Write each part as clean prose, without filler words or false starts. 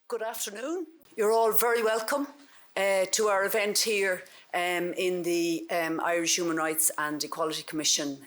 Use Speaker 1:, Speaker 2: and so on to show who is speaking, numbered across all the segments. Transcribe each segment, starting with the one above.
Speaker 1: Good afternoon. You're all very welcome to our event here in the Irish Human Rights and Equality Commission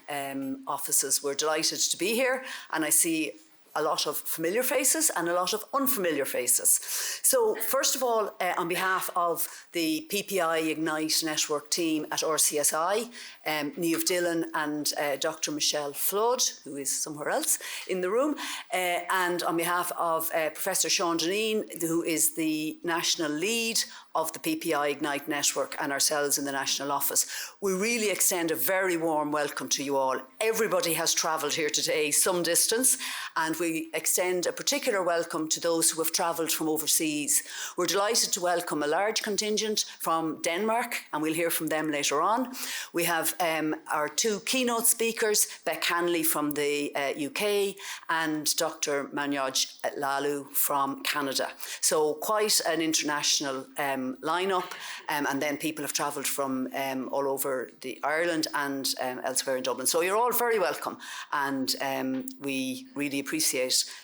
Speaker 1: offices. We're delighted to be here, and I see a lot of familiar faces and a lot of unfamiliar faces. So first of all, on behalf of the PPI Ignite Network team at RCSI, Niamh Dillon and Dr. Michelle Flood, who is somewhere else in the room, and on behalf of Professor Sean Deneen, who is the national lead of the PPI Ignite Network, and ourselves in the national office. We really extend a very warm welcome to you all. Everybody has travelled here today some distance, and we extend a particular welcome to those who have travelled from overseas. We're delighted to welcome a large contingent from Denmark, and we'll hear from them later on. We have our two keynote speakers, Beck Hanley from the UK and Dr. Manoj Lalu from Canada. So quite an international lineup, and then people have travelled from all over Ireland and elsewhere in Dublin. So you're all very welcome, and we really appreciate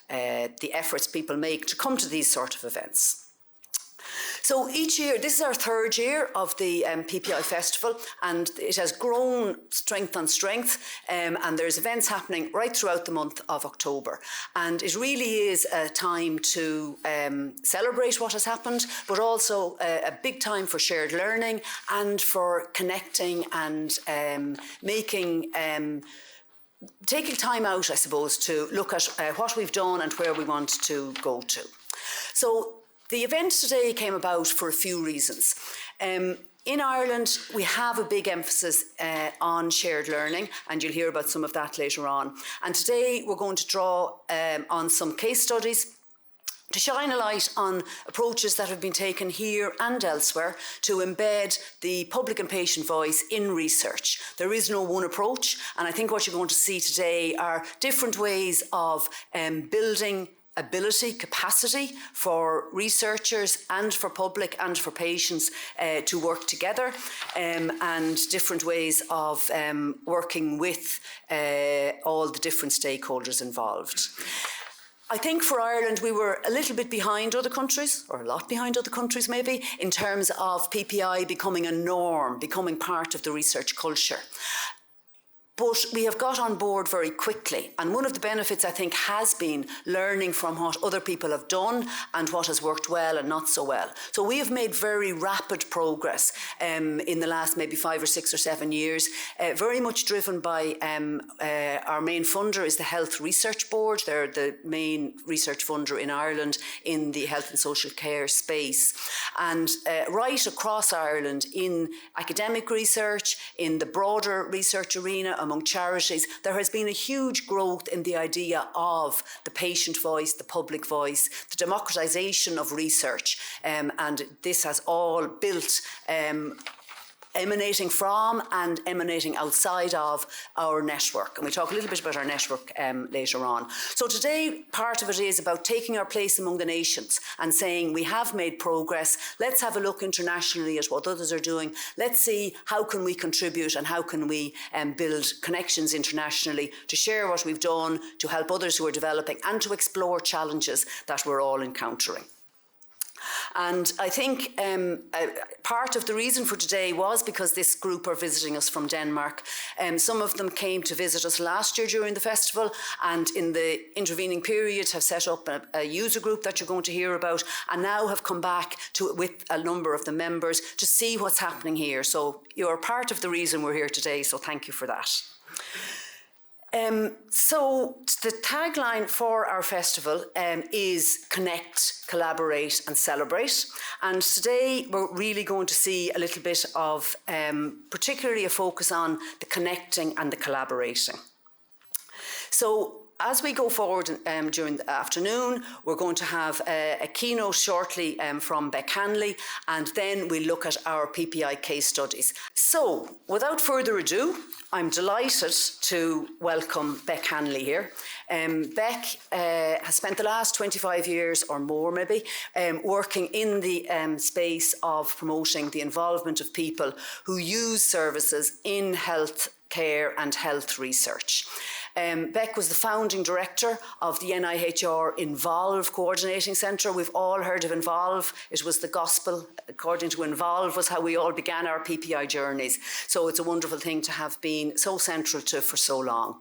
Speaker 1: the efforts people make to come to these sort of events. So each year, this is our third year of the PPI Festival, and it has grown strength on strength, and there's events happening right throughout the month of October. And it really is a time to celebrate what has happened, but also a big time for shared learning and for connecting and taking time out, I suppose, to look at what we've done and where we want to go to. So the event today came about for a few reasons. In Ireland, we have a big emphasis on shared learning, and you'll hear about some of that later on. And today we're going to draw on some case studies to shine a light on approaches that have been taken here and elsewhere to embed the public and patient voice in research. There is no one approach, and I think what you're going to see today are different ways of building capacity for researchers and for public and for patients to work together, and different ways of working with all the different stakeholders involved. I think for Ireland, we were a little bit behind other countries, or a lot behind other countries maybe, in terms of PPI becoming a norm, becoming part of the research culture. But we have got on board very quickly, and one of the benefits, I think, has been learning from what other people have done and what has worked well and not so well. So we have made very rapid progress in the last maybe 5 or 6 or 7 years, very much driven by our main funder is the Health Research Board. They're the main research funder in Ireland in the health and social care space. And right across Ireland, in academic research, in the broader research arena, among charities, there has been a huge growth in the idea of the patient voice, the public voice, the democratisation of research, and this has all built emanating from and emanating outside of our network. And we'll talk a little bit about our network later on. So today, part of it is about taking our place among the nations and saying we have made progress. Let's have a look internationally at what others are doing. Let's see how can we contribute and how can we build connections internationally to share what we've done, to help others who are developing, and to explore challenges that we're all encountering. And I think part of the reason for today was because this group are visiting us from Denmark. Some of them came to visit us last year during the festival, and in the intervening period have set up a user group that you're going to hear about, and now have come back with a number of the members to see what's happening here. So you're part of the reason we're here today, so thank you for that. So the tagline for our festival is Connect, Collaborate and Celebrate. And today we're really going to see a little bit of particularly a focus on the connecting and the collaborating. So as we go forward during the afternoon, we're going to have a keynote shortly from Beck Hanley, and then we'll look at our PPI case studies. So, without further ado, I'm delighted to welcome Beck Hanley here. Beck has spent the last 25 years or more maybe working in the space of promoting the involvement of people who use services in health care and health research. Beck was the founding director of the NIHR Involve Coordinating Centre. We've all heard of Involve. It was the gospel, according to Involve, was how we all began our PPI journeys. So it's a wonderful thing to have been so central to for so long.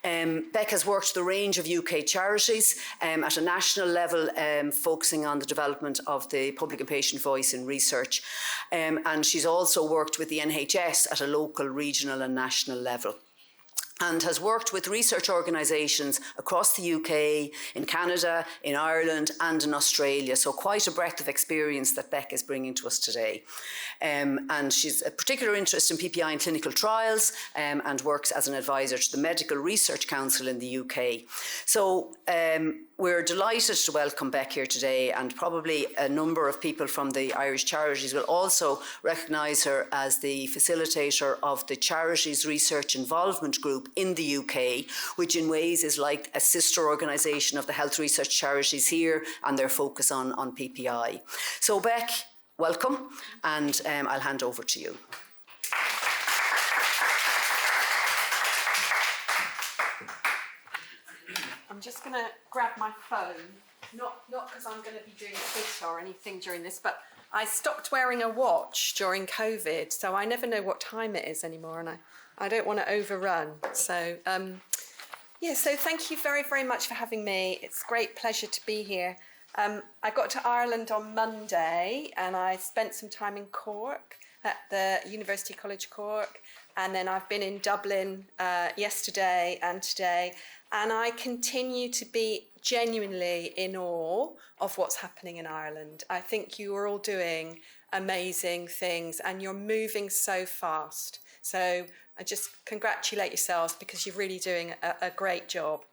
Speaker 1: Beck has worked with a range of UK charities at a national level, focusing on the development of the public and patient voice in research. And she's also worked with the NHS at a local, regional and national level, and has worked with research organisations across the UK, in Canada, in Ireland and in Australia. So quite a breadth of experience that Beck is bringing to us today. And she's a particular interest in PPI and clinical trials, and works as an advisor to the Medical Research Council in the UK. So we're delighted to welcome Beck here today, and probably a number of people from the Irish Charities will also recognise her as the facilitator of the Charities Research Involvement Group in the UK, which in ways is like a sister organisation of the Health Research Charities here and their focus on PPI. So Beck, welcome, and I'll hand over to you.
Speaker 2: I'm just going to grab my phone, not because I'm going to be doing Twitter or anything during this, but I stopped wearing a watch during COVID, so I never know what time it is anymore, and I don't want to overrun. So, so thank you very, very much for having me. It's a great pleasure to be here. I got to Ireland on Monday, and I spent some time in Cork at the University College Cork, and then I've been in Dublin yesterday and today, and I continue to be genuinely in awe of what's happening in Ireland. I think you are all doing amazing things, and you're moving so fast. So I just congratulate yourselves, because you're really doing a great job.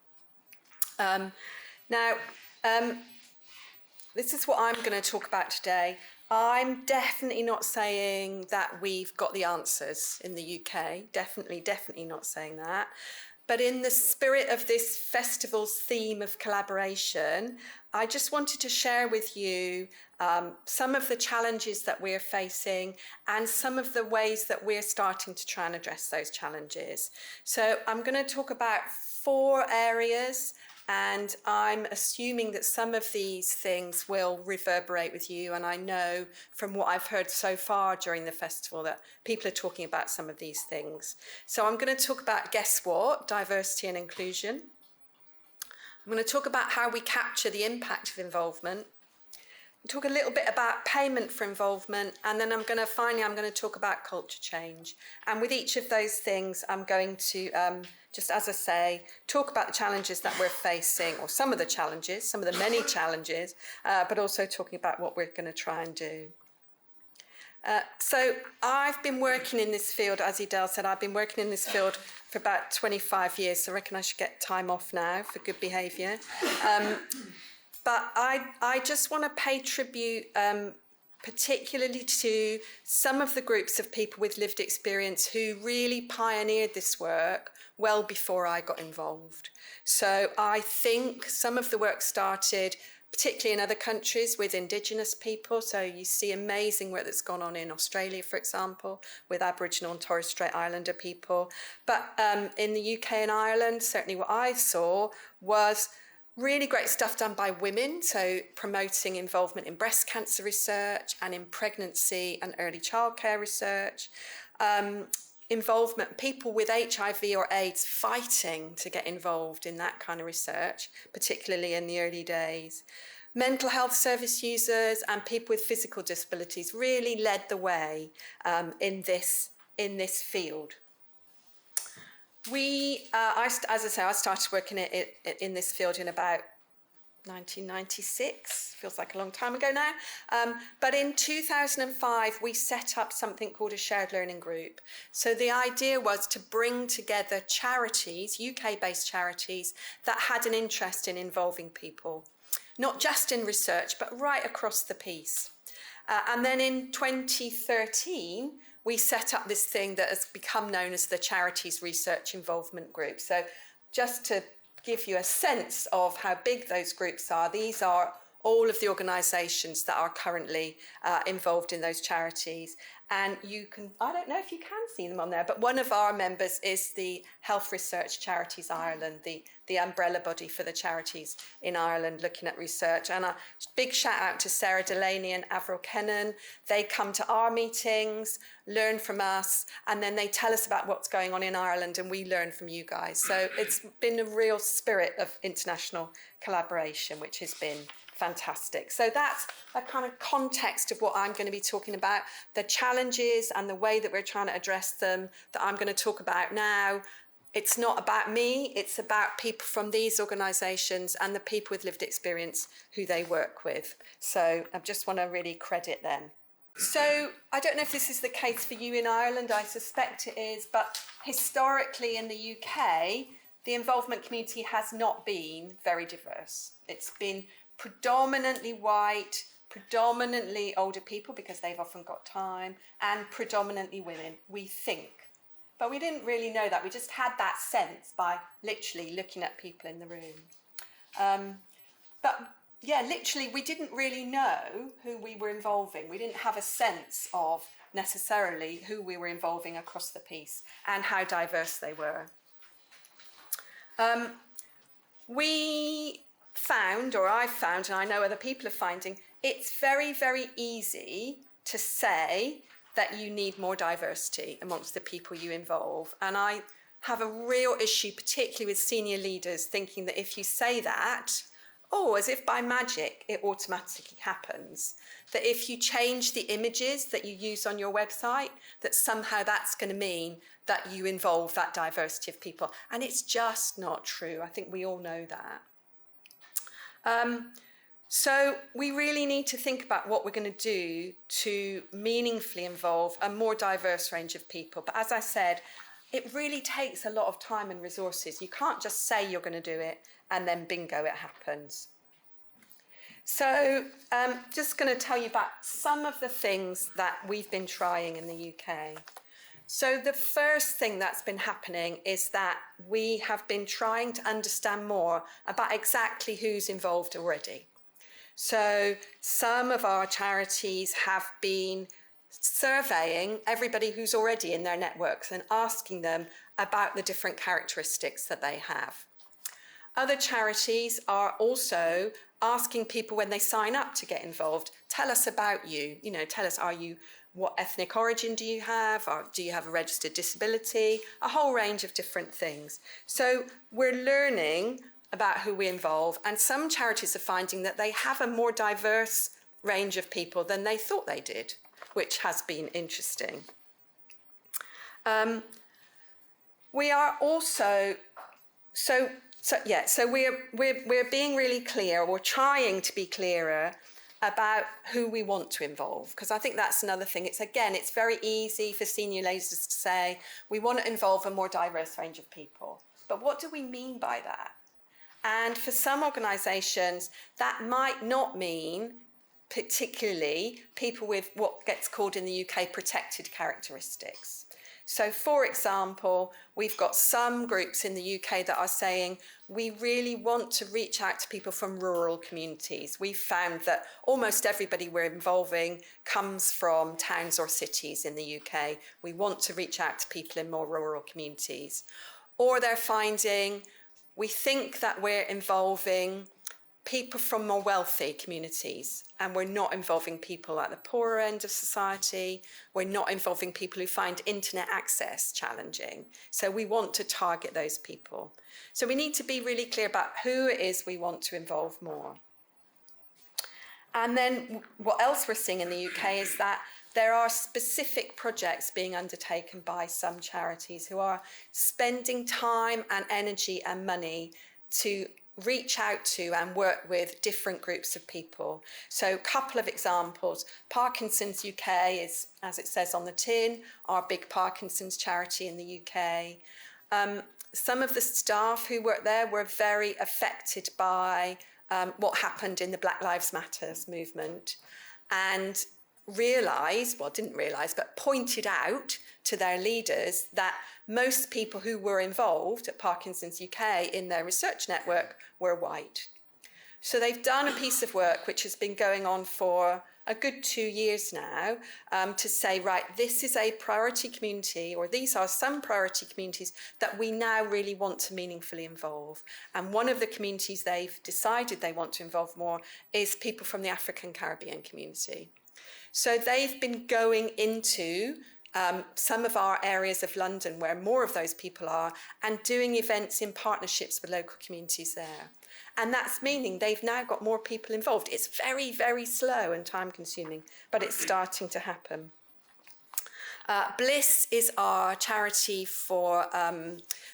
Speaker 2: This is what I'm going to talk about today. I'm definitely not saying that we've got the answers in the UK. Definitely not saying that. But in the spirit of this festival's theme of collaboration, I just wanted to share with you some of the challenges that we're facing and some of the ways that we're starting to try and address those challenges. So I'm going to talk about 4 areas, and I'm assuming that some of these things will reverberate with you. And I know from what I've heard so far during the festival that people are talking about some of these things. So I'm going to talk about, guess what? Diversity and inclusion. I'm going to talk about how we capture the impact of involvement. Talk a little bit about payment for involvement, and then I'm going to talk about culture change. And with each of those things, I'm going to, just as I say, talk about the challenges that we're facing, or some of the many challenges, but also talking about what we're going to try and do. So I've been working in this field, as Edel said, I've been working in this field for about 25 years, so I reckon I should get time off now for good behaviour. But I just want to pay tribute particularly to some of the groups of people with lived experience who really pioneered this work well before I got involved. So I think some of the work started particularly in other countries with Indigenous people. So you see amazing work that's gone on in Australia, for example, with Aboriginal and Torres Strait Islander people. But in the UK and Ireland, certainly what I saw was really great stuff done by women, so promoting involvement in breast cancer research and in pregnancy and early childcare research. Involvement, people with HIV or AIDS fighting to get involved in that kind of research, particularly in the early days. Mental health service users and people with physical disabilities really led the way in this field. As I say, I started working in this field in about 1996, feels like a long time ago now. But in 2005, we set up something called a shared learning group. So the idea was to bring together charities, UK-based charities, that had an interest in involving people, not just in research, but right across the piece. And then in 2013, we set up this thing that has become known as the Charities Research Involvement Group. So just to give you a sense of how big those groups are, these are all of the organisations that are currently involved in those charities. And you can, I don't know if you can see them on there, but one of our members is the Health Research Charities Ireland, the umbrella body for the charities in Ireland looking at research. And a big shout out to Sarah Delaney and Avril Kennan. They come to our meetings, learn from us, and then they tell us about what's going on in Ireland, and we learn from you guys. So it's been a real spirit of international collaboration, which has been fantastic. So that's a kind of context of what I'm going to be talking about, the challenges and the way that we're trying to address them that I'm going to talk about now. It's not about me, it's about people from these organisations and the people with lived experience who they work with. So I just want to really credit them. So I don't know if this is the case for you in Ireland, I suspect it is, but historically in the UK, the involvement community has not been very diverse. It's been predominantly white, predominantly older people because they've often got time, and predominantly women, we think. But we didn't really know that. We just had that sense by literally looking at people in the room. But yeah, literally, we didn't really know who we were involving. We didn't have a sense of necessarily who we were involving across the piece and how diverse they were. We found, or I've found, and I know other people are finding, it's very, very easy to say that you need more diversity amongst the people you involve. And I have a real issue, particularly with senior leaders, thinking that if you say that, as if by magic, it automatically happens. That if you change the images that you use on your website, that somehow that's going to mean that you involve that diversity of people. And it's just not true. I think we all know that. So we really need to think about what we're going to do to meaningfully involve a more diverse range of people. But as I said, it really takes a lot of time and resources. You can't just say you're going to do it and then bingo, it happens. So just going to tell you about some of the things that we've been trying in the UK. So the first thing that's been happening is that we have been trying to understand more about exactly who's involved already. So some of our charities have been surveying everybody who's already in their networks and asking them about the different characteristics that they have. Other charities are also asking people when they sign up to get involved, tell us about you. You know, tell us, what ethnic origin do you have? Or do you have a registered disability? A whole range of different things. So we're learning about who we involve, and some charities are finding that they have a more diverse range of people than they thought they did, which has been interesting. We are also, so we're being really clear, we're trying to be clearer about who we want to involve, because I think that's another thing. It's very easy for senior leaders to say, we want to involve a more diverse range of people. But what do we mean by that? And for some organisations, that might not mean particularly people with what gets called in the UK protected characteristics. So, for example, we've got some groups in the UK that are saying we really want to reach out to people from rural communities. We've found that almost everybody we're involving comes from towns or cities in the UK. We want to reach out to people in more rural communities. Or they're finding we think that we're involving people from more wealthy communities, and we're not involving people at the poorer end of society. We're not involving people who find internet access challenging. So we want to target those people. So we need to be really clear about who it is we want to involve more. And then what else we're seeing in the UK is that there are specific projects being undertaken by some charities who are spending time and energy and money to reach out to and work with different groups of people. So a couple of examples. Parkinson's UK is, as it says on the tin, our big Parkinson's charity in the UK. Some of the staff who work there were very affected by what happened in the Black Lives Matter movement, and pointed out to their leaders that most people who were involved at Parkinson's UK in their research network were white. So they've done a piece of work which has been going on for a good 2 years now, to say, right, this is a priority community, or these are some priority communities that we now really want to meaningfully involve. And one of the communities they've decided they want to involve more is people from the African Caribbean community. So they've been going into some of our areas of London where more of those people are, and doing events in partnerships with local communities there. And that's meaning they've now got more people involved. It's very, very slow and time consuming, but it's starting to happen. Bliss is our charity for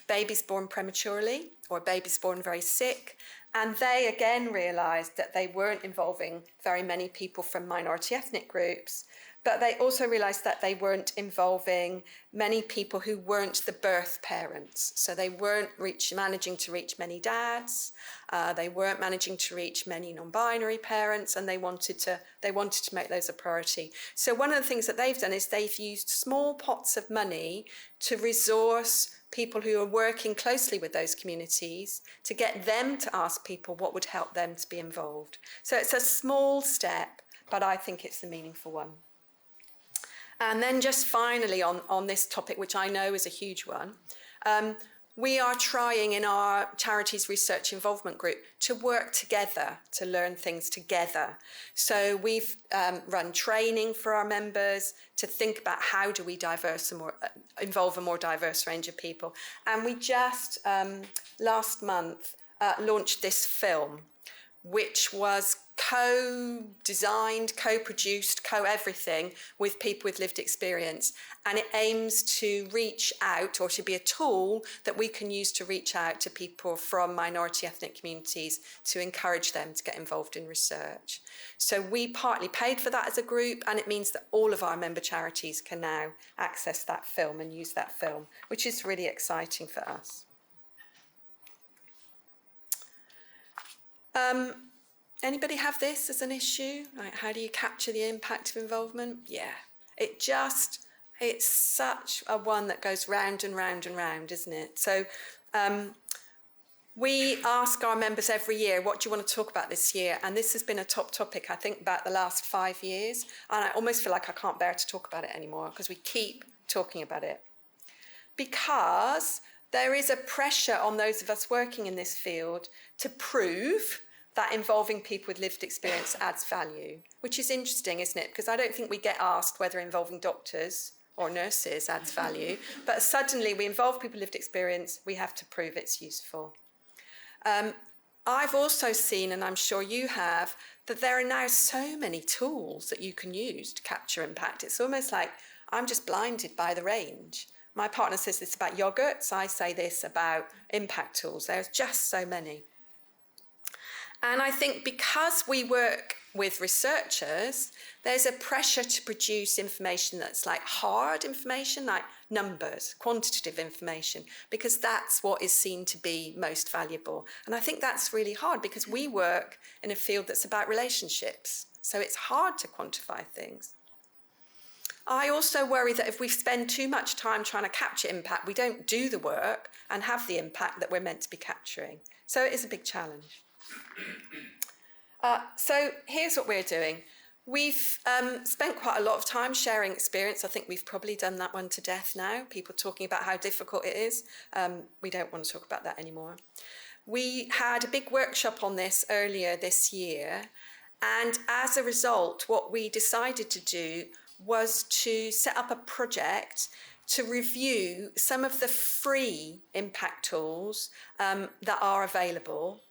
Speaker 2: babies born prematurely or babies born very sick. And they again realised that they weren't involving very many people from minority ethnic groups, but they also realised that they weren't involving many people who weren't the birth parents. So they weren't managing to reach many dads, they weren't managing to reach many non-binary parents, and they wanted to make those a priority. So one of the things that they've done is they've used small pots of money to resource people who are working closely with those communities to get them to ask people what would help them to be involved. So it's a small step, but I think it's a meaningful one. And then just finally on this topic, which I know is a huge one, we are trying in our charities research involvement group to work together, to learn things together. So we've run training for our members to think about how do we involve a more diverse range of people. And we just last month launched this film, which was co-designed, co-produced, co-everything with people with lived experience. And it aims to reach out, or to be a tool that we can use to reach out to people from minority ethnic communities to encourage them to get involved in research. So we partly paid for that as a group, and it means that all of our member charities can now access that film and use that film, which is really exciting for us. Anybody have this as an issue? Like, how do you capture the impact of involvement? Yeah, it's such a one that goes round and round and round, isn't it? So we ask our members every year, what do you want to talk about this year? And this has been a top topic, I think, about the last 5 years. And I almost feel like I can't bear to talk about it anymore because we keep talking about it. Because there is a pressure on those of us working in this field to prove that involving people with lived experience adds value, which is interesting, isn't it? Because I don't think we get asked whether involving doctors or nurses adds value, but suddenly we involve people with lived experience, we have to prove it's useful. I've also seen, and I'm sure you have, that there are now so many tools that you can use to capture impact. It's almost like I'm just blinded by the range. My partner says this about yogurts, I say this about impact tools. There's just so many. And I think because we work with researchers, there's a pressure to produce information that's like hard information, like numbers, quantitative information, because that's what is seen to be most valuable. And I think that's really hard because we work in a field that's about relationships. So it's hard to quantify things. I also worry that if we spend too much time trying to capture impact, we don't do the work and have the impact that we're meant to be capturing. So it is a big challenge. So here's what we're doing. We've spent quite a lot of time sharing experience. I think we've probably done that one to death now, people talking about how difficult it is. We don't want to talk about that anymore. We had a big workshop on this earlier this year, and as a result, what we decided to do was to set up a project to review some of the free impact tools that are available,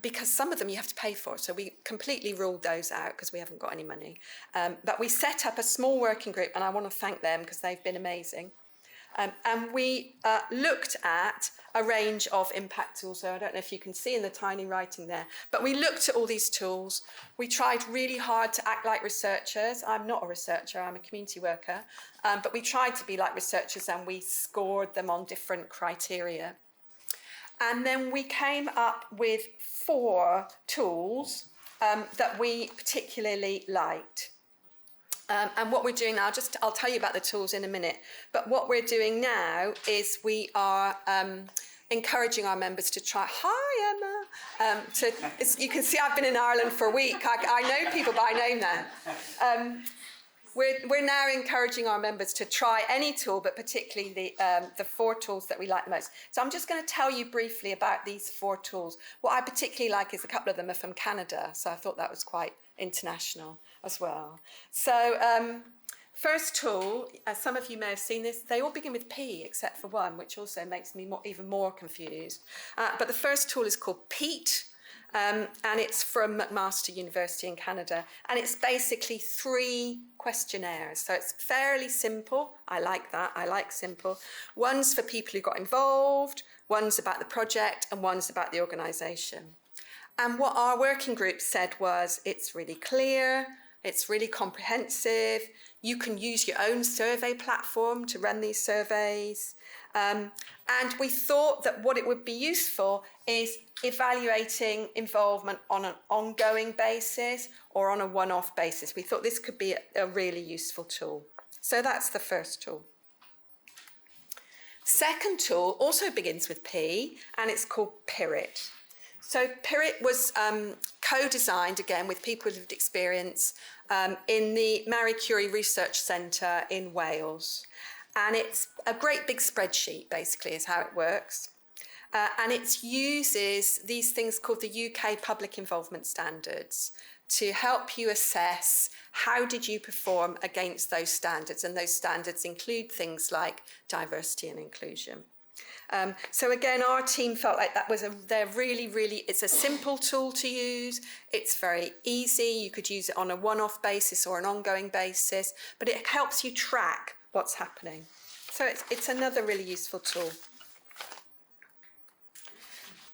Speaker 2: because some of them you have to pay for. So we completely ruled those out because we haven't got any money. But we set up a small working group, and I want to thank them because they've been amazing. And we looked at a range of impact tools. So I don't know if you can see in the tiny writing there, but we looked at all these tools. We tried really hard to act like researchers. I'm not a researcher, I'm a community worker. But we tried to be like researchers, and we scored them on different criteria. And then we came up with 4 tools that we particularly liked. And what we're doing now, I'll tell you about the tools in a minute, but what we're doing now is we are encouraging our members to try. Hi, Emma. You can see I've been in Ireland for a week. I know people by name now. We're now encouraging our members to try any tool, but particularly the 4 tools that we like the most. So I'm just going to tell you briefly about these 4 tools. What I particularly like is a couple of them are from Canada, so I thought that was quite international as well. So first tool, as some of you may have seen this, they all begin with P except for one, which also makes me even more confused. But the first tool is called PEAT. And it's from McMaster University in Canada. And it's basically 3 questionnaires. So it's fairly simple. I like that. I like simple. One's for people who got involved, one's about the project, and one's about the organisation. And what our working group said was, it's really clear, it's really comprehensive. You can use your own survey platform to run these surveys. And we thought that what it would be useful is evaluating involvement on an ongoing basis or on a one-off basis. We thought this could be a really useful tool. So that's the first tool. Second tool also begins with P, and it's called PIRIT. So PIRIT was co-designed, again, with people with lived experience in the Marie Curie Research Centre in Wales. And it's a great big spreadsheet, basically, is how it works. And it uses these things called the UK Public Involvement Standards to help you assess how did you perform against those standards. And those standards include things like diversity and inclusion. So again, our team felt like that was it's a simple tool to use. It's very easy. You could use it on a one-off basis or an ongoing basis, but it helps you track what's happening. So it's another really useful tool.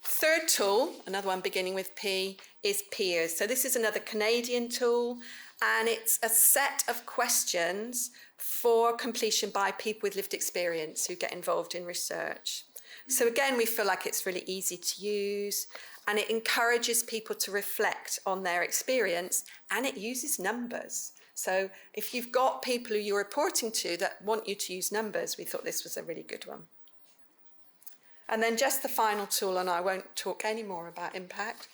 Speaker 2: Third tool, another one beginning with P, is Peers. So this is another Canadian tool, and it's a set of questions for completion by people with lived experience who get involved in research. So again, we feel like it's really easy to use, and it encourages people to reflect on their experience, and it uses numbers. So if you've got people who you're reporting to that want you to use numbers, we thought this was a really good one. And then just the final tool, and I won't talk any more about impact,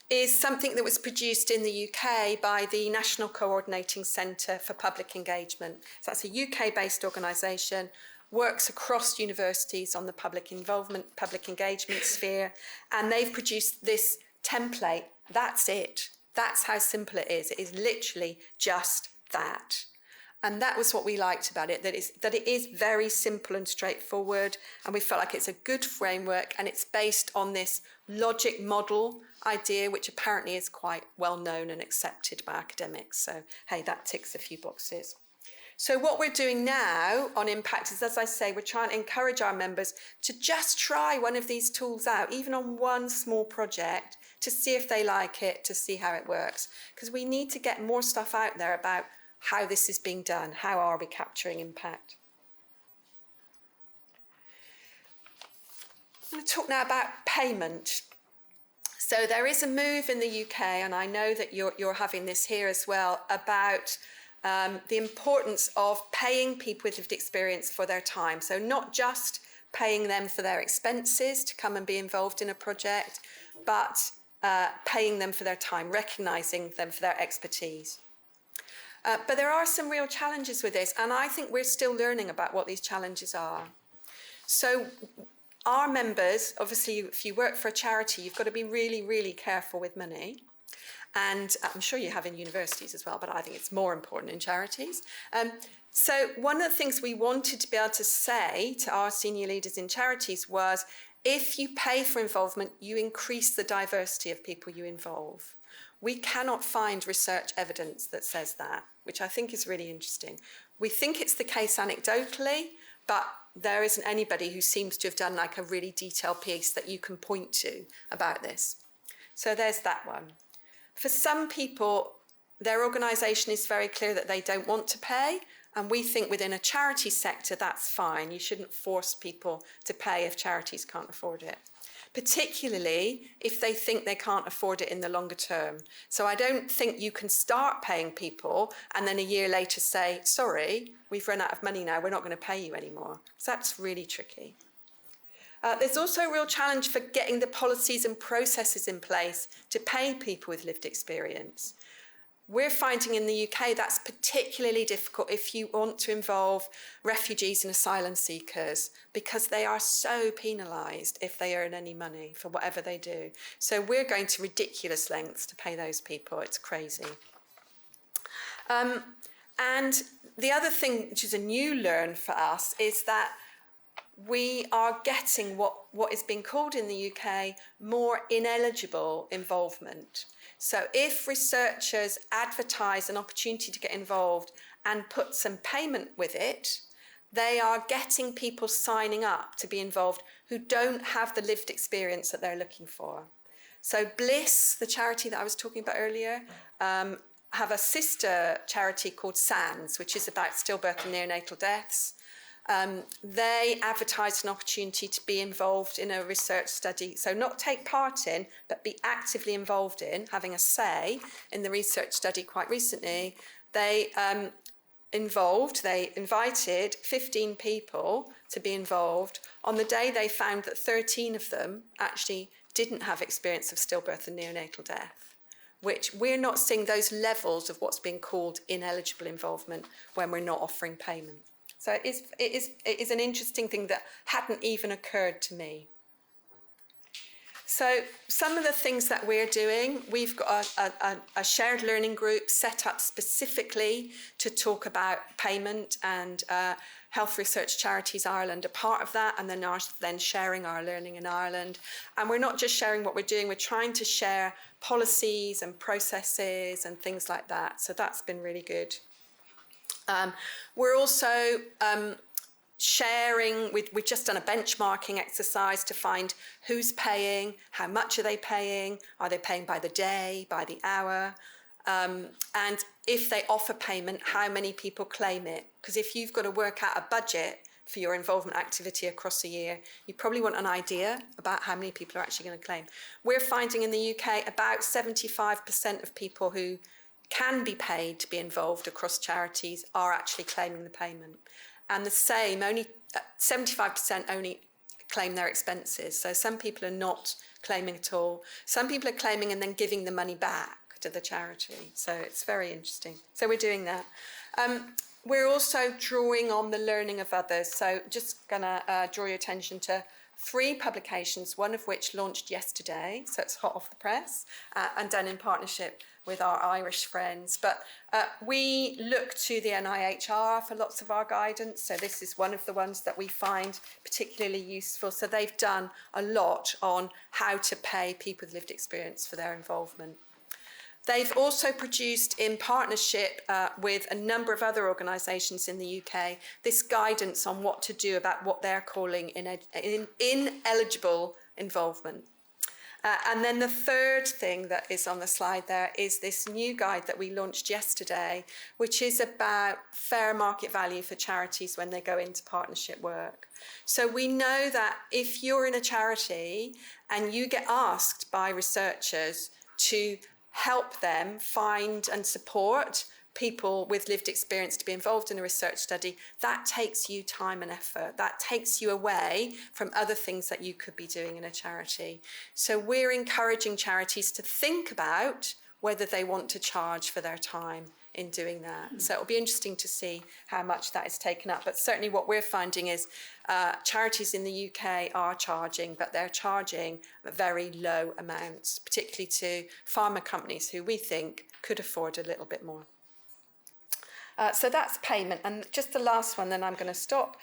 Speaker 2: is something that was produced in the UK by the National Coordinating Centre for Public Engagement. So that's a UK-based organisation, works across universities on the public involvement, public engagement sphere, and they've produced this template. That's it. That's how simple it is. It is literally just that. And that was what we liked about it, that it is very simple and straightforward, and we felt like it's a good framework, and it's based on this logic model idea, which apparently is quite well known and accepted by academics. So, hey, that ticks a few boxes. So what we're doing now on Impact is, as I say, we're trying to encourage our members to just try one of these tools out, even on one small project, to see if they like it, to see how it works. Because we need to get more stuff out there about how this is being done. How are we capturing impact? I'm going to talk now about payment. So there is a move in the UK, and I know that you're having this here as well, about the importance of paying people with lived experience for their time. So not just paying them for their expenses to come and be involved in a project, but paying them for their time, recognising them for their expertise. But there are some real challenges with this, and I think we're still learning about what these challenges are. So our members, obviously, if you work for a charity, you've got to be really, really careful with money. And I'm sure you have in universities as well, but I think it's more important in charities. So one of the things we wanted to be able to say to our senior leaders in charities was, if you pay for involvement, you increase the diversity of people you involve. We cannot find research evidence that says that, which I think is really interesting. We think it's the case anecdotally, but there isn't anybody who seems to have done like a really detailed piece that you can point to about this. So there's that one. For some people, their organisation is very clear that they don't want to pay, and we think within a charity sector that's fine. You shouldn't force people to pay if charities can't afford it, particularly if they think they can't afford it in the longer term. So I don't think you can start paying people and then a year later say, sorry, we've run out of money now, we're not going to pay you anymore. So that's really tricky. There's also a real challenge for getting the policies and processes in place to pay people with lived experience. We're finding in the UK that's particularly difficult if you want to involve refugees and asylum seekers, because they are so penalised if they earn any money for whatever they do. So we're going to ridiculous lengths to pay those people. It's crazy. And the other thing, which is a new learn for us, is that we are getting what is being called in the UK more ineligible involvement. So if researchers advertise an opportunity to get involved and put some payment with it, they are getting people signing up to be involved who don't have the lived experience that they're looking for. So Bliss, the charity that I was talking about earlier, have a sister charity called SANS, which is about stillbirth and neonatal deaths. They advertised an opportunity to be involved in a research study, so not take part in, but be actively involved in, having a say in the research study quite recently. They invited 15 people to be involved. On the day they found that 13 of them actually didn't have experience of stillbirth and neonatal death, which we're not seeing those levels of what's being called ineligible involvement when we're not offering payment. So it is an interesting thing that hadn't even occurred to me. So some of the things that we're doing, we've got a shared learning group set up specifically to talk about payment, and Health Research Charities Ireland are part of that, and then sharing our learning in Ireland. And we're not just sharing what we're doing, we're trying to share policies and processes and things like that. So that's been really good. We're also sharing, we've just done a benchmarking exercise to find who's paying, how much are they paying by the day, by the hour, and if they offer payment, how many people claim it. Because if you've got to work out a budget for your involvement activity across a year, you probably want an idea about how many people are actually going to claim. We're finding in the UK about 75% of people who can be paid to be involved across charities are actually claiming the payment. And the same, only 75% only claim their expenses. So some people are not claiming at all. Some people are claiming and then giving the money back to the charity. So it's very interesting. So we're doing that. We're also drawing on the learning of others. So just gonna draw your attention to 3 publications, one of which launched yesterday, so it's hot off the press, and done in partnership with our Irish friends. But we look to the NIHR for lots of our guidance, so this is one of the ones that we find particularly useful. So they've done a lot on how to pay people with lived experience for their involvement. They've also produced, in partnership with a number of other organisations in the UK, this guidance on what to do about what they're calling ineligible involvement. And then the third thing that is on the slide there is this new guide that we launched yesterday, which is about fair market value for charities when they go into partnership work. So we know that if you're in a charity and you get asked by researchers to help them find and support people with lived experience to be involved in a research study, that takes you time and effort. That takes you away from other things that you could be doing in a charity. So we're encouraging charities to think about whether they want to charge for their time in doing that. So it'll be interesting to see how much that is taken up. But certainly what we're finding is charities in the UK are charging, but they're charging very low amounts, particularly to pharma companies who we think could afford a little bit more. So that's payment. And just the last one, then I'm going to stop.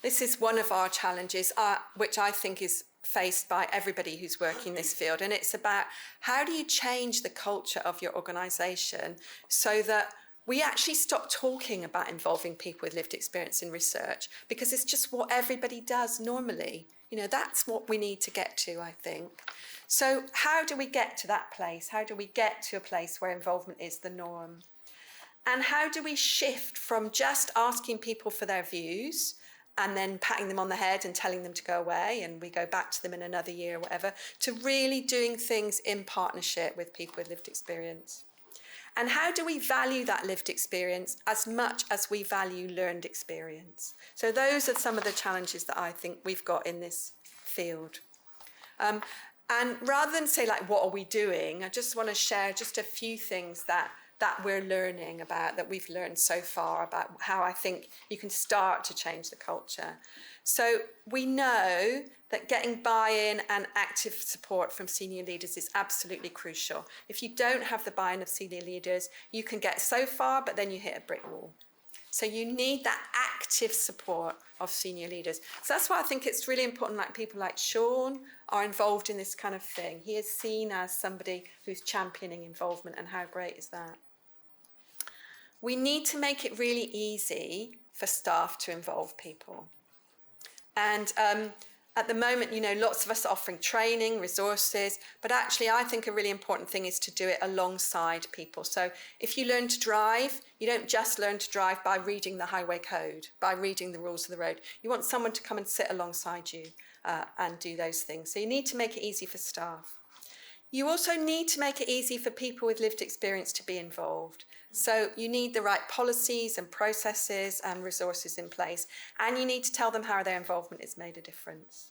Speaker 2: This is one of our challenges, which I think is faced by everybody who's working in this field. And it's about how do you change the culture of your organisation so that we actually stop talking about involving people with lived experience in research, because it's just what everybody does normally. You know, that's what we need to get to, I think. So how do we get to that place? How do we get to a place where involvement is the norm? And how do we shift from just asking people for their views and then patting them on the head and telling them to go away and we go back to them in another year or whatever, to really doing things in partnership with people with lived experience? And how do we value that lived experience as much as we value learned experience? So those are some of the challenges that I think we've got in this field. And rather than say, like, what are we doing, I just want to share just a few things that we're learning about, that we've learned so far, about how I think you can start to change the culture. So we know that getting buy-in and active support from senior leaders is absolutely crucial. If you don't have the buy-in of senior leaders, you can get so far, but then you hit a brick wall. So you need that active support of senior leaders. So that's why I think it's really important, like people like Sean are involved in this kind of thing. He is seen as somebody who's championing involvement, and how great is that? We need to make it really easy for staff to involve people. And at the moment, you know, lots of us are offering training, resources, but actually I think a really important thing is to do it alongside people. So if you learn to drive, you don't just learn to drive by reading the highway code, by reading the rules of the road. You want someone to come and sit alongside you and do those things. So you need to make it easy for staff. You also need to make it easy for people with lived experience to be involved. So you need the right policies and processes and resources in place, and you need to tell them how their involvement has made a difference.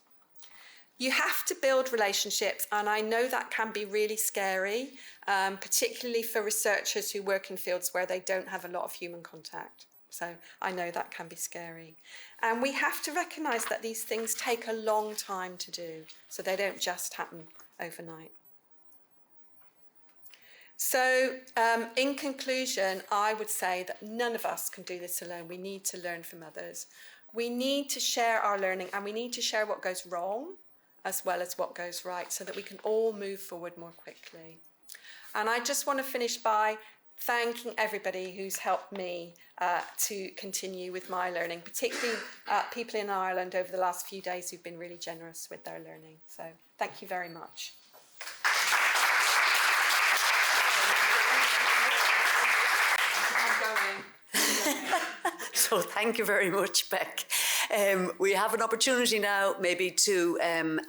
Speaker 2: You have to build relationships, and I know that can be really scary, particularly for researchers who work in fields where they don't have a lot of human contact. So I know that can be scary. And we have to recognise that these things take a long time to do, so they don't just happen overnight. So in conclusion, I would say that none of us can do this alone. We need to learn from others. We need to share our learning, and we need to share what goes wrong as well as what goes right, so that we can all move forward more quickly. And I just want to finish by thanking everybody who's helped me to continue with my learning, particularly people in Ireland over the last few days who've been really generous with their learning. So thank you very much.
Speaker 1: So thank you very much, Beck. We have an opportunity now maybe to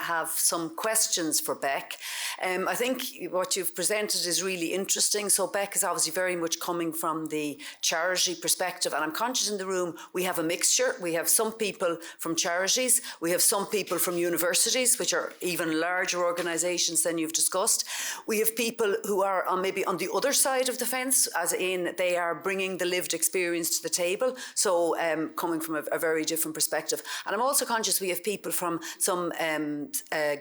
Speaker 1: have some questions for Beck. I think what you've presented is really interesting. So Beck is obviously very much coming from the charity perspective, and I'm conscious in the room we have a mixture. We have some people from charities, we have some people from universities, which are even larger organisations than you've discussed. We have people who are maybe on the other side of the fence, as in they are bringing the lived experience to the table, so coming from a very different perspective. And I'm also conscious we have people from some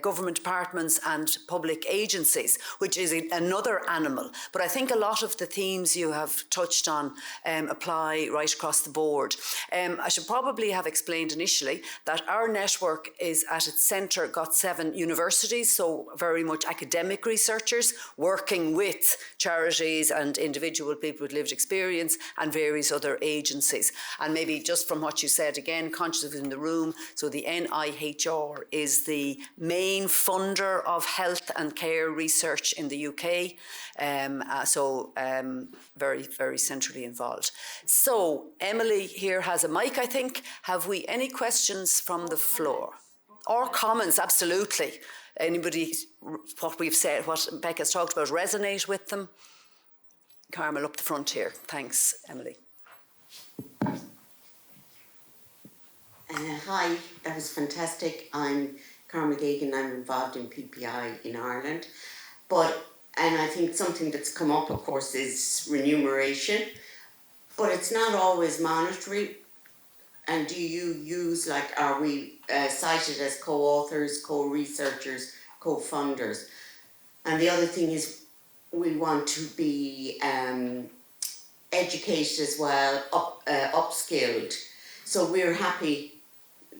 Speaker 1: government departments and public agencies, which is another animal. But I think a lot of the themes you have touched on apply right across the board. I should probably have explained initially that our network is at its centre got 7 universities, so very much academic researchers working with charities and individual people with lived experience and various other agencies. And maybe just from what you said, again, conscious of in the room, so the NIHR is the main funder of health and care research in the UK, very, very centrally involved. So Emily here has a mic, I think. Have we any questions from the floor? Or comments, absolutely. Anybody, what we've said, what Beck has talked about, resonate with them? Carmel up the front here. Thanks, Emily.
Speaker 3: Hi, that was fantastic. I'm Carmel Gagan. I'm involved in PPI in Ireland. And I think something that's come up, of course, is remuneration. But it's not always monetary. And do you use, like, are we cited as co-authors, co-researchers, co-funders? And the other thing is we want to be educated as well, upskilled. So we're happy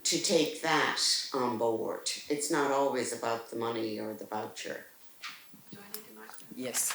Speaker 3: to take that on board. It's not always about the money or the voucher.
Speaker 2: Do I need a microphone?
Speaker 1: Yes.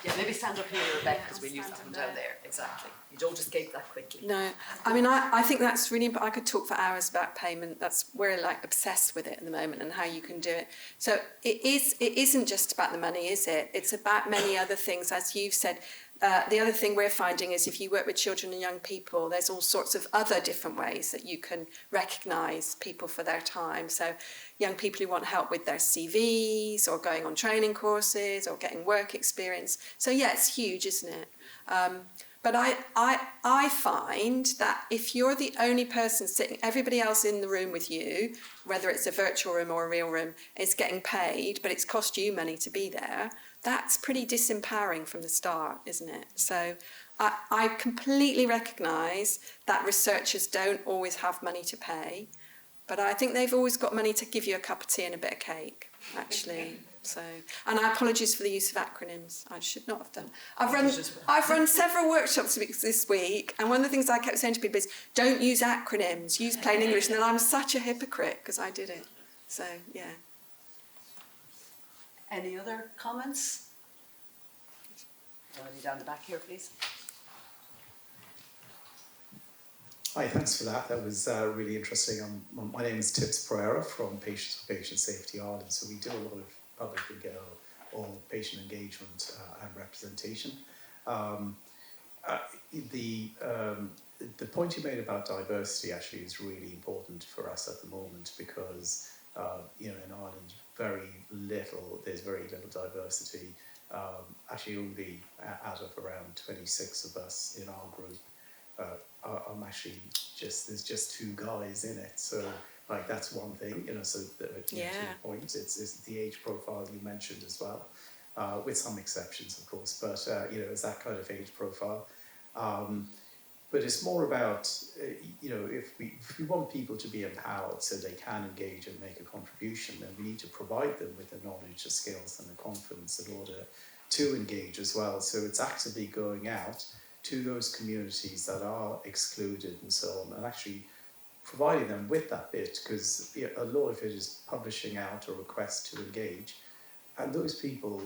Speaker 1: Yeah, maybe stand up here, Rebecca, because we'll use that one down there. Exactly. You don't escape that quickly.
Speaker 2: No, I mean, I think that's really important. I could talk for hours about payment. We're like obsessed with it at the moment and how you can do it. So it isn't just about the money, is it? It's about many other things. As you've said, the other thing we're finding is if you work with children and young people, there's all sorts of other different ways that you can recognise people for their time. So young people who want help with their CVs or going on training courses or getting work experience. So yeah, it's huge, isn't it? But I find that if you're the only person sitting, everybody else in the room with you, whether it's a virtual room or a real room, is getting paid, but it's cost you money to be there, that's pretty disempowering from the start, isn't it? So I completely recognise that researchers don't always have money to pay, but I think they've always got money to give you a cup of tea and a bit of cake, actually. So, and I apologise for the use of acronyms. I should not have done. I've run several workshops this week, and one of the things I kept saying to people is, don't use acronyms, use plain English. And then I'm such a hypocrite because I did it. So, yeah.
Speaker 1: Any other comments? Somebody down the back here, please.
Speaker 4: Hi, thanks for that. That was really interesting. My name is Tips Pereira from Patient Safety Ireland. So we do a lot of public or patient engagement and representation. The point you made about diversity actually is really important for us at the moment because in Ireland there's very little diversity. Actually, only out of around 26 of us in our group. I'm actually there's just 2 guys in it, so like that's one thing, so to your point, it's the age profile you mentioned as well, with some exceptions of course, but it's that kind of age profile, but it's more about if we want people to be empowered so they can engage and make a contribution, then we need to provide them with the knowledge, the skills and the confidence in order to engage as well. So it's actively going out to those communities that are excluded and so on, and actually providing them with that bit, because a lot of it is publishing out a request to engage, and those people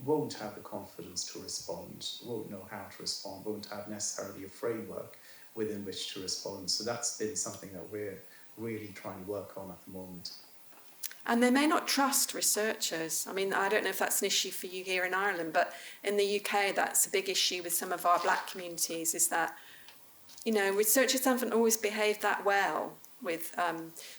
Speaker 4: won't have the confidence to respond, won't know how to respond, won't have necessarily a framework within which to respond. So that's been something that we're really trying to work on at the moment.
Speaker 2: And they may not trust researchers. I mean, I don't know if that's an issue for you here in Ireland, but in the UK, that's a big issue with some of our black communities, is that, researchers haven't always behaved that well with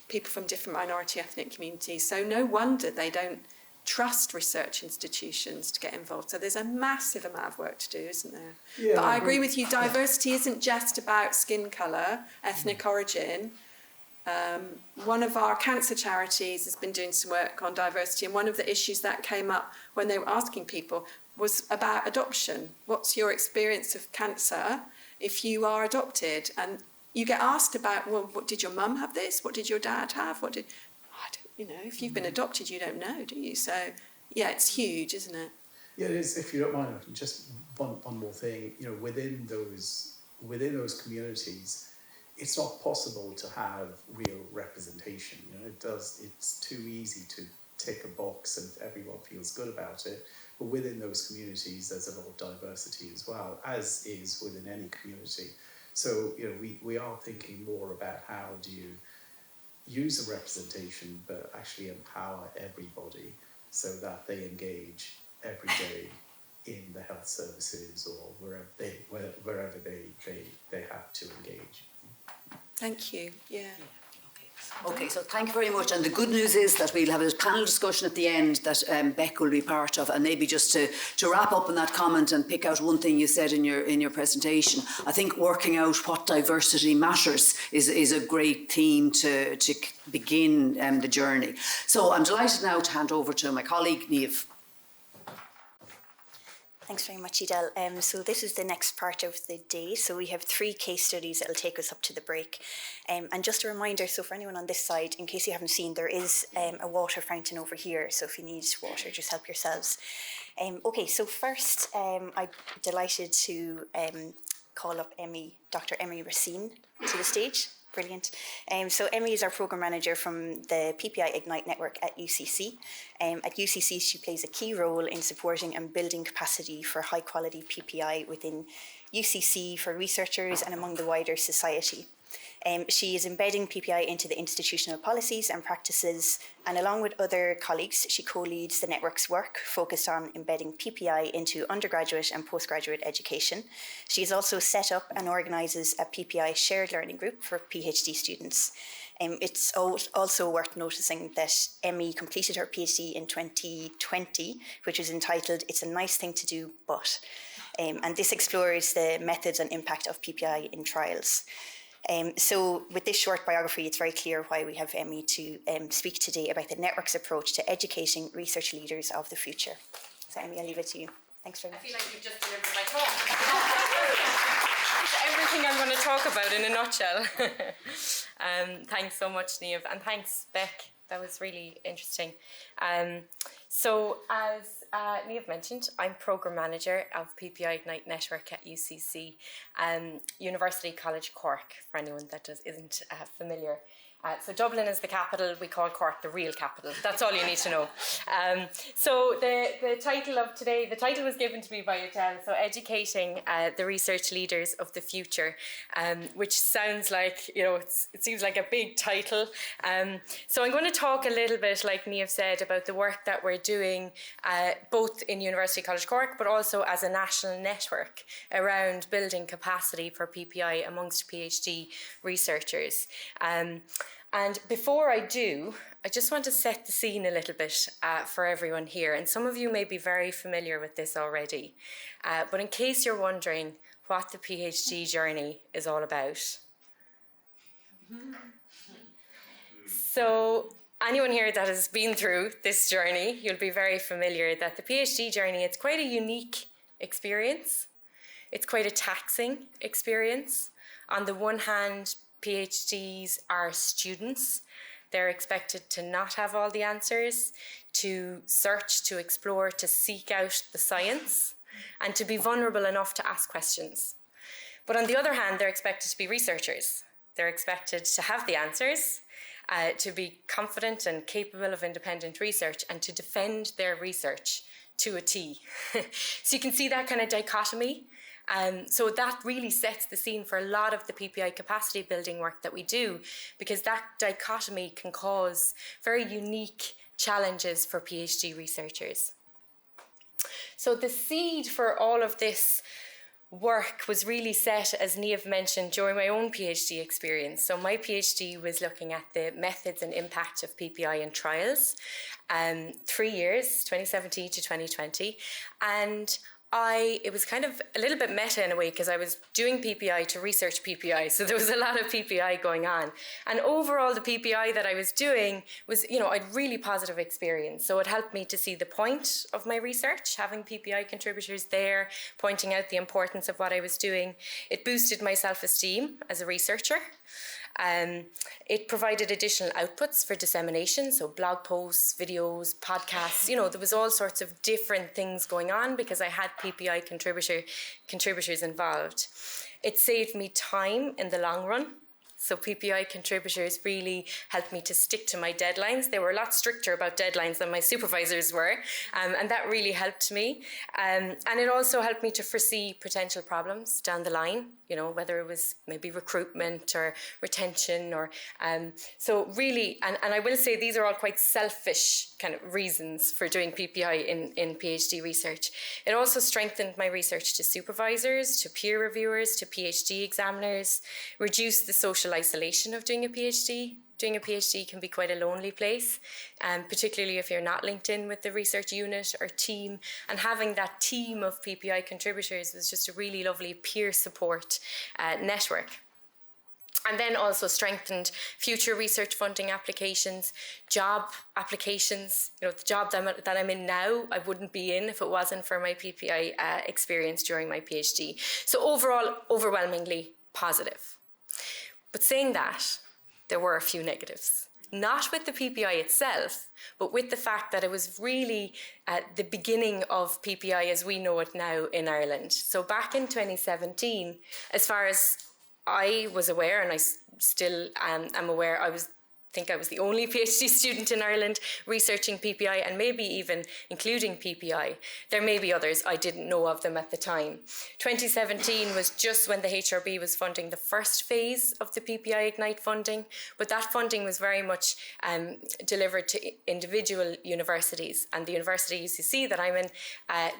Speaker 2: people from different minority ethnic communities. So no wonder they don't trust research institutions to get involved. So there's a massive amount of work to do, isn't there? Yeah, but I agree with you, diversity isn't just about skin colour, ethnic origin. One of our cancer charities has been doing some work on diversity, and one of the issues that came up when they were asking people was about adoption. What's your experience of cancer if you are adopted? And you get asked about, well, what did your mum have this? What did your dad have? If you've been adopted, you don't know, do you? So, yeah, it's huge, isn't it?
Speaker 4: Yeah, it is. If you don't mind, just one more thing. Within those communities, it's not possible to have real representation. It's too easy to tick a box and everyone feels good about it. But within those communities, there's a lot of diversity as well, as is within any community. So, we are thinking more about how do you use the representation, but actually empower everybody so that they engage every day in the health services or wherever they have to engage.
Speaker 2: Thank you. Yeah.
Speaker 1: Okay, so thank you very much. And the good news is that we'll have a panel discussion at the end that Beck will be part of. And maybe just to wrap up on that comment and pick out one thing you said in your presentation, I think working out what diversity matters is a great theme to begin the journey. So I'm delighted now to hand over to my colleague, Niamh.
Speaker 5: Thanks very much, Edel. So this is the next part of the day. So we have 3 case studies that will take us up to the break. And just a reminder, so for anyone on this side, in case you haven't seen, there is a water fountain over here. So if you need water, just help yourselves. Okay, so first, I'm delighted to call up Dr. Emmy Racine to the stage. Brilliant. So Emmy is our programme manager from the PPI Ignite Network at UCC. At UCC, she plays a key role in supporting and building capacity for high-quality PPI within UCC for researchers and among the wider society. She is embedding PPI into the institutional policies and practices, and along with other colleagues, she co-leads the network's work focused on embedding PPI into undergraduate and postgraduate education. She has also set up and organises a PPI shared learning group for PhD students. It's also worth noticing that Emmy completed her PhD in 2020, which was entitled "It's a Nice Thing to Do, But," and this explores the methods and impact of PPI in trials. So with this short biography, it's very clear why we have Emmy to speak today about the network's approach to educating research leaders of the future. So Emmy, I'll leave it to you. Thanks very much.
Speaker 6: I feel like you just delivered my talk. It's everything I'm going to talk about in a nutshell. Thanks so much, Niamh, and thanks, Beck. That was really interesting. So as Niamh mentioned, I'm Programme Manager of PPI Ignite Network at UCC, University College Cork, for anyone that isn't familiar. So Dublin is the capital, we call Cork the real capital. That's all you need to know. So the title of today, the title was given to me by Adele, so Educating the Research Leaders of the Future, which sounds like, you know, it seems like a big title. So I'm going to talk a little bit, like Niamh said, about the work that we're doing both in University College Cork, but also as a national network around building capacity for PPI amongst PhD researchers. And before I do, I just want to set the scene a little bit for everyone here. And some of you may be very familiar with this already. But in case you're wondering what the PhD journey is all about. So anyone here that has been through this journey, you'll be very familiar that the PhD journey, it's quite a unique experience. It's quite a taxing experience. On the one hand, PhDs are students. They're expected to not have all the answers, to search, to explore, to seek out the science, and to be vulnerable enough to ask questions. But on the other hand, they're expected to be researchers. They're expected to have the answers, to be confident and capable of independent research, and to defend their research to a T. So you can see that kind of dichotomy. So that really sets the scene for a lot of the PPI capacity building work that we do, because that dichotomy can cause very unique challenges for PhD researchers. So the seed for all of this work was really set, as Niamh mentioned, during my own PhD experience. So my PhD was looking at the methods and impact of PPI in trials, 3 years, 2017 to 2020, and it was kind of a little bit meta in a way, because I was doing PPI to research PPI. So there was a lot of PPI going on. And overall, the PPI that I was doing was, you know, a really positive experience. So it helped me to see the point of my research, having PPI contributors there, pointing out the importance of what I was doing. It boosted my self-esteem as a researcher. It provided additional outputs for dissemination, so blog posts, videos, podcasts, you know, there was all sorts of different things going on because I had PPI contributors involved. It saved me time in the long run. So PPI contributors really helped me to stick to my deadlines. They were a lot stricter about deadlines than my supervisors were, and that really helped me. And it also helped me to foresee potential problems down the line, you know, whether it was maybe recruitment or retention or, so really, and I will say these are all quite selfish kind of reasons for doing PPI in PhD research. It also strengthened my research to supervisors, to peer reviewers, to PhD examiners, reduced the social isolation of doing a PhD. Doing a PhD can be quite a lonely place, particularly if you're not linked in with the research unit or team. And having that team of PPI contributors was just a really lovely peer support network. And then also strengthened future research funding applications, job applications. You know, the job that I'm in now, I wouldn't be in if it wasn't for my PPI experience during my PhD. So overall, overwhelmingly positive. But saying that, there were a few negatives. Not with the PPI itself, but with the fact that it was really the beginning of PPI as we know it now in Ireland. So back in 2017, as far as I was aware, and I still am aware, I was think I was the only PhD student in Ireland researching PPI, and maybe even including PPI. There may be others, I didn't know of them at the time. 2017 was just when the HRB was funding the first phase of the PPI Ignite funding, but that funding was very much delivered to individual universities, and the university UCC that I'm in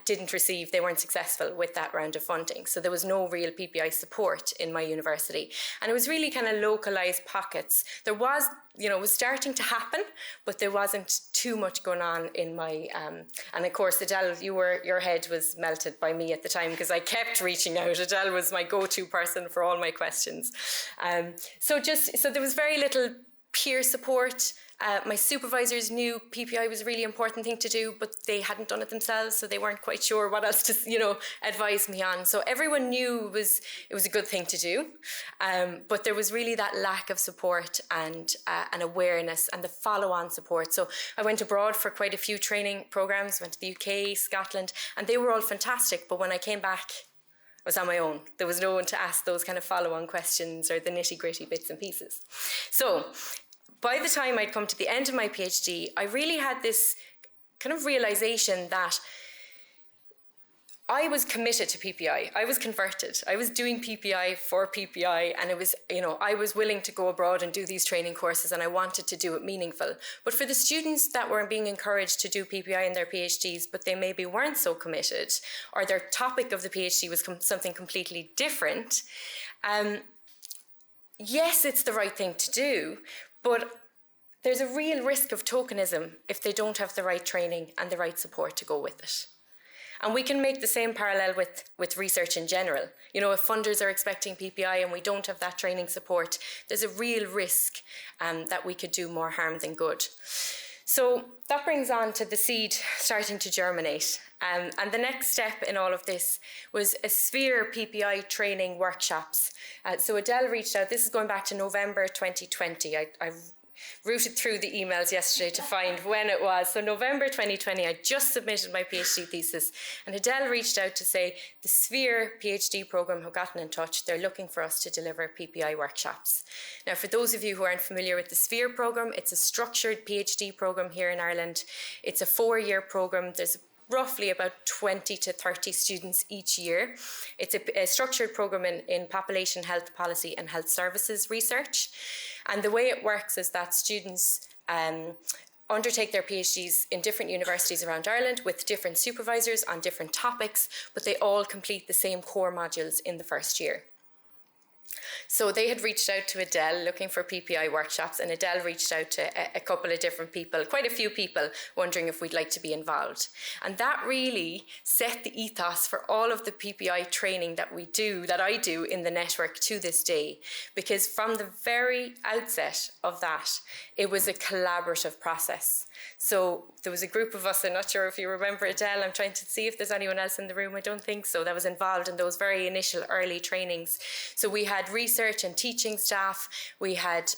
Speaker 6: didn't receive, they weren't successful with that round of funding. So there was no real PPI support in my university. And it was really kind of localised pockets. There was, it was starting to happen, but there wasn't too much going on in my, and of course, Adele, your head was melted by me at the time because I kept reaching out. Adele was my go-to person for all my questions. So there was very little peer support. My supervisors knew PPI was a really important thing to do, but they hadn't done it themselves, so they weren't quite sure what else to, advise me on. So everyone knew it was a good thing to do, but there was really that lack of support and awareness and the follow-on support. So I went abroad for quite a few training programs, went to the UK, Scotland, and they were all fantastic. But when I came back, I was on my own. There was no one to ask those kind of follow-on questions or the nitty-gritty bits and pieces. So by the time I'd come to the end of my PhD, I really had this kind of realization that I was committed to PPI. I was converted. I was doing PPI for PPI, and it was, I was willing to go abroad and do these training courses, and I wanted to do it meaningful. But for the students that were being encouraged to do PPI in their PhDs, but they maybe weren't so committed, or their topic of the PhD was something completely different, yes, it's the right thing to do, but there's a real risk of tokenism if they don't have the right training and the right support to go with it. And we can make the same parallel with research in general. If funders are expecting PPI and we don't have that training support, there's a real risk that we could do more harm than good. So that brings on to the seed starting to germinate. And the next step in all of this was a Sphere PPI training workshops. So Adele reached out, this is going back to November 2020. I routed through the emails yesterday to find when it was. So November 2020, I just submitted my PhD thesis, and Adele reached out to say the Sphere PhD programme have gotten in touch. They're looking for us to deliver PPI workshops. Now, for those of you who aren't familiar with the Sphere programme, it's a structured PhD programme here in Ireland. It's a 4-year programme. There's roughly about 20 to 30 students each year. It's a structured programme in population health policy and health services research. And the way it works is that students undertake their PhDs in different universities around Ireland with different supervisors on different topics, but they all complete the same core modules in the first year. So they had reached out to Adele looking for PPI workshops, and Adele reached out to a couple of different people, quite a few people, wondering if we'd like to be involved. And that really set the ethos for all of the PPI training that I do in the network to this day. Because from the very outset of that, it was a collaborative process. So there was a group of us, I'm not sure if you remember Adele, I'm trying to see if there's anyone else in the room, I don't think so, that was involved in those very initial early trainings. So we had research and teaching staff, we had,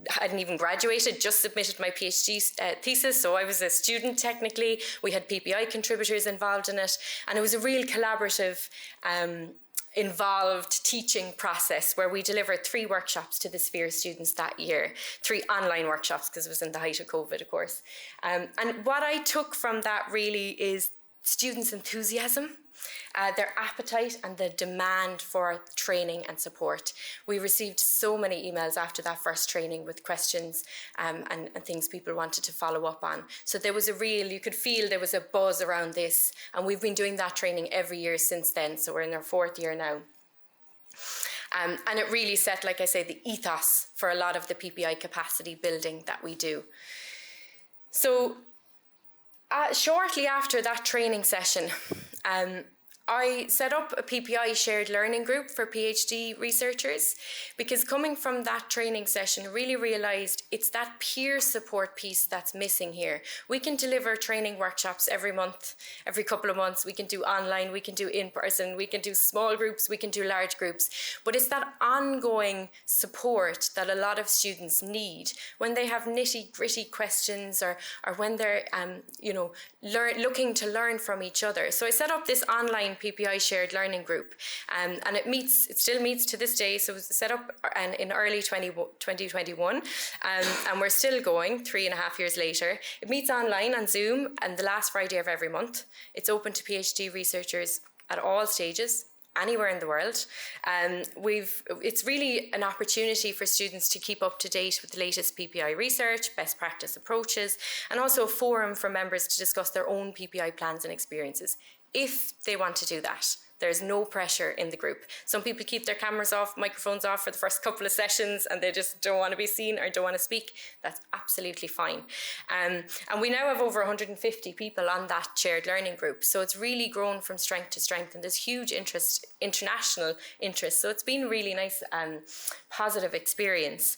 Speaker 6: hadn't even graduated, just submitted my PhD thesis, so I was a student technically. We had PPI contributors involved in it, and it was a real collaborative involved teaching process where we delivered 3 workshops to the Sphere students that year, 3 online workshops because it was in the height of COVID, of course. And what I took from that really is students' enthusiasm, their appetite and the demand for training and support. We received so many emails after that first training with questions and things people wanted to follow up on. So there was you could feel there was a buzz around this, and we've been doing that training every year since then, so we're in our 4th year now. And it really set, like I say, the ethos for a lot of the PPI capacity building that we do. So shortly after that training session, I set up a PPI shared learning group for PhD researchers, because coming from that training session, really realised it's that peer support piece that's missing here. We can deliver training workshops every month, every couple of months. We can do online, we can do in person, we can do small groups, we can do large groups. But it's that ongoing support that a lot of students need when they have nitty-gritty questions or when they're looking to learn from each other. So I set up this online online PPI shared learning group. And it still meets to this day. So it was set up in early 2021, and we're still going 3.5 years later. It meets online on Zoom and the last Friday of every month. It's open to PhD researchers at all stages, anywhere in the world. It's really an opportunity for students to keep up to date with the latest PPI research, best practice approaches, and also a forum for members to discuss their own PPI plans and experiences, if they want to do that. There's no pressure in the group. Some people keep their cameras off, microphones off for the first couple of sessions, and they just don't want to be seen or don't want to speak. That's absolutely fine. And we now have over 150 people on that shared learning group. So it's really grown from strength to strength, and there's huge interest, international interest. So it's been a really nice and positive experience.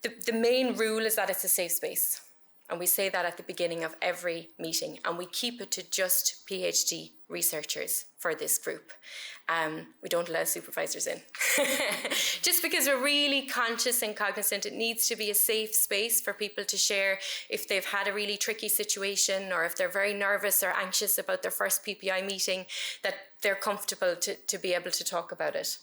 Speaker 6: The main rule is that it's a safe space. And we say that at the beginning of every meeting, and we keep it to just PhD researchers for this group. We don't allow supervisors in. Just because we're really conscious and cognizant, it needs to be a safe space for people to share if they've had a really tricky situation, or if they're very nervous or anxious about their first PPI meeting, that they're comfortable to be able to talk about it.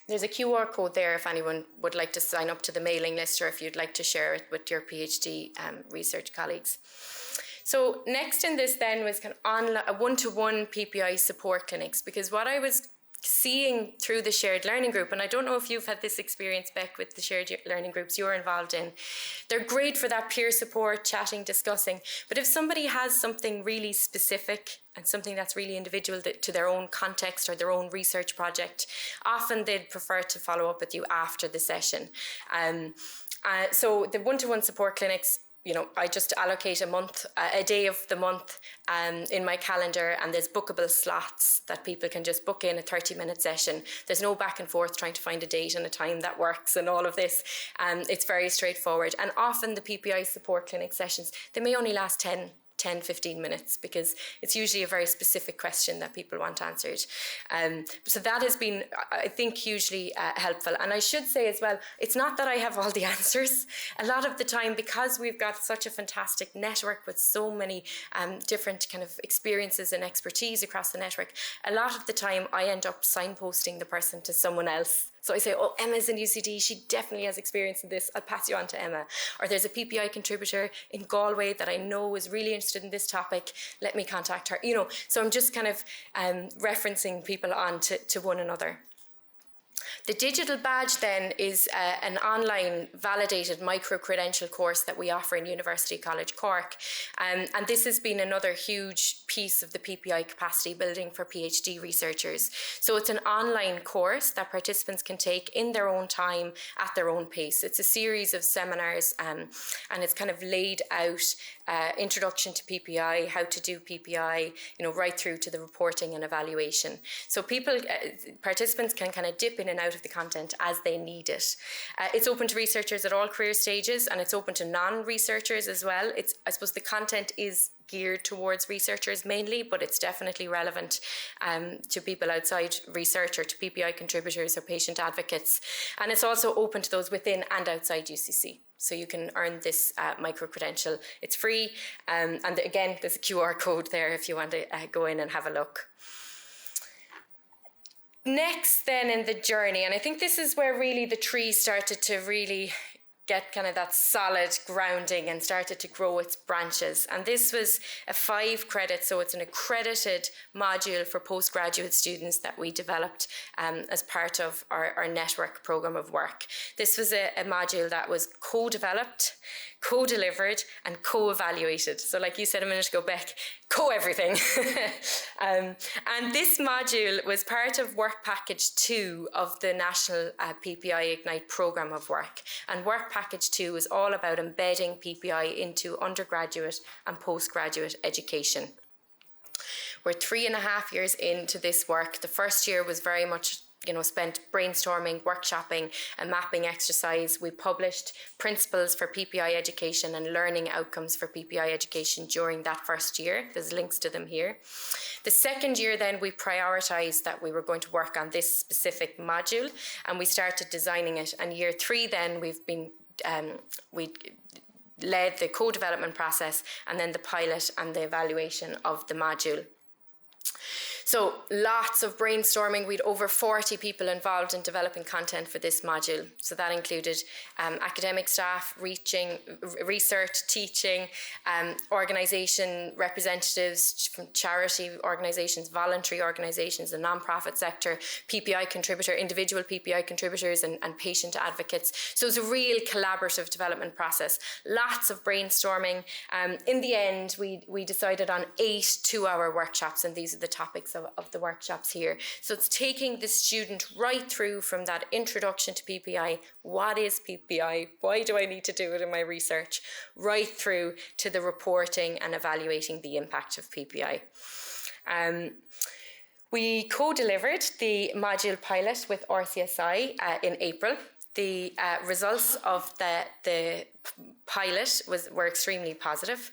Speaker 6: There's a QR code there if anyone would like to sign up to the mailing list, or if you'd like to share it with your PhD research colleagues. So next in this then was kind of a one-to-one PPI support clinics, because what I was seeing through the shared learning group, and I don't know if you've had this experience, Beck, with the shared learning groups you're involved in, they're great for that peer support, chatting, discussing, but if somebody has something really specific and something that's really individual to their own context or their own research project, often they'd prefer to follow up with you after the session. So the one-to-one support clinics, you know, I just allocate a day of the month in my calendar, and there's bookable slots that people can just book in a 30-minute session. There's no back and forth trying to find a date and a time that works and all of this. It's very straightforward. And often the PPI support clinic sessions, they may only last 10-15 minutes, because it's usually a very specific question that people want answered. So that has been, I think, hugely helpful. And I should say as well, it's not that I have all the answers. A lot of the time, because we've got such a fantastic network with so many different kind of experiences and expertise across the network, a lot of the time I end up signposting the person to someone else. So I say, oh, Emma's in UCD, she definitely has experience in this, I'll pass you on to Emma. Or there's a PPI contributor in Galway that I know is really interested in this topic, let me contact her. You know, so I'm just kind of referencing people on to one another. The digital badge then is an online validated micro-credential course that we offer in University College Cork. And this has been another huge piece of the PPI capacity building for PhD researchers. So it's an online course that participants can take in their own time at their own pace. It's a series of seminars and it's kind of laid out introduction to PPI, how to do PPI, you know, right through to the reporting and evaluation. So participants can kind of dip in and out of the content as they need it. It's open to researchers at all career stages, and it's open to non-researchers as well. I suppose the content is geared towards researchers mainly, but it's definitely relevant to people outside research or to PPI contributors or patient advocates. And it's also open to those within and outside UCC. So you can earn this micro-credential. It's free. And again, there's a QR code there if you want to go in and have a look. Next then in the journey, and I think this is where really the tree started to really get kind of that solid grounding and started to grow its branches. And this was a 5 credit, so it's an accredited module for postgraduate students that we developed as part of our network program of work. This was a module that was co-developed, co-delivered and co-evaluated. So like you said a minute ago, Beck, co-everything. And this module was part of Work Package 2 of the National PPI Ignite Programme of Work. And Work Package 2 is all about embedding PPI into undergraduate and postgraduate education. We're 3.5 years into this work. The first year was very much spent brainstorming, workshopping, and mapping exercise. We published principles for PPI education and learning outcomes for PPI education during that first year. There's links to them here. The second year then we prioritised that we were going to work on this specific module, and we started designing it. And year 3 then we led the co-development process and then the pilot and the evaluation of the module. So lots of brainstorming. We'd over 40 people involved in developing content for this module. So that included academic staff, research, teaching, organisation representatives from charity organisations, voluntary organisations, the non-profit sector, PPI contributor, individual PPI contributors and patient advocates. So it's a real collaborative development process. Lots of brainstorming. In the end, we decided on 8 2-hour workshops, and these are the topics of the workshops here. So it's taking the student right through from that introduction to PPI. What is PPI? Why do I need to do it in my research? Right through to the reporting and evaluating the impact of PPI. We co-delivered the module pilot with RCSI in April. The results of the pilot were extremely positive.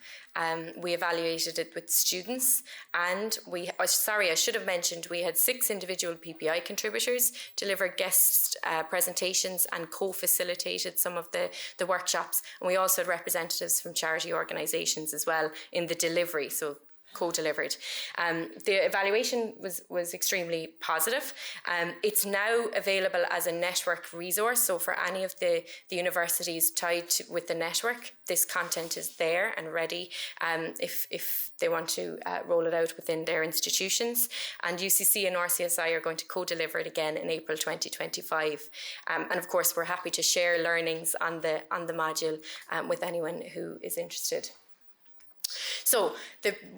Speaker 6: We evaluated it with students, and I should have mentioned we had 6 individual PPI contributors deliver guest presentations and co-facilitated some of the workshops. And we also had representatives from charity organisations as well in the delivery. So co-delivered. The evaluation was extremely positive. It's now available as a network resource. So for any of the universities tied with the network, this content is there and ready if they want to roll it out within their institutions. And UCC and RCSI are going to co-deliver it again in April 2025. And of course, we're happy to share learnings on the module with anyone who is interested. So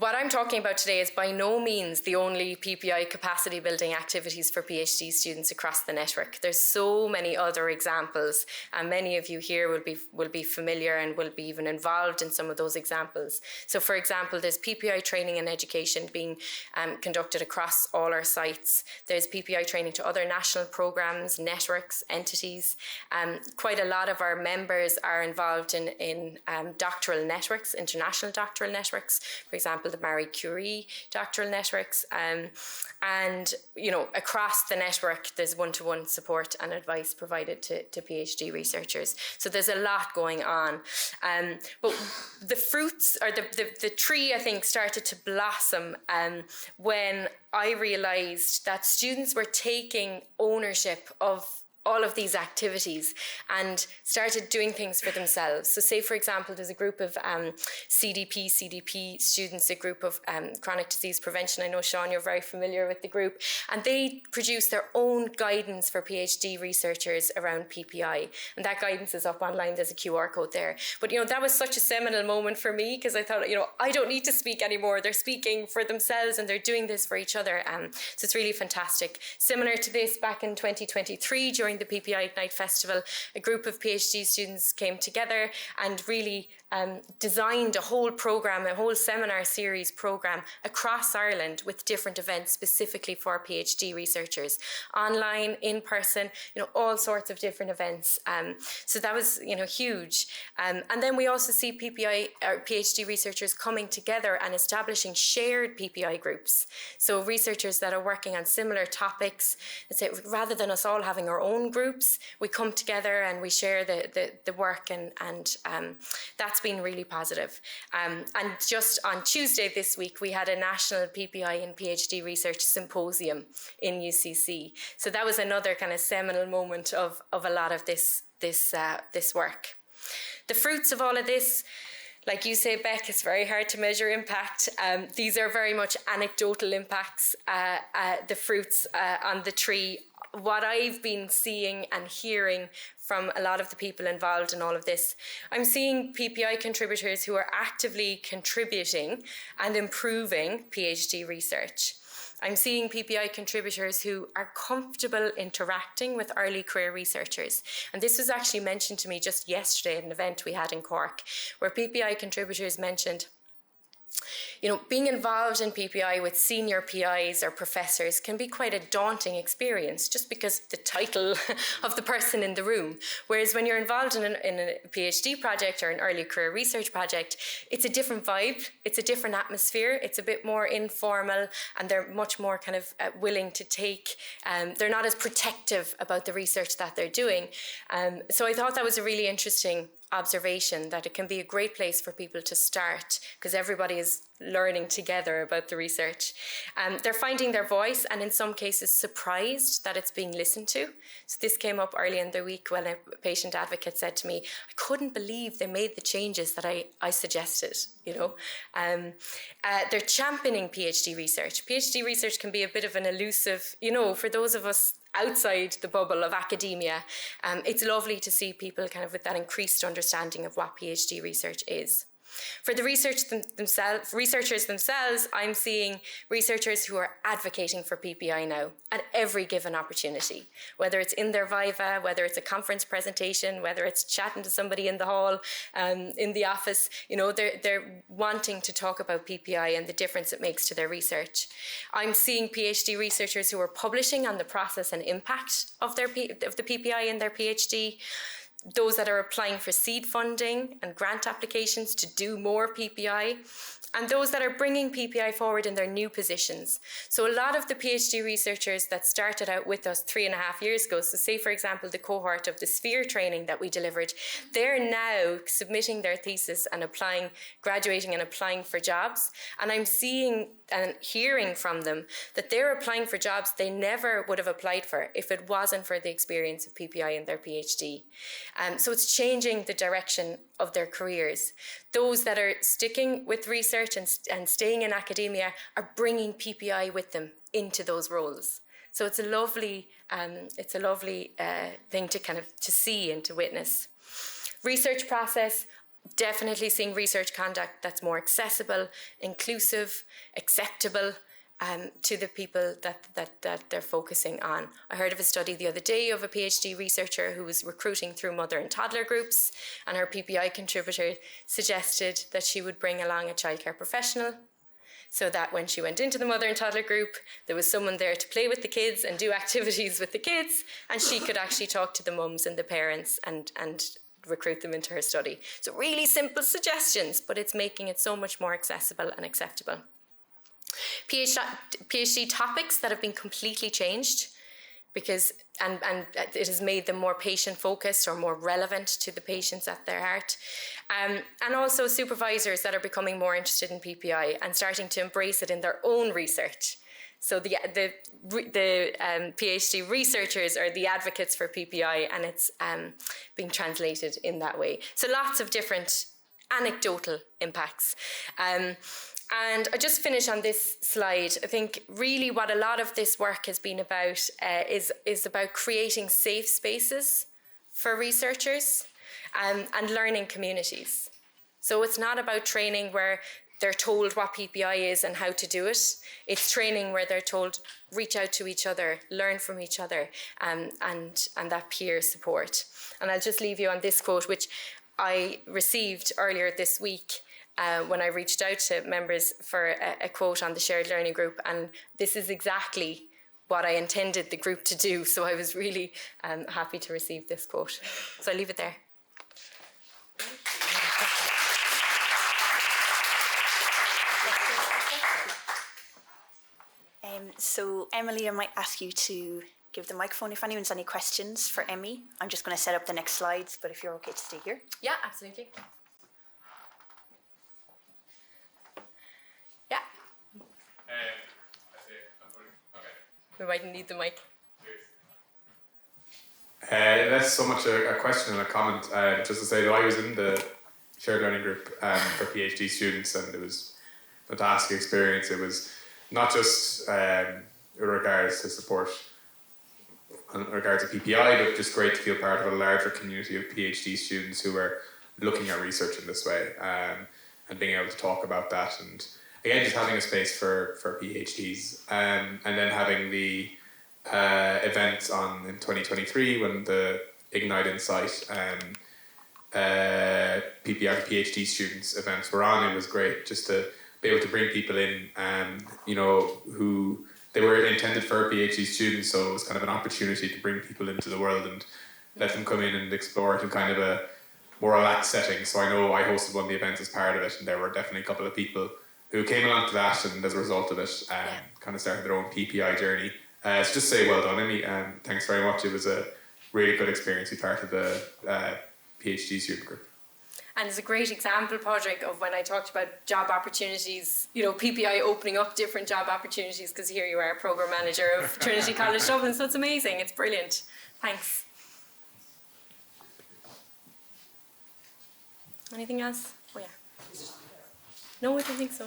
Speaker 6: what I'm talking about today is by no means the only PPI capacity building activities for PhD students across the network. There's so many other examples, and many of you here will be familiar and will be even involved in some of those examples. So for example, there's PPI training and education being conducted across all our sites. There's PPI training to other national programs, networks, entities. Quite a lot of our members are involved in doctoral networks, international doctoral networks, for example, the Marie Curie doctoral networks, and across the network there's one-to-one support and advice provided to PhD researchers. So there's a lot going on, but the fruits, or the tree, I think, started to blossom when I realized that students were taking ownership of all of these activities and started doing things for themselves. So say, for example, there's a group of CDP students, a group of chronic disease prevention. I know, Sean, you're very familiar with the group. And they produce their own guidance for PhD researchers around PPI. And that guidance is up online. There's a QR code there. But, that was such a seminal moment for me, because I thought, I don't need to speak anymore. They're speaking for themselves and they're doing this for each other. So it's really fantastic. Similar to this, back in 2023, during the PPI Ignite Festival, a group of PhD students came together and really designed a whole program, a whole seminar series program across Ireland with different events specifically for PhD researchers, online, in person, all sorts of different events. So that was, huge. And then we also see PPI or PhD researchers coming together and establishing shared PPI groups. So researchers that are working on similar topics, rather than us all having our own groups, we come together and we share the work, and that's been really positive. And just on Tuesday this week, we had a national PPI and PhD research symposium in UCC. So that was another kind of seminal moment of a lot of this work. The fruits of all of this, like you say, Beck, it's very hard to measure impact. These are very much anecdotal impacts, the fruits on the tree. What I've been seeing and hearing from a lot of the people involved in all of this, I'm seeing PPI contributors who are actively contributing and improving PhD research. I'm seeing PPI contributors who are comfortable interacting with early career researchers. And this was actually mentioned to me just yesterday at an event we had in Cork, where PPI contributors mentioned, being involved in PPI with senior PIs or professors can be quite a daunting experience, just because the title of the person in the room. Whereas when you're involved in a PhD project or an early career research project, it's a different vibe, it's a different atmosphere, it's a bit more informal, and they're much more kind of willing to take, they're not as protective about the research that they're doing. So I thought that was a really interesting observation, that it can be a great place for people to start, because everybody is learning together about the research. They're finding their voice and in some cases surprised that it's being listened to. So this came up early in the week when a patient advocate said to me, I couldn't believe they made the changes that I suggested, you know. They're championing PhD research. PhD research can be a bit of an elusive, you know, for those of us outside the bubble of academia, it's lovely to see people kind of with that increased understanding of what PhD research is. For the researchers themselves, I'm seeing researchers who are advocating for PPI now at every given opportunity, whether it's in their viva, whether it's a conference presentation, whether it's chatting to somebody in the hall, in the office, you know, they're wanting to talk about PPI and the difference it makes to their research. I'm seeing PhD researchers who are publishing on the process and impact of the PPI in their PhD. Those that are applying for seed funding and grant applications to do more PPI, and those that are bringing PPI forward in their new positions. So a lot of the PhD researchers that started out with us 3.5 years ago, so say for example the cohort of the Sphere training that we delivered, they're now submitting their thesis and applying, graduating and applying for jobs. And I'm seeing and hearing from them that they're applying for jobs they never would have applied for if it wasn't for the experience of PPI in their PhD. So it's changing the direction of their careers. Those that are sticking with research and staying in academia are bringing PPI with them into those roles. So it's a lovely thing to kind of to see and to witness. Research process, definitely seeing research conduct that's more accessible, inclusive, acceptable to the people that they're focusing on. I heard of a study the other day of a PhD researcher who was recruiting through mother and toddler groups, and her PPI contributor suggested that she would bring along a childcare professional so that when she went into the mother and toddler group, there was someone there to play with the kids and do activities with the kids, and she could actually talk to the mums and the parents and recruit them into her study. So really simple suggestions, but it's making it so much more accessible and acceptable. PhD topics that have been completely changed because and it has made them more patient focused or more relevant to the patients at their heart. And also supervisors that are becoming more interested in PPI and starting to embrace it in their own research. So the PhD researchers are the advocates for PPI, and it's being translated in that way. So lots of different anecdotal impacts. And I just finish on this slide. I think really what a lot of this work has been about is about creating safe spaces for researchers and learning communities. So it's not about training where they're told what PPI is and how to do it. It's training where they're told, reach out to each other, learn from each other, and that peer support. And I'll just leave you on this quote, which I received earlier this week when I reached out to members for a quote on the shared learning group. And this is exactly what I intended the group to do. So I was really happy to receive this quote. So I'll leave it there.
Speaker 5: So Emily, I might ask you to give the microphone if anyone's any questions for Emmy. I'm just going to set up the next slides, but if you're okay to stay here.
Speaker 6: Yeah, absolutely. Yeah. We might need the mic.
Speaker 7: That's so much a question and a comment. Just to say that I was in the shared learning group for PhD students, and it was a fantastic experience. It was not just in regards to support, in regards to PPI, but just great to feel part of a larger community of PhD students who are looking at research in this way, and being able to talk about that. And again, just having a space for PhDs, and then having the event in 2023 when the Ignite Insight PPI PhD students events were on. It was great just to be able to bring people in, who they were intended for PhD students, so it was kind of an opportunity to bring people into the world and let them come in and explore it in kind of a more relaxed setting. So I know I hosted one of the events as part of it, and there were definitely a couple of people who came along to that, and as a result of it, kind of started their own PPI journey. So just say well done, Emmy, and thanks very much. It was a really good experience to be part of the PhD student group.
Speaker 6: And it's a great example, Padraig, of when I talked about job opportunities, you know, PPI opening up different job opportunities, because here you are, Programme Manager of Trinity College Dublin, so it's amazing, it's brilliant. Thanks. Anything else? Oh yeah. No, I don't think so.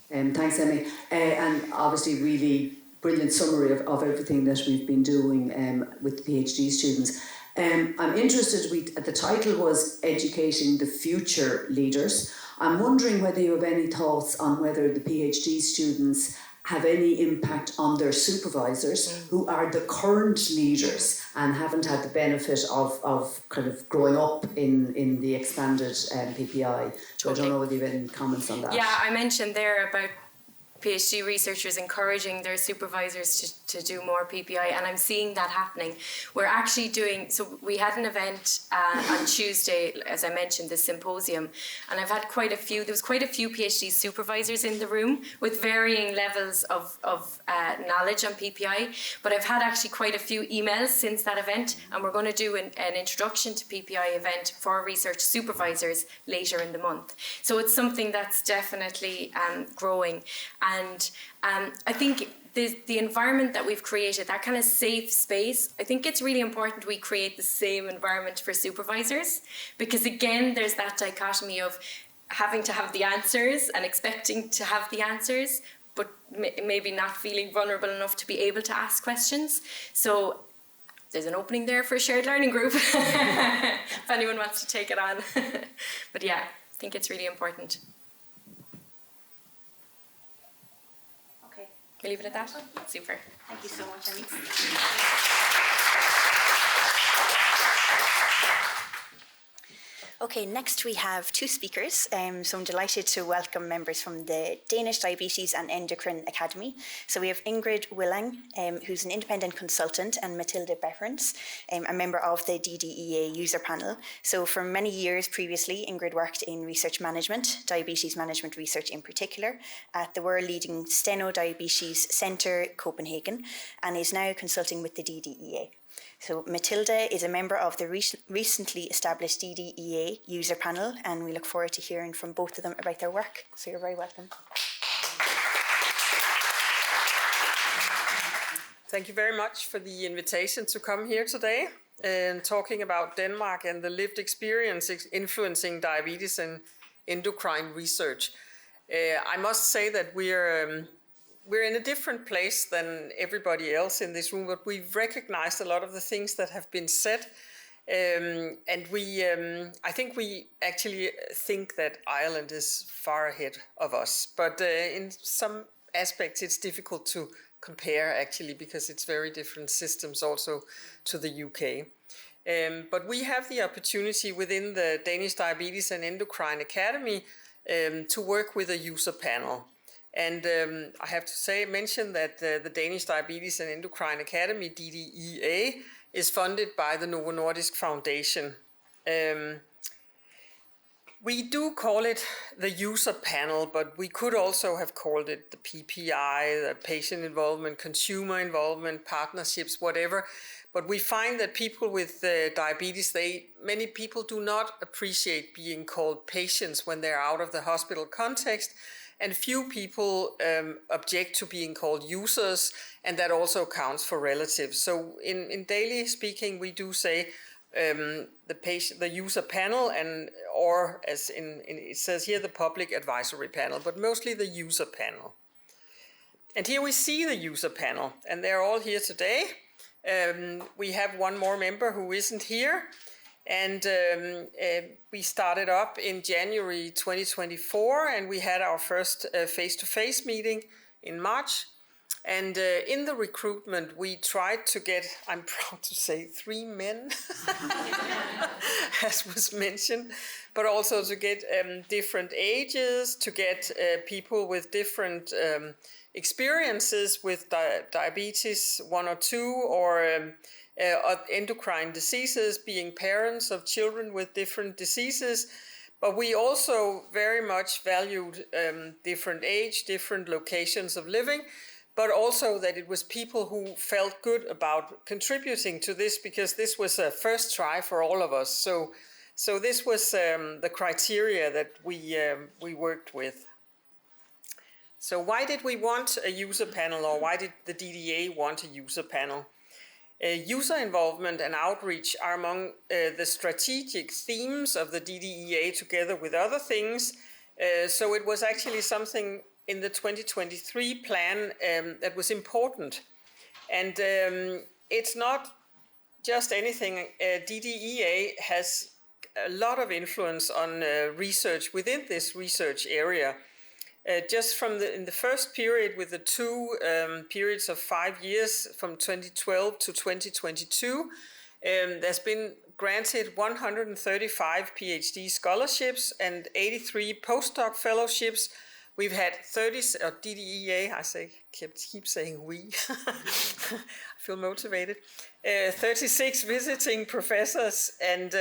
Speaker 8: Thanks, Emmy. And obviously really brilliant summary of everything that we've been doing with the PhD students. I'm interested, the title was Educating the Future Leaders. I'm wondering whether you have any thoughts on whether the PhD students have any impact on their supervisors who are the current leaders and haven't had the benefit of kind of growing up in the expanded PPI. So I don't know whether you have any comments on that.
Speaker 6: Yeah, I mentioned there about PhD researchers encouraging their supervisors to do more PPI, and I'm seeing that happening. We're actually doing, so we had an event on Tuesday, as I mentioned, this symposium, and there was quite a few PhD supervisors in the room with varying levels of knowledge on PPI, but I've had actually quite a few emails since that event, and we're going to do an introduction to PPI event for research supervisors later in the month. So it's something that's definitely growing. And I think the environment that we've created, that kind of safe space, I think it's really important we create the same environment for supervisors, because again, there's that dichotomy of having to have the answers and expecting to have the answers, but maybe not feeling vulnerable enough to be able to ask questions. So there's an opening there for a shared learning group, if anyone wants to take it on. But yeah, I think it's really important. We leave it at that? Super.
Speaker 5: Thank you so much, Emmy. Okay, next we have two speakers. So I'm delighted to welcome members from the Danish Diabetes and Endocrine Academy. So we have Ingrid Willang, who's an independent consultant, and Matilda Behrens, a member of the DDEA user panel. So for many years previously, Ingrid worked in research management, diabetes management research in particular, at the world-leading Steno Diabetes Centre, Copenhagen, and is now consulting with the DDEA. So Matilda is a member of the recently established DDEA user panel, and we look forward to hearing from both of them about their work. So you're very welcome.
Speaker 9: Thank you very much for the invitation to come here today and talking about Denmark and the lived experience influencing diabetes and endocrine research. I must say that we're in a different place than everybody else in this room, but we've recognized a lot of the things that have been said. And I think we actually think that Ireland is far ahead of us. But in some aspects, it's difficult to compare actually, because it's very different systems also to the UK. But we have the opportunity within the Danish Diabetes and Endocrine Academy to work with a user panel. And I have to mention that the Danish Diabetes and Endocrine Academy, DDEA, is funded by the Novo Nordisk Foundation. We do call it the user panel, but we could also have called it the PPI, the patient involvement, consumer involvement, partnerships, whatever. But we find that people with diabetes, many people do not appreciate being called patients when they're out of the hospital context. And few people object to being called users, and that also counts for relatives. So in daily speaking, we do say the user panel, or as it says here, the public advisory panel, but mostly the user panel. And here we see the user panel, and they're all here today. We have one more member who isn't here. And we started up in January 2024, and we had our first face-to-face meeting in March. And in the recruitment, we tried to get, I'm proud to say, 3 men, as was mentioned, but also to get different ages, to get people with different experiences with diabetes 1 or 2, or endocrine diseases, being parents of children with different diseases. But we also very much valued different age, different locations of living, but also that it was people who felt good about contributing to this, because this was a first try for all of us. So So this was the criteria that we worked with. So why did we want a user panel, or why did the DDA want a user panel? User involvement and outreach are among the strategic themes of the DDEA, together with other things. So it was actually something in the 2023 plan that was important. And it's not just anything. DDEA has a lot of influence on research within this research area. Just from in the first period, with the two periods of 5 years from 2012 to 2022, there's been granted 135 PhD scholarships and 83 postdoc fellowships. We've had 30, DDEA, keep saying we, I feel motivated, 36 visiting professors, and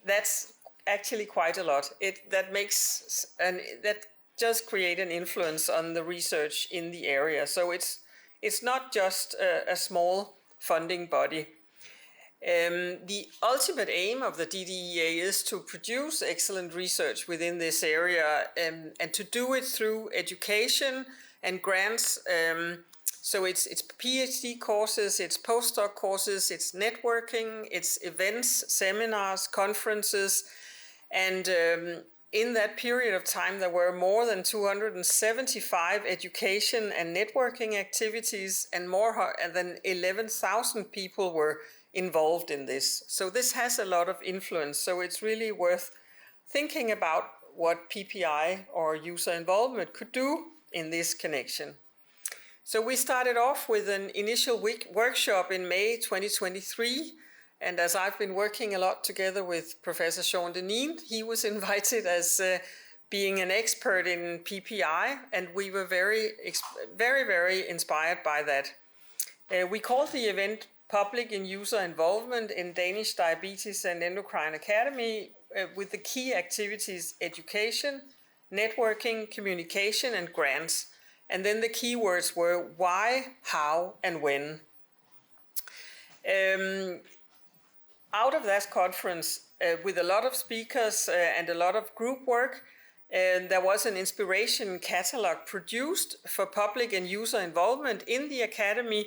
Speaker 9: that's actually quite a lot. That does create an influence on the research in the area. So it's not just a small funding body. The ultimate aim of the DDEA is to produce excellent research within this area, and to do it through education and grants. So it's PhD courses, it's postdoc courses, it's networking, it's events, seminars, conferences, and in that period of time, there were more than 275 education and networking activities, and more than 11,000 people were involved in this. So this has a lot of influence. So it's really worth thinking about what PPI or user involvement could do in this connection. So we started off with an initial workshop in May 2023. And as I've been working a lot together with Professor Sean Deneen, he was invited as being an expert in PPI, and we were very, very inspired by that. We called the event Public and User Involvement in Danish Diabetes and Endocrine Academy, with the key activities education, networking, communication, and grants. And then the keywords were why, how, and when. Out of that conference, with a lot of speakers and a lot of group work, there was an inspiration catalog produced for public and user involvement in the academy.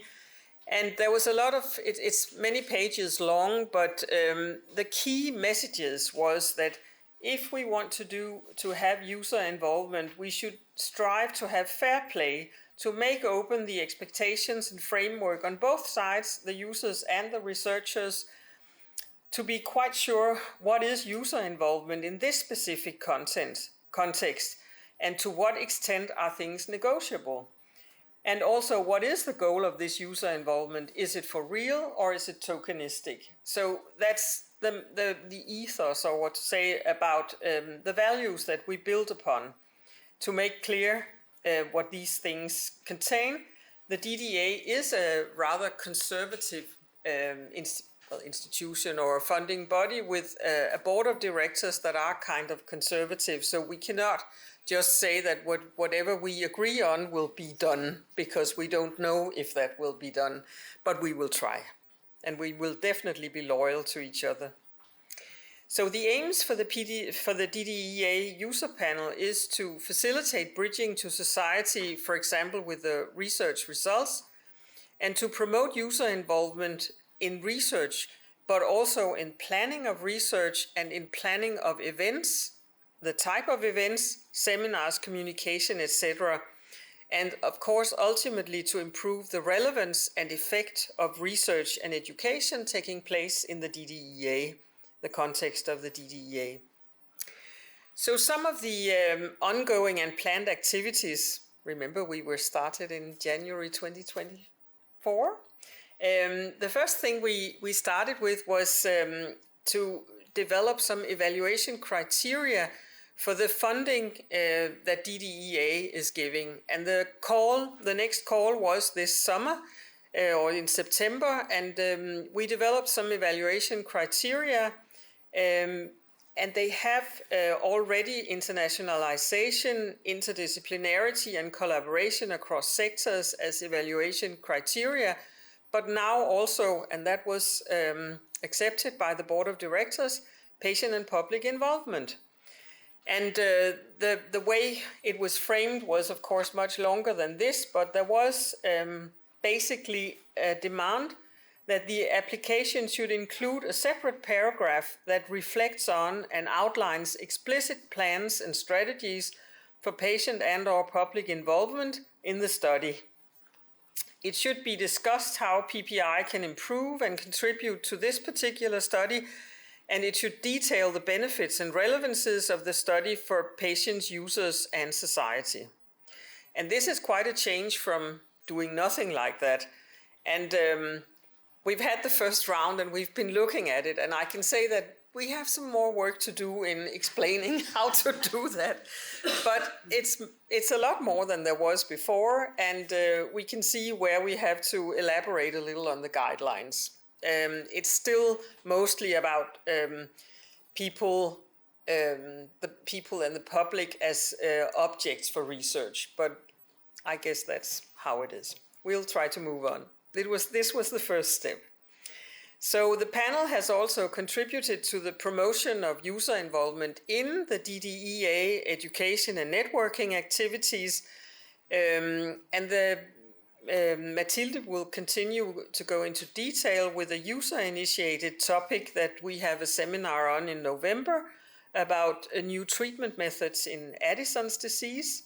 Speaker 9: And there was a lot of, it's many pages long, but the key messages was that if we want to have user involvement, we should strive to have fair play, to make open the expectations and framework on both sides, the users and the researchers, to be quite sure what is user involvement in this specific context, and to what extent are things negotiable. And also, what is the goal of this user involvement? Is it for real, or is it tokenistic? So that's the ethos, or what to say about the values that we build upon. To make clear what these things contain, the DDA is a rather conservative institution or a funding body with a board of directors that are kind of conservative. So we cannot just say that whatever we agree on will be done, because we don't know if that will be done, but we will try. And we will definitely be loyal to each other. So the aims for the DDEA user panel is to facilitate bridging to society, for example, with the research results, and to promote user involvement in research, but also in planning of research and in planning of events, the type of events, seminars, communication, etc. And of course, ultimately to improve the relevance and effect of research and education taking place in the DDEA, the context of the DDEA. So some of the ongoing and planned activities, remember we were started in January 2024. The first thing we started with was to develop some evaluation criteria for the funding that DDEA is giving. And the next call was this summer, or in September, and we developed some evaluation criteria, and they have already internationalization, interdisciplinarity, and collaboration across sectors as evaluation criteria. But now also, and that was accepted by the board of directors, patient and public involvement. And the way it was framed was, of course, much longer than this, but there was basically a demand that the application should include a separate paragraph that reflects on and outlines explicit plans and strategies for patient and/or public involvement in the study. It should be discussed how PPI can improve and contribute to this particular study, and it should detail the benefits and relevances of the study for patients, users, and society. And this is quite a change from doing nothing like that. And we've had the first round and we've been looking at it, and I can say that we have some more work to do in explaining how to do that. But it's a lot more than there was before, and we can see where we have to elaborate a little on the guidelines. It's still mostly about people, the people and the public as objects for research, but I guess that's how it is. We'll try to move on. This was the first step. So the panel has also contributed to the promotion of user involvement in the DDEA education and networking activities, and Mathilde will continue to go into detail with a user-initiated topic that we have a seminar on in November about new treatment methods in Addison's disease.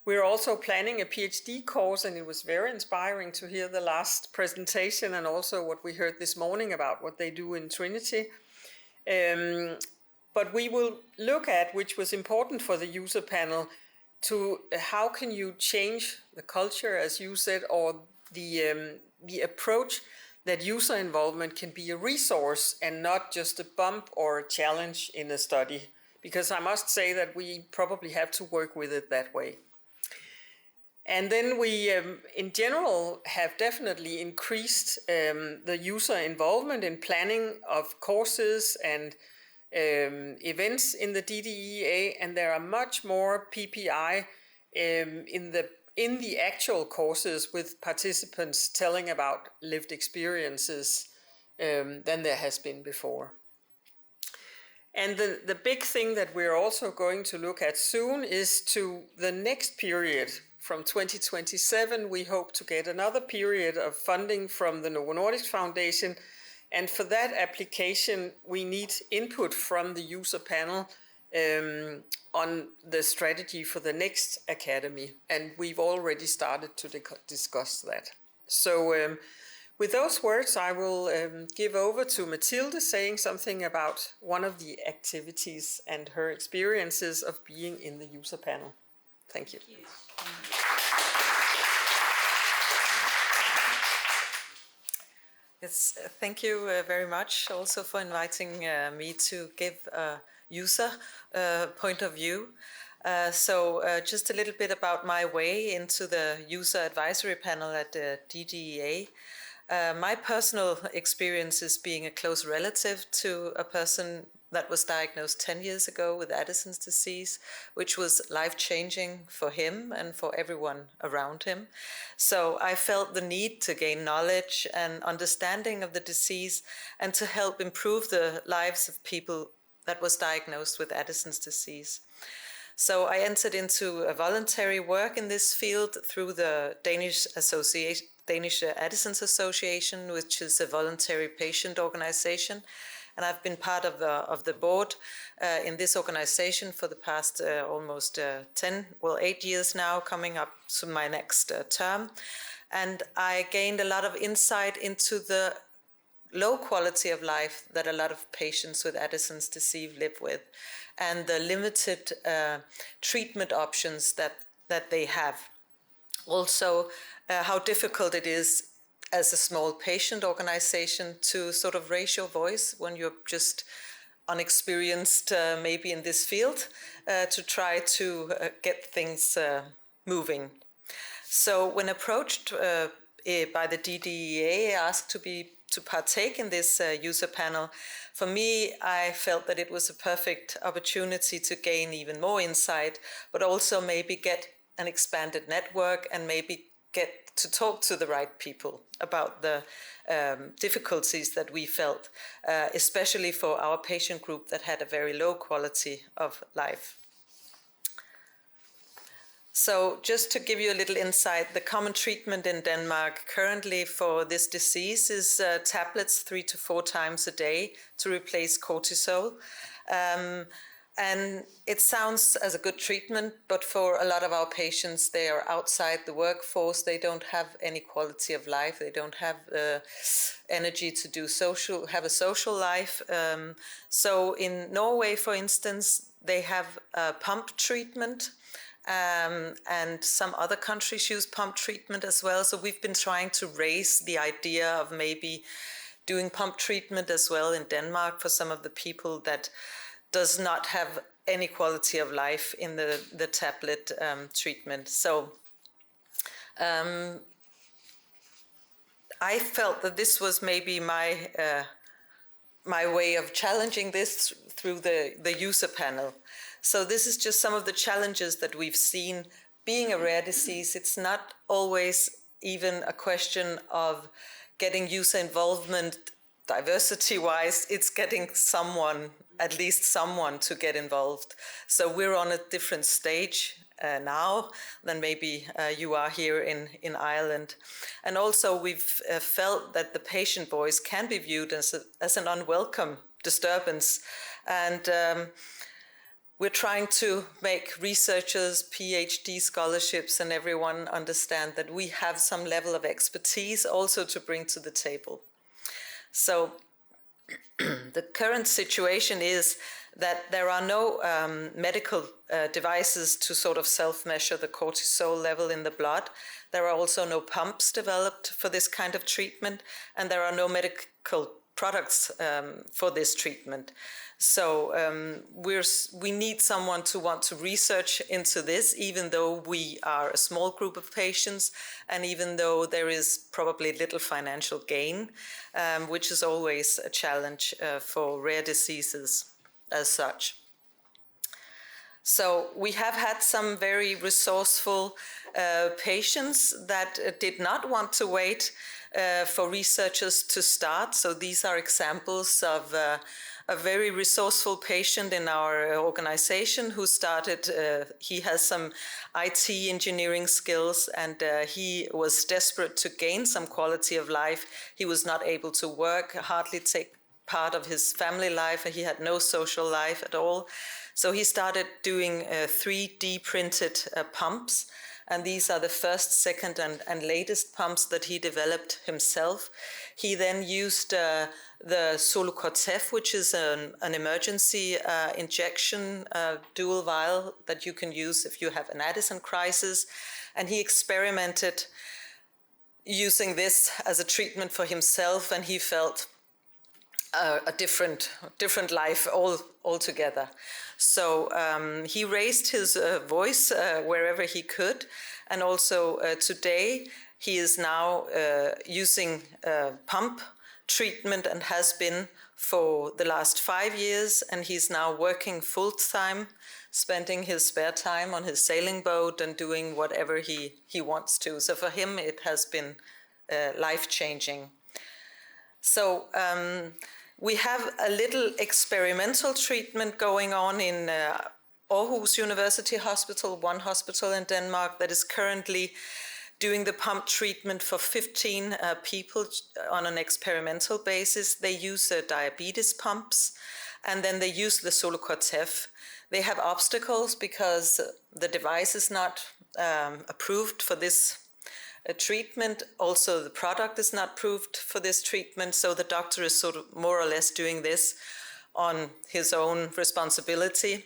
Speaker 9: We're also planning a PhD course, and it was very inspiring to hear the last presentation and also what we heard this morning about what they do in Trinity. But we will look at, which was important for the user panel, to how can you change the culture, as you said, or the approach that user involvement can be a resource and not just a bump or a challenge in a study. Because I must say that we probably have to work with it that way. And then we, in general, have definitely increased the user involvement in planning of courses and events in the DDEA, and there are much more PPI in the actual courses with participants telling about lived experiences than there has been before. And the big thing that we're also going to look at soon is to the next period. From 2027, we hope to get another period of funding from the Novo Nordisk Foundation. And for that application, we need input from the user panel on the strategy for the next academy. And we've already started to discuss that. So with those words, I will give over to Mathilde saying something about one of the activities and her experiences of being in the user panel. Thank you. Thank you.
Speaker 10: Yes, thank you very much also for inviting me to give a user point of view. So just a little bit about my way into the user advisory panel at the DDEA. My personal experience is being a close relative to a person that was diagnosed 10 years ago with Addison's disease, which was life-changing for him and for everyone around him. So I felt the need to gain knowledge and understanding of the disease and to help improve the lives of people that was diagnosed with Addison's disease. So I entered into a voluntary work in this field through the Danish Addison's Association, which is a voluntary patient organization. And I've been part of the board in this organization for the past almost 8 years now, coming up to my next term. And I gained a lot of insight into the low quality of life that a lot of patients with Addison's disease live with, and the limited treatment options that they have. Also, how difficult it is as a small patient organization to sort of raise your voice when you're just unexperienced, maybe in this field, to try to get things moving. So when approached by the DDEA, asked to partake in this user panel, for me, I felt that it was a perfect opportunity to gain even more insight, but also maybe get an expanded network and maybe get to talk to the right people about the difficulties that we felt, especially for our patient group that had a very low quality of life. So just to give you a little insight, the common treatment in Denmark currently for this disease is tablets 3 to 4 times a day to replace cortisol. And it sounds as a good treatment, but for a lot of our patients, they are outside the workforce. They don't have any quality of life. They don't have energy to do have a social life. So in Norway, for instance, they have pump treatment. And some other countries use pump treatment as well. So we've been trying to raise the idea of maybe doing pump treatment as well in Denmark for some of the people that does not have any quality of life in the tablet treatment. So I felt that this was maybe my way of challenging this through the user panel. So this is just some of the challenges that we've seen. Being a rare disease, it's not always even a question of getting user involvement diversity-wise. It's getting someone, at least someone, to get involved. So we're on a different stage now than maybe you are here in Ireland. And also we've felt that the patient voice can be viewed as an unwelcome disturbance. And we're trying to make researchers, PhD scholarships, and everyone understand that we have some level of expertise also to bring to the table. So the current situation is that there are no medical devices to sort of self-measure the cortisol level in the blood. There are also no pumps developed for this kind of treatment, and there are no medical products for this treatment. So we need someone to want to research into this, even though we are a small group of patients, and even though there is probably little financial gain, which is always a challenge for rare diseases as such. So we have had some very resourceful patients that did not want to wait for researchers to start. So these are examples of a very resourceful patient in our organization who started, he has some IT engineering skills, and he was desperate to gain some quality of life. He was not able to work, hardly take part of his family life, and he had no social life at all. So he started doing 3D printed pumps. And these are the first, second, and latest pumps that he developed himself. He then used the Solocortef, which is an emergency injection dual vial that you can use if you have an Addison crisis. And he experimented using this as a treatment for himself, and he felt a different life altogether. So he raised his voice wherever he could, and also today he is now using pump treatment and has been for the last 5 years, and he's now working full-time, spending his spare time on his sailing boat and doing whatever he wants to. So for him it has been life-changing. So we have a little experimental treatment going on in Aarhus University Hospital, one hospital in Denmark that is currently doing the pump treatment for 15 people on an experimental basis. They use diabetes pumps, and then they use the Solocortef. They have obstacles because the device is not approved for this treatment. Also, the product is not approved for this treatment, so the doctor is sort of more or less doing this on his own responsibility.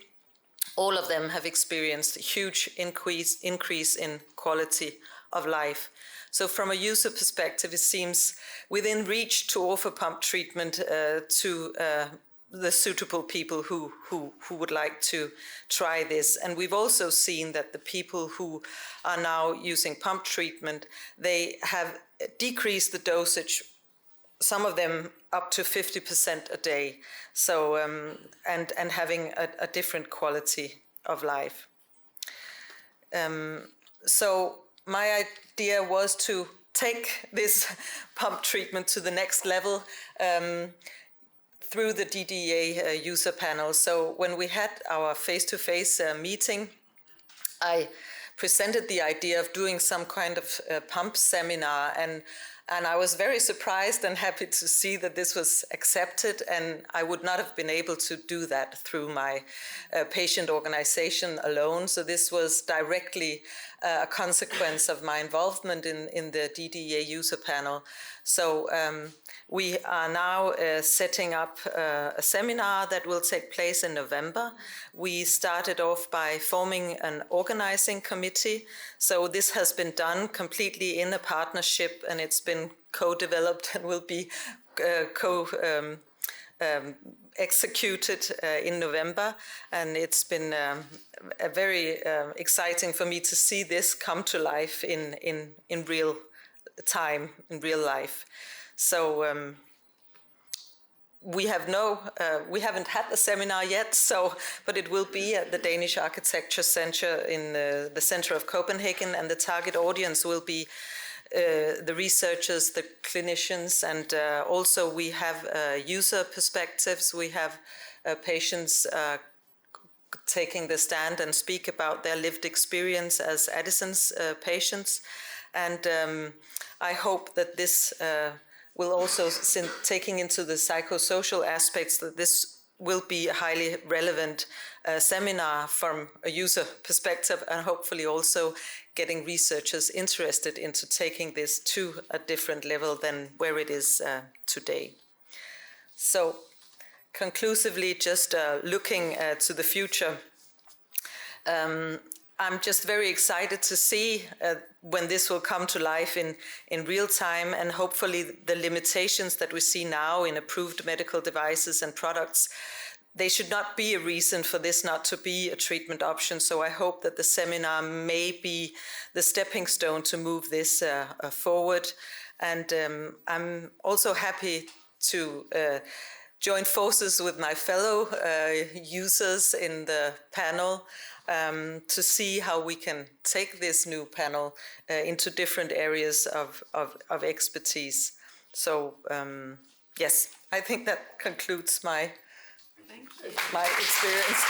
Speaker 10: All of them have experienced a huge increase in quality of life. So from a user perspective, it seems within reach to offer pump treatment to the suitable people who would like to try this. And we've also seen that the people who are now using pump treatment, they have decreased the dosage, some of them up to 50% a day. So, and having a different quality of life. So my idea was to take this pump treatment to the next level through the DDA user panel. So when we had our face-to-face meeting, I presented the idea of doing some kind of pump seminar, and I was very surprised and happy to see that this was accepted, and I would not have been able to do that through my patient organization alone. So this was directly a consequence of my involvement in the DDA user panel. So we are now setting up a seminar that will take place in November. We started off by forming an organizing committee. So this has been done completely in a partnership, and it's been co-developed and will be executed in November. And it's been very exciting for me to see this come to life in real time, in real life. So we haven't had the seminar yet, but it will be at the Danish Architecture Center in the center of Copenhagen, and the target audience will be the researchers, the clinicians, and also we have user perspectives. We have patients taking the stand and speak about their lived experience as Addison's patients. And I hope that this will also, taking into the psychosocial aspects, that this will be a highly relevant seminar from a user perspective, and hopefully also getting researchers interested into taking this to a different level than where it is today. So conclusively, just looking to the future, I'm just very excited to see when this will come to life in real time, and hopefully the limitations that we see now in approved medical devices and products, they should not be a reason for this not to be a treatment option. So I hope that the seminar may be the stepping stone to move this forward. And I'm also happy to join forces with my fellow users in the panel to see how we can take this new panel into different areas of expertise. So yes, I think that concludes my experience.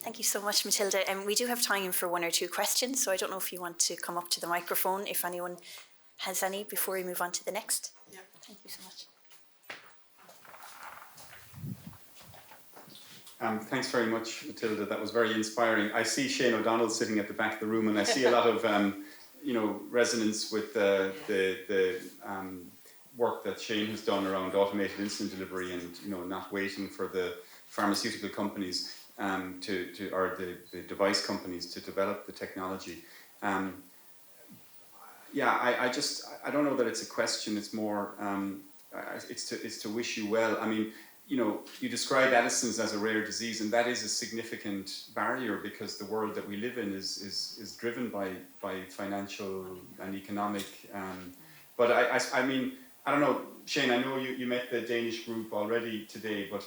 Speaker 5: Thank you so much, Matilda. We do have time for one or two questions, so I don't know if you want to come up to the microphone, if anyone has any, before we move on to the next. Yeah. Thank you so much.
Speaker 11: Thanks very much, Matilda. That was very inspiring. I see Shane O'Donnell sitting at the back of the room, and I see a lot of resonance with the work that Shane has done around automated insulin delivery, and not waiting for the pharmaceutical companies or the device companies to develop the technology. I don't know that it's a question. It's more it's to wish you well. I mean, you describe Addison's as a rare disease, and that is a significant barrier because the world that we live in is driven by financial and economic. But I mean, I don't know, Shane. I know you met the Danish group already today, but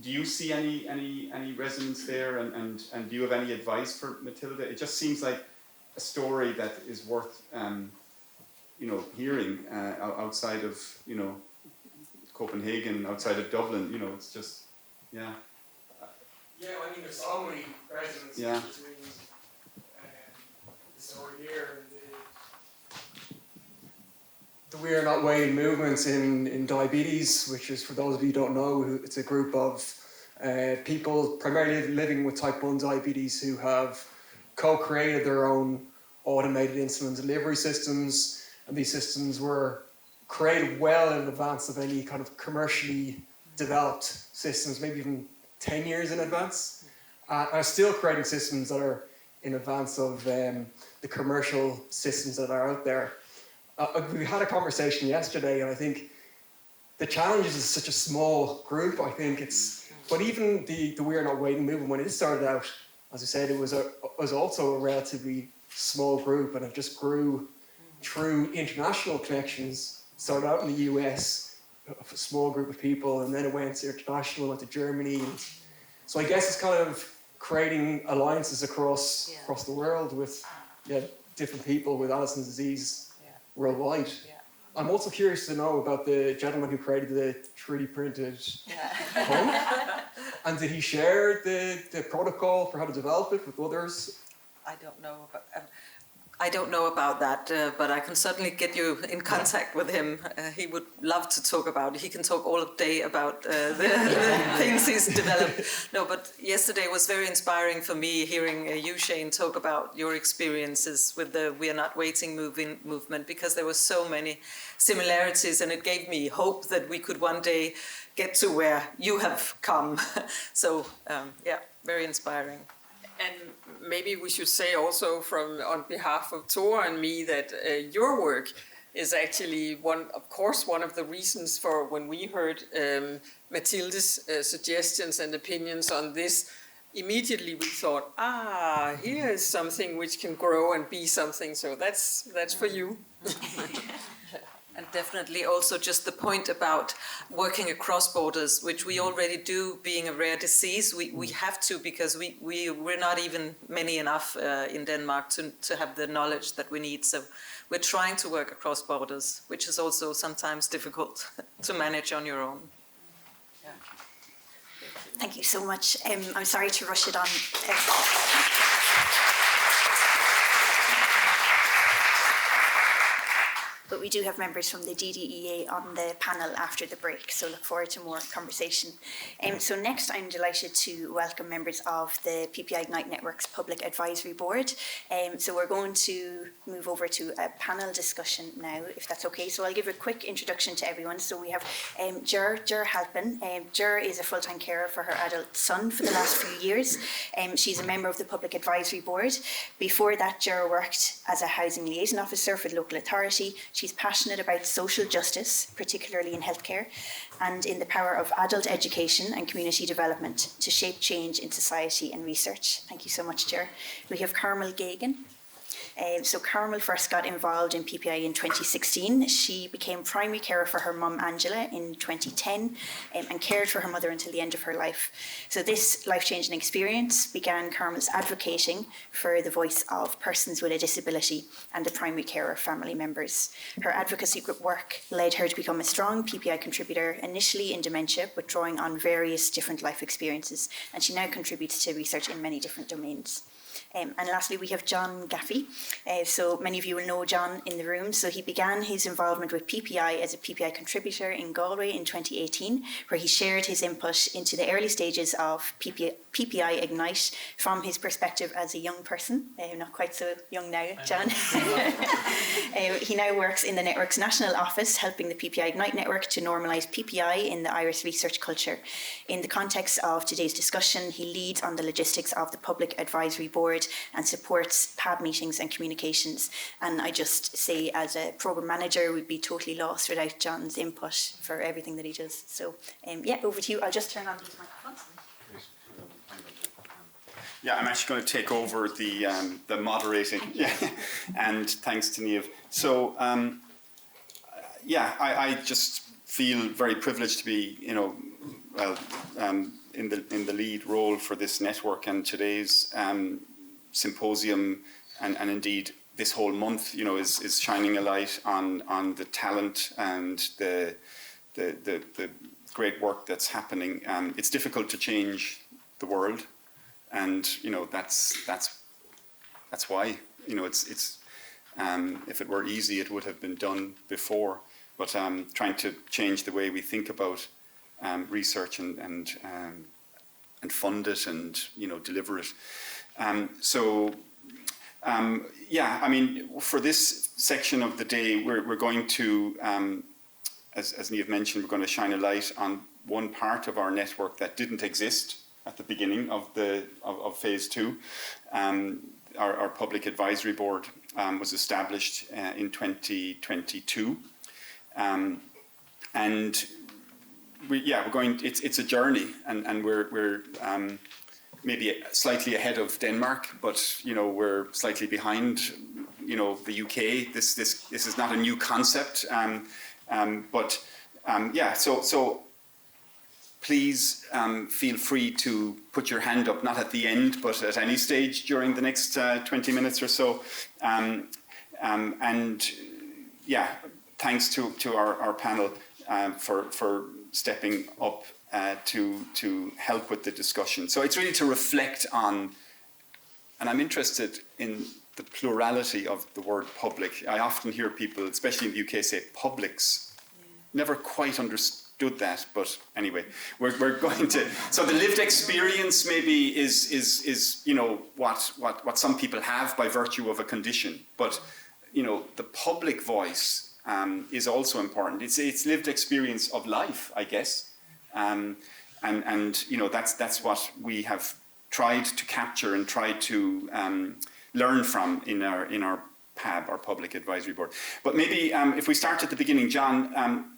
Speaker 11: do you see any resonance there? And do you have any advice for Matilda? It just seems like a story that is worth hearing outside of Copenhagen, outside of Dublin. It's just yeah.
Speaker 12: Yeah, I mean, there's so many resonances between the story here and the We Are Not Waiting movements in diabetes, which is, for those of you who don't know, it's a group of people primarily living with type 1 diabetes who have co-created their own automated insulin delivery systems, and these systems were created well in advance of any kind of commercially developed systems, maybe even 10 years in advance, are still creating systems that are in advance of the commercial systems that are out there. We had a conversation yesterday, and I think the challenge is such a small group. I think but even the We Are Not Waiting movement, when it started out, as I said, it was also a relatively small group, and it just grew through international connections. Started out in the US, a small group of people, and then it went international, went to Germany. And so I guess it's kind of creating alliances across the world with different people with Allison's disease worldwide. I'm also curious to know about the gentleman who created the 3D printed pump. And did he share the protocol for how to develop it with others?
Speaker 10: I don't know about that, but I can certainly get you in contact with him. He would love to talk about it. He can talk all day about the things he's developed. No, but yesterday was very inspiring for me hearing you, Shane, talk about your experiences with the We Are Not Waiting movement, because there were so many similarities, and it gave me hope that we could one day get to where you have come. So, very inspiring.
Speaker 9: And maybe we should say also on behalf of Tor and me that your work is actually one of the reasons for when we heard Mathilde's suggestions and opinions on this. Immediately we thought, here is something which can grow and be something. So that's for you.
Speaker 10: And definitely also just the point about working across borders, which we already do, being a rare disease. We have to, because we're not even many enough in Denmark to have the knowledge that we need. So we're trying to work across borders, which is also sometimes difficult to manage on your own.
Speaker 5: Thank you so much. I'm sorry to rush it on. But we do have members from the DDEA on the panel after the break, so look forward to more conversation. So next, I'm delighted to welcome members of the PPI Ignite Network's Public Advisory Board. So we're going to move over to a panel discussion now, if that's okay. So I'll give a quick introduction to everyone. So we have Ger Halpin. Ger is a full-time carer for her adult son for the last few years. She's a member of the Public Advisory Board. Before that, Ger worked as a housing liaison officer for the local authority. She's passionate about social justice, particularly in healthcare, and in the power of adult education and community development to shape change in society and research. Thank you so much, Ger. We have Carmel Gagan. So Carmel first got involved in PPI in 2016. She became primary carer for her mum Angela in 2010 and cared for her mother until the end of her life. So this life-changing experience began Carmel's advocating for the voice of persons with a disability and the primary carer family members. Her advocacy work led her to become a strong PPI contributor, initially in dementia, but drawing on various different life experiences, and she now contributes to research in many different domains. And lastly, we have John Gaffey. So many of you will know John in the room. So he began his involvement with PPI as a PPI contributor in Galway in 2018, where he shared his input into the early stages of PPI Ignite from his perspective as a young person. Not quite so young now, John. He now works in the network's national office, helping the PPI Ignite Network to normalise PPI in the Irish research culture. In the context of today's discussion, he leads on the logistics of the Public Advisory Board and supports PAB meetings and communications. And I just say, as a programme manager, we'd be totally lost without John's input for everything that he does. So, over to you. I'll just turn on these microphones.
Speaker 11: Yeah, I'm actually going to take over the moderating. And thanks to Niamh. So, I just feel very privileged to be, in the lead role for this network, and today's symposium and indeed this whole month, is shining a light on the talent and the great work that's happening. It's difficult to change the world, and that's why it's if it were easy, it would have been done before. But trying to change the way we think about research and fund it and deliver it. For this section of the day, we're going to, as Niamh mentioned, we're going to shine a light on one part of our network that didn't exist at the beginning of phase 2. Our Public Advisory Board was established in 2022, and we're going. It's a journey, and we're maybe slightly ahead of Denmark, but we're slightly behind the UK. This is not a new concept, but So please feel free to put your hand up, not at the end, but at any stage during the next 20 minutes or so. Thanks to our panel for stepping up to help with the discussion. So it's really to reflect on, and I'm interested in the plurality of the word public. I often hear people, especially in the UK, say publics. Never quite understood that, but anyway, we're going to. So the lived experience maybe is what some people have by virtue of a condition, but the public voice is also important. It's lived experience of life, I guess, and that's what we have tried to capture and tried to learn from in our PAB, our Public Advisory Board. But maybe if we start at the beginning, John,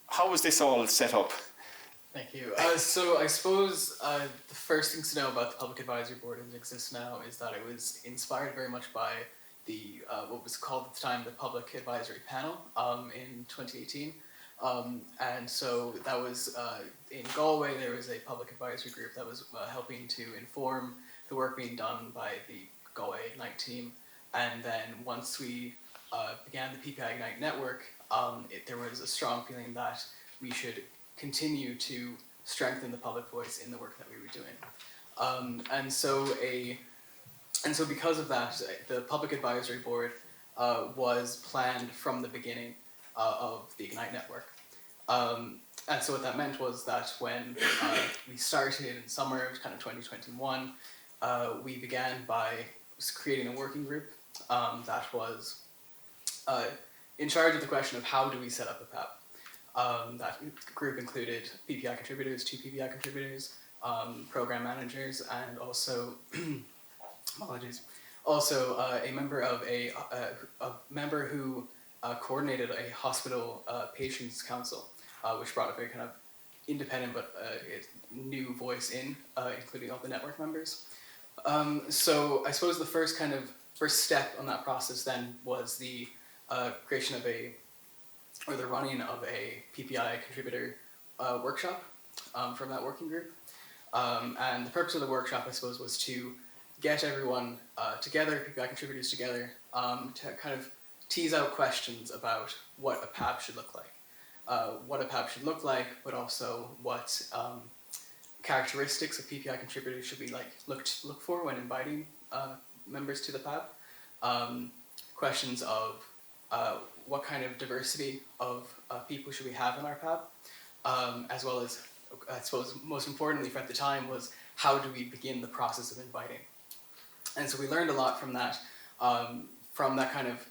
Speaker 11: how was this all set up?
Speaker 13: Thank you. So I suppose the first thing to know about the Public Advisory Board as it exists now is that it was inspired very much by the what was called at the time the Public Advisory Panel in 2018. And so that was in Galway. There was a public advisory group that was helping to inform the work being done by the Galway Ignite team. And then once we began the PPI Ignite Network, there was a strong feeling that we should continue to strengthen the public voice in the work that we were doing. And so because of that, the Public Advisory Board was planned from the beginning of the Ignite Network. And so what that meant was that when we started in summer of kind of 2021, we began by creating a working group that was in charge of the question of how do we set up a PAB. That group included PPI contributors, 2 PPI contributors, program managers, and also a member of a member who coordinated a hospital patients council, which brought a very kind of independent but new voice in, including all the network members. So I suppose the first step on that process then was the creation of the running of a PPI contributor workshop from that working group. And the purpose of the workshop, I suppose, was to get everyone together, PPI contributors together, to kind of tease out questions about what a PAB should look like, but also what characteristics of PPI contributors should we look for when inviting members to the PAB. Questions of what kind of diversity of people should we have in our PAB, as well as, I suppose, most importantly at the time was how do we begin the process of inviting. And so we learned a lot from that kind of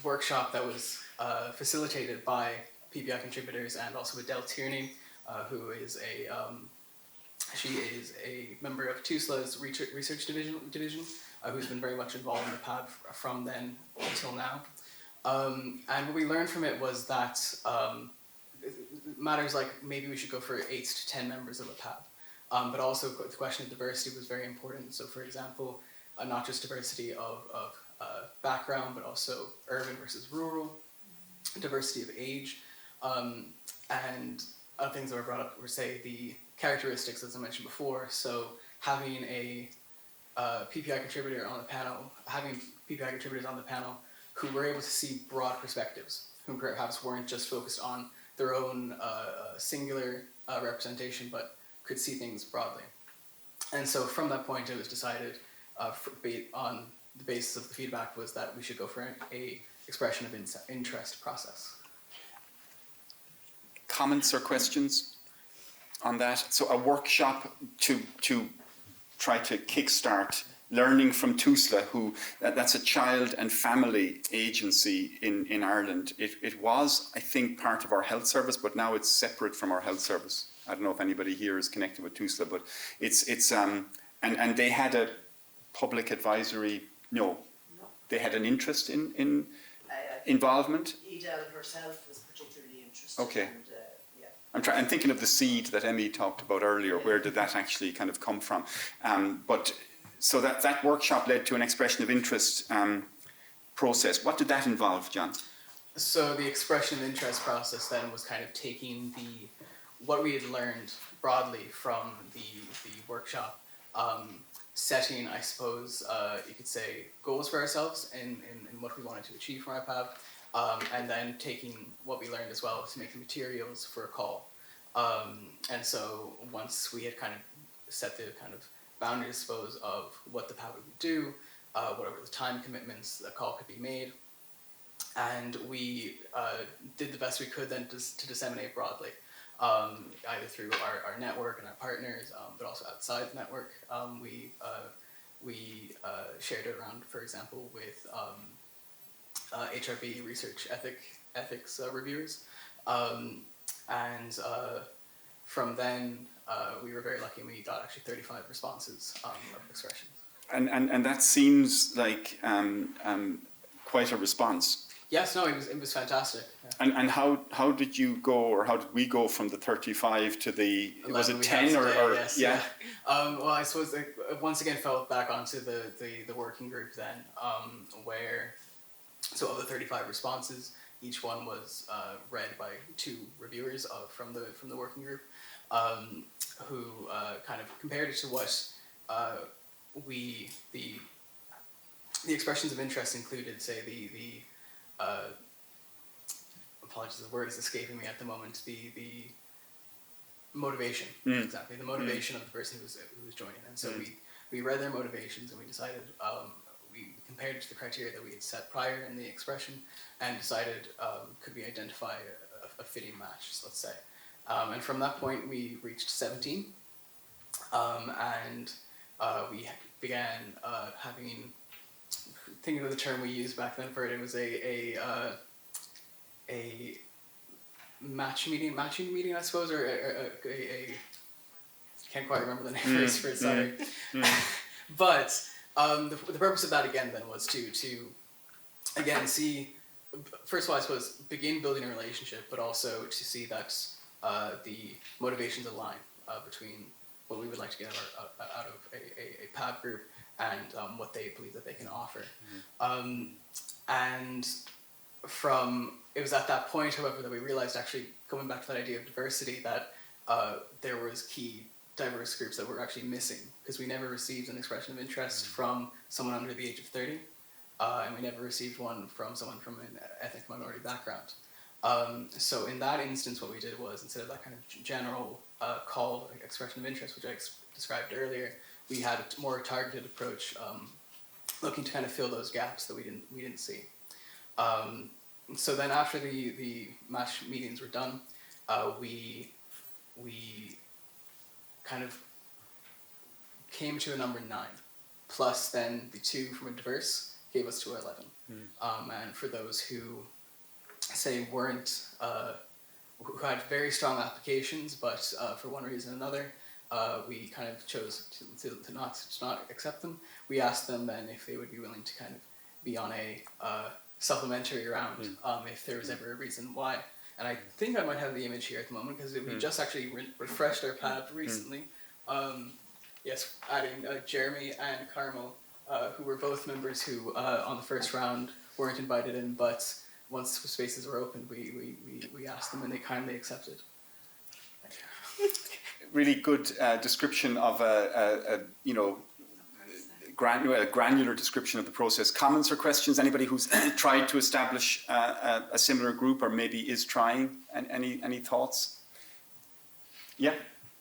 Speaker 13: workshop that was facilitated by PPI contributors and also Adele Tierney, who is she is a member of TUSLA's research division, who's been very much involved in the PAB from then until now. And what we learned from it was that matters like maybe we should go for 8 to 10 members of a PAB. But also the question of diversity was very important. So for example, not just diversity of background, but also urban versus rural, diversity of age, and other things that were brought up were, say, the characteristics, as I mentioned before. So having a PPI contributor on the panel, having PPI contributors on the panel who were able to see broad perspectives, who perhaps weren't just focused on their own singular representation, but could see things broadly. And so from that point, it was decided on the basis of the feedback was that we should go for a expression of interest process.
Speaker 11: Comments or questions on that? So a workshop to try to kickstart learning from TUSLA, that's a child and family agency in Ireland. It was, I think, part of our health service, but now it's separate from our health service. I don't know if anybody here is connected with TUSLA, but it's and they had a public advisory. No, they had an interest in involvement.
Speaker 1: Edel herself was particularly interested.
Speaker 11: Okay.
Speaker 1: And,
Speaker 11: I'm thinking of the seed that Emmy talked about earlier. Where did that actually kind of come from? But so that workshop led to an expression of interest process. What did that involve, John?
Speaker 13: So the expression of interest process then was kind of taking what we had learned broadly from the workshop, setting, I suppose, you could say, goals for ourselves in what we wanted to achieve from our PAB, and then taking what we learned as well to make the materials for a call. And so once we had kind of set the kind of boundaries, I suppose, of what the PAB would do, what were the time commitments a call could be made, and we did the best we could then to disseminate broadly, either through our network and our partners, but also outside the network. We shared it around, for example, with HRB research ethics reviewers, and from then we were very lucky and we got actually 35 responses of expressions.
Speaker 11: And that seems like quite a response.
Speaker 13: Yes, no, it was fantastic. Yeah.
Speaker 11: And how did you go, or how did we go from the 35 to the, was it 10 or
Speaker 13: yes,
Speaker 11: yeah?
Speaker 13: Well, I suppose once again fell back onto the working group then, where, so of the 35 responses, each one was read by 2 reviewers from the working group, who kind of compared it to what the expressions of interest included, say the apologies, the word is escaping me at the moment. The motivation, exactly, the motivation of the person who was joining, and so we read their motivations and we decided, we compared it to the criteria that we had set prior in the expression, and decided could we identify a fitting match, let's say, and from that point we reached 17, and we began having. Thinking of the term we used back then for it, it was a matching meeting, I suppose, or a can't quite remember the name for it, sorry. But the purpose of that again then was to again see, first of all, I suppose, begin building a relationship, but also to see that the motivations align between what we would like to get out of a PAB group and what they believe that they can offer. And it was at that point, however, that we realized, actually, going back to that idea of diversity, that there was key diverse groups that were actually missing, because we never received an expression of interest from someone under the age of 30, and we never received one from someone from an ethnic minority background. So in that instance, what we did was, instead of that kind of general call, expression of interest, which I described earlier, we had a more targeted approach, looking to kind of fill those gaps that we didn't see. So then, after the match meetings were done, we kind of came to a number 9, plus then the 2 from a diverse gave us to 11. And for those who say weren't, who had very strong applications, but for one reason or another, we kind of chose to not accept them. We asked them then if they would be willing to kind of be on a supplementary round, if there was ever a reason why. And I think I might have the image here at the moment, because we just actually refreshed our PAB recently. Yes, adding Jeremy and Carmel, who were both members who on the first round weren't invited in, but once spaces were opened, we asked them and they kindly accepted.
Speaker 11: Really good description of a granular description of the process. Comments or questions? Anybody who's tried to establish a similar group, or maybe is trying? Any thoughts? Yeah,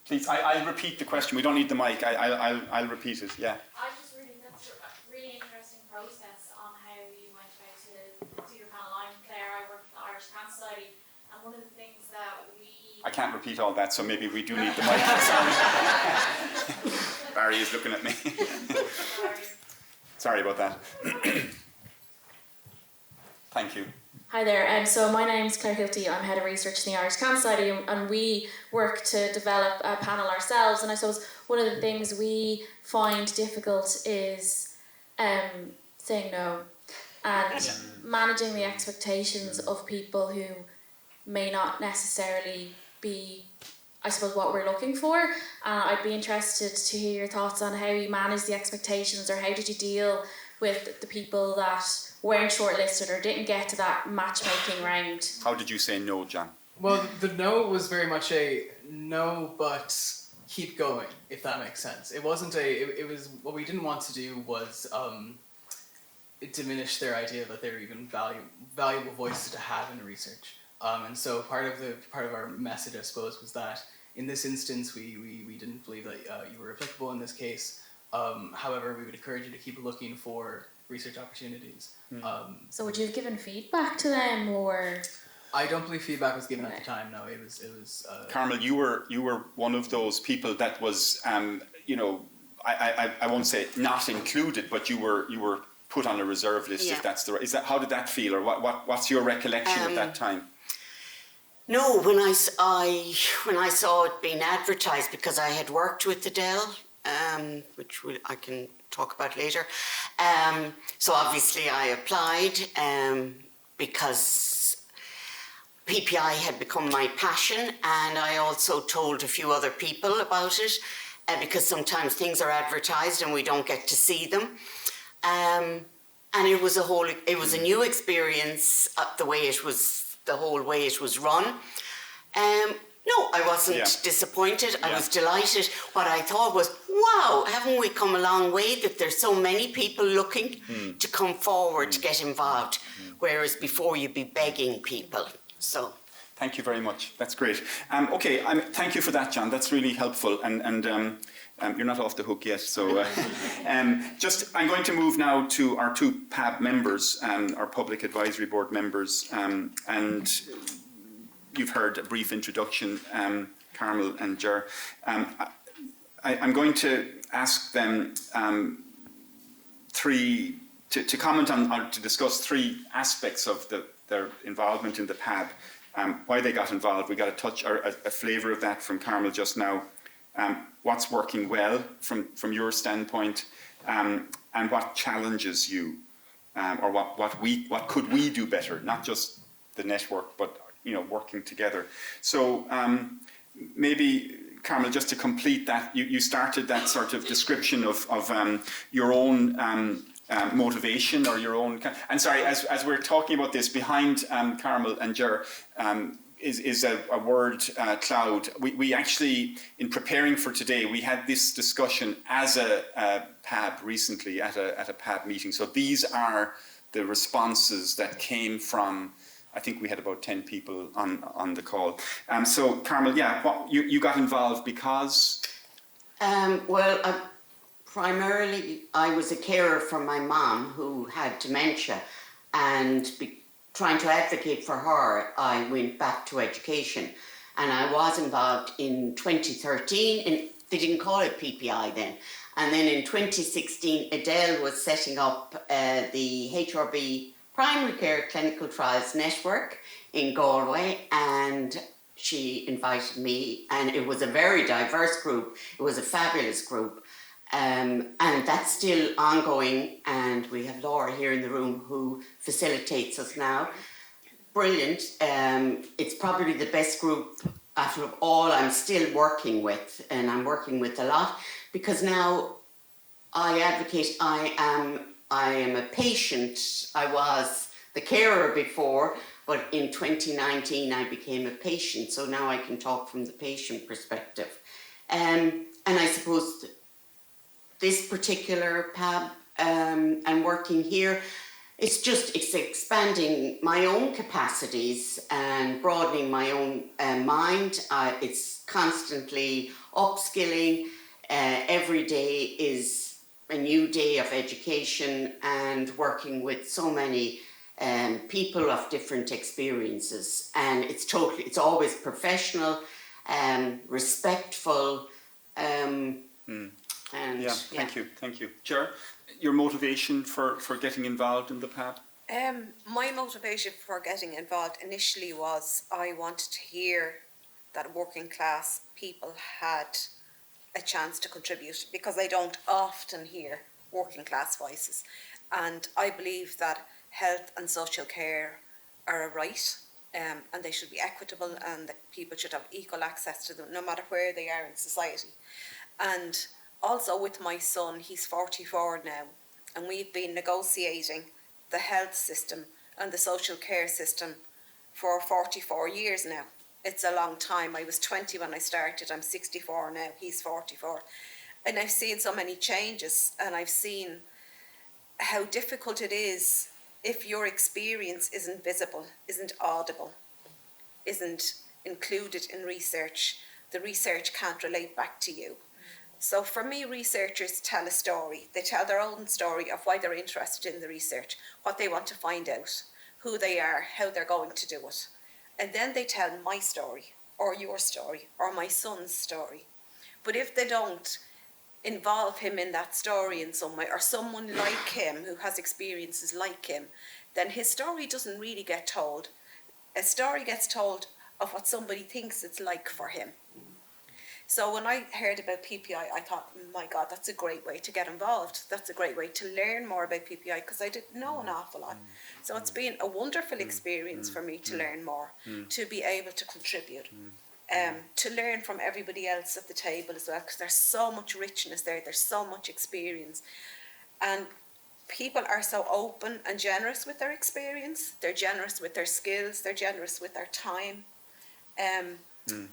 Speaker 11: please. I'll repeat the question. We don't need the mic. I'll repeat it. Yeah.
Speaker 14: I just really, that's a really interesting process on how you went about to do your panel. I'm Claire. I work for the Irish Cancer Society, and one of the things that
Speaker 11: I can't repeat all that, so maybe we do need the mic. Barry is looking at me. Sorry about that. Thank you.
Speaker 14: Hi there. So my name's Claire Hilty. I'm head of research in the Irish Cancer Society, and we work to develop a panel ourselves. And I suppose one of the things we find difficult is saying no and managing the expectations of people who may not necessarily be, I suppose, what we're looking for. I'd be interested to hear your thoughts on how you manage the expectations, or how did you deal with the people that weren't shortlisted or didn't get to that matchmaking round?
Speaker 11: How did you say no, John?
Speaker 13: Well, the no was very much a no, but keep going, if that makes sense. It wasn't it was, what we didn't want to do was diminish their idea that they're even valuable voices to have in research. And so part of our message, I suppose, was that in this instance, we didn't believe that you were applicable in this case. However, we would encourage you to keep looking for research opportunities.
Speaker 14: So would you have given feedback to them, or?
Speaker 13: I don't believe feedback was given at the time. No, it was.
Speaker 11: Carmel, you were one of those people that was, you know, I won't say not included, but you were put on a reserve list. If that's the right. Is that, how did that feel, or what's your recollection of that time?
Speaker 3: No, when I saw it being advertised, because I had worked with Adele, which I can talk about later. So obviously I applied because PPI had become my passion, and I also told a few other people about it because sometimes things are advertised and we don't get to see them. And it was a new experience, the whole way it was run. No, I wasn't disappointed. I was delighted. What I thought was, wow, haven't we come a long way that there's so many people looking to come forward to get involved, whereas before you'd be begging people. So.
Speaker 11: Thank you very much. That's great. Okay, thank you for that, John. That's really helpful. And you're not off the hook yet. So I'm going to move now to our two PAB members, our Public Advisory Board members. And you've heard a brief introduction, Carmel and Ger. I'm going to ask them to comment on, or to discuss three aspects of their involvement in the PAB. Why they got involved. We got a touch or a flavour of that from Carmel just now. What's working well from your standpoint, and what challenges you, or what could we do better? Not just the network, but working together. So maybe, Carmel, just to complete that, you started that sort of description of your own motivation or your own. And sorry, as we're talking about this, behind Carmel and Ger is a word cloud. We actually, in preparing for today, we had this discussion as a PAB recently at a PAB meeting. So these are the responses that came from. I think we had about 10 people on the call. So Carmel, you got involved because?
Speaker 3: Primarily, I was a carer for my mom who had dementia, and trying to advocate for her, I went back to education, and I was involved in 2013, and they didn't call it PPI then. And then in 2016, Adele was setting up the HRB Primary Care Clinical Trials Network in Galway, and she invited me, and it was a very diverse group. It was a fabulous group. And that's still ongoing, and we have Laura here in the room who facilitates us now. Brilliant. It's probably the best group after all I'm still working with, and I'm working with a lot, because now I advocate. I am a patient. I was the carer before, but in 2019 I became a patient, so now I can talk from the patient perspective. And I suppose this particular PAB and working here, it's expanding my own capacities and broadening my own mind. It's constantly upskilling. Every day is a new day of education and working with so many people of different experiences. And it's always professional, respectful.
Speaker 11: Thank you. Ger, your motivation for getting involved in the PAB?
Speaker 15: My motivation for getting involved initially was I wanted to hear that working class people had a chance to contribute, because I don't often hear working class voices. And I believe that health and social care are a right, and they should be equitable, and that people should have equal access to them no matter where they are in society. And also with my son, he's 44 now, and we've been negotiating the health system and the social care system for 44 years now. It's a long time. I was 20 when I started. I'm 64 now. He's 44. And I've seen so many changes, and I've seen how difficult it is if your experience isn't visible, isn't audible, isn't included in research. The research can't relate back to you. So for me, researchers tell a story. They tell their own story of why they're interested in the research, what they want to find out, who they are, how they're going to do it. And then they tell my story, or your story, or my son's story. But if they don't involve him in that story in some way, or someone like him who has experiences like him, then his story doesn't really get told. A story gets told of what somebody thinks it's like for him. So when I heard about PPI, I thought, my God, that's a great way to get involved. That's a great way to learn more about PPI, because I didn't know an awful lot. So it's been a wonderful experience for me to learn more, to be able to contribute, to learn from everybody else at the table as well, because there's so much richness there, there's so much experience. And people are so open and generous with their experience, they're generous with their skills, they're generous with their time.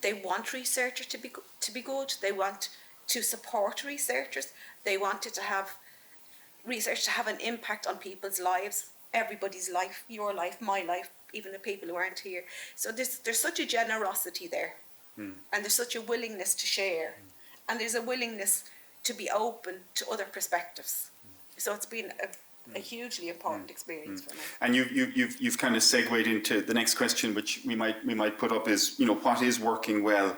Speaker 15: They want researchers to be good. They want to support researchers. They want it to have research to have an impact on people's lives, everybody's life, your life, my life, even the people who aren't here. So there's such a generosity there, and there's such a willingness to share, and there's a willingness to be open to other perspectives. So it's been a hugely important experience for me.
Speaker 11: And you've kind of segued into the next question, which we might put up is, what is working well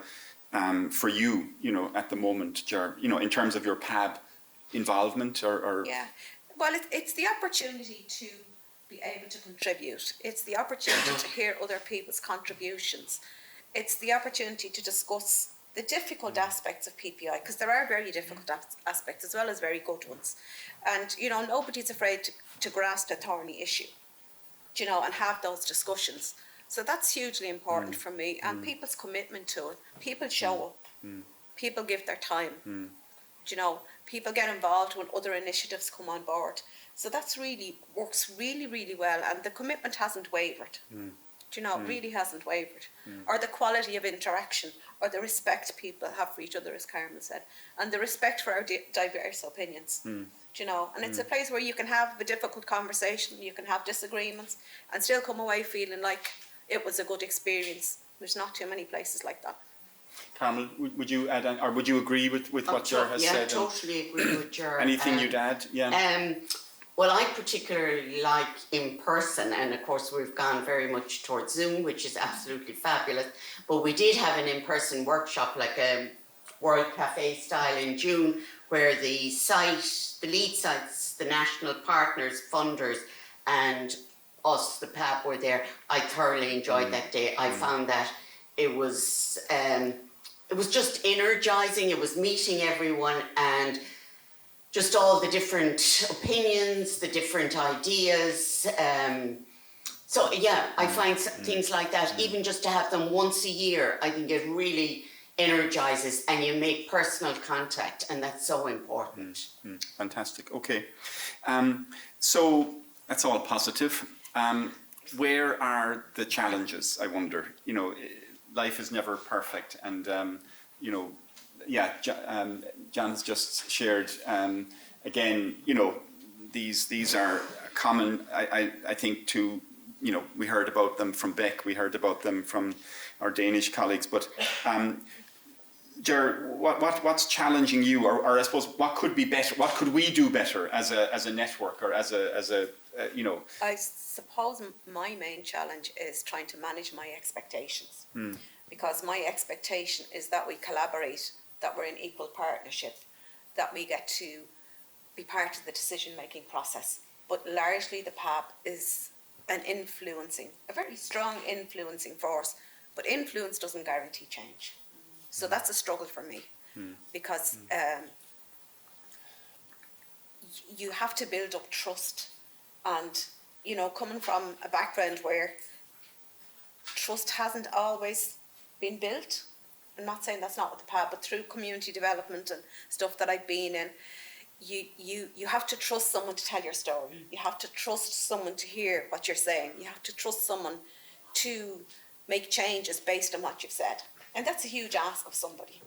Speaker 11: for you, at the moment, Ger, in terms of your PAB involvement or
Speaker 15: Yeah, well, it's the opportunity to be able to contribute. It's the opportunity to hear other people's contributions. It's the opportunity to discuss the difficult aspects of PPI, because there are very difficult aspects as well as very good ones. And, nobody's afraid to grasp a thorny issue, and have those discussions. So that's hugely important for me. And people's commitment to it. People show up. People give their time. People get involved when other initiatives come on board. So that's works really, really well. And the commitment hasn't wavered. It really hasn't wavered. Or the quality of interaction, or the respect people have for each other, as Carmen said, and the respect for our diverse opinions. And it's a place where you can have a difficult conversation, you can have disagreements, and still come away feeling like it was a good experience. There's not too many places like that.
Speaker 11: Carmel, would you add, or would you agree with what Ger has said?
Speaker 3: Yeah, totally agree with Ger.
Speaker 11: Anything you'd add? Yeah.
Speaker 3: Well, I particularly like in person, and of course we've gone very much towards Zoom, which is absolutely fabulous. But we did have an in-person workshop, like a World Cafe style in June, where the lead sites, the national partners, funders, and us, the PAB, were there. I thoroughly enjoyed that day. I found that it was just energizing. It was meeting everyone and just all the different opinions, the different ideas. So yeah, I find things like that, even just to have them once a year, I think it really energizes and you make personal contact, and that's so important.
Speaker 11: Fantastic. Okay. So that's all positive. Where are the challenges, I wonder? Life is never perfect, and John has just shared, again, these are common, I think, to, we heard about them from Beck, we heard about them from our Danish colleagues, but Ger, what's challenging you, or I suppose what could be better, what could we do better as a network, or as a
Speaker 15: I suppose my main challenge is trying to manage my expectations. Because my expectation is that we collaborate, that we're in equal partnership, that we get to be part of the decision-making process. But largely the PAB is a very strong influencing force, but influence doesn't guarantee change. So that's a struggle for me, because you have to build up trust. And, coming from a background where trust hasn't always been built, I'm not saying that's not what the PAB, but through community development and stuff that I've been in, you have to trust someone to tell your story. You have to trust someone to hear what you're saying. You have to trust someone to make changes based on what you've said. And that's a huge ask of somebody.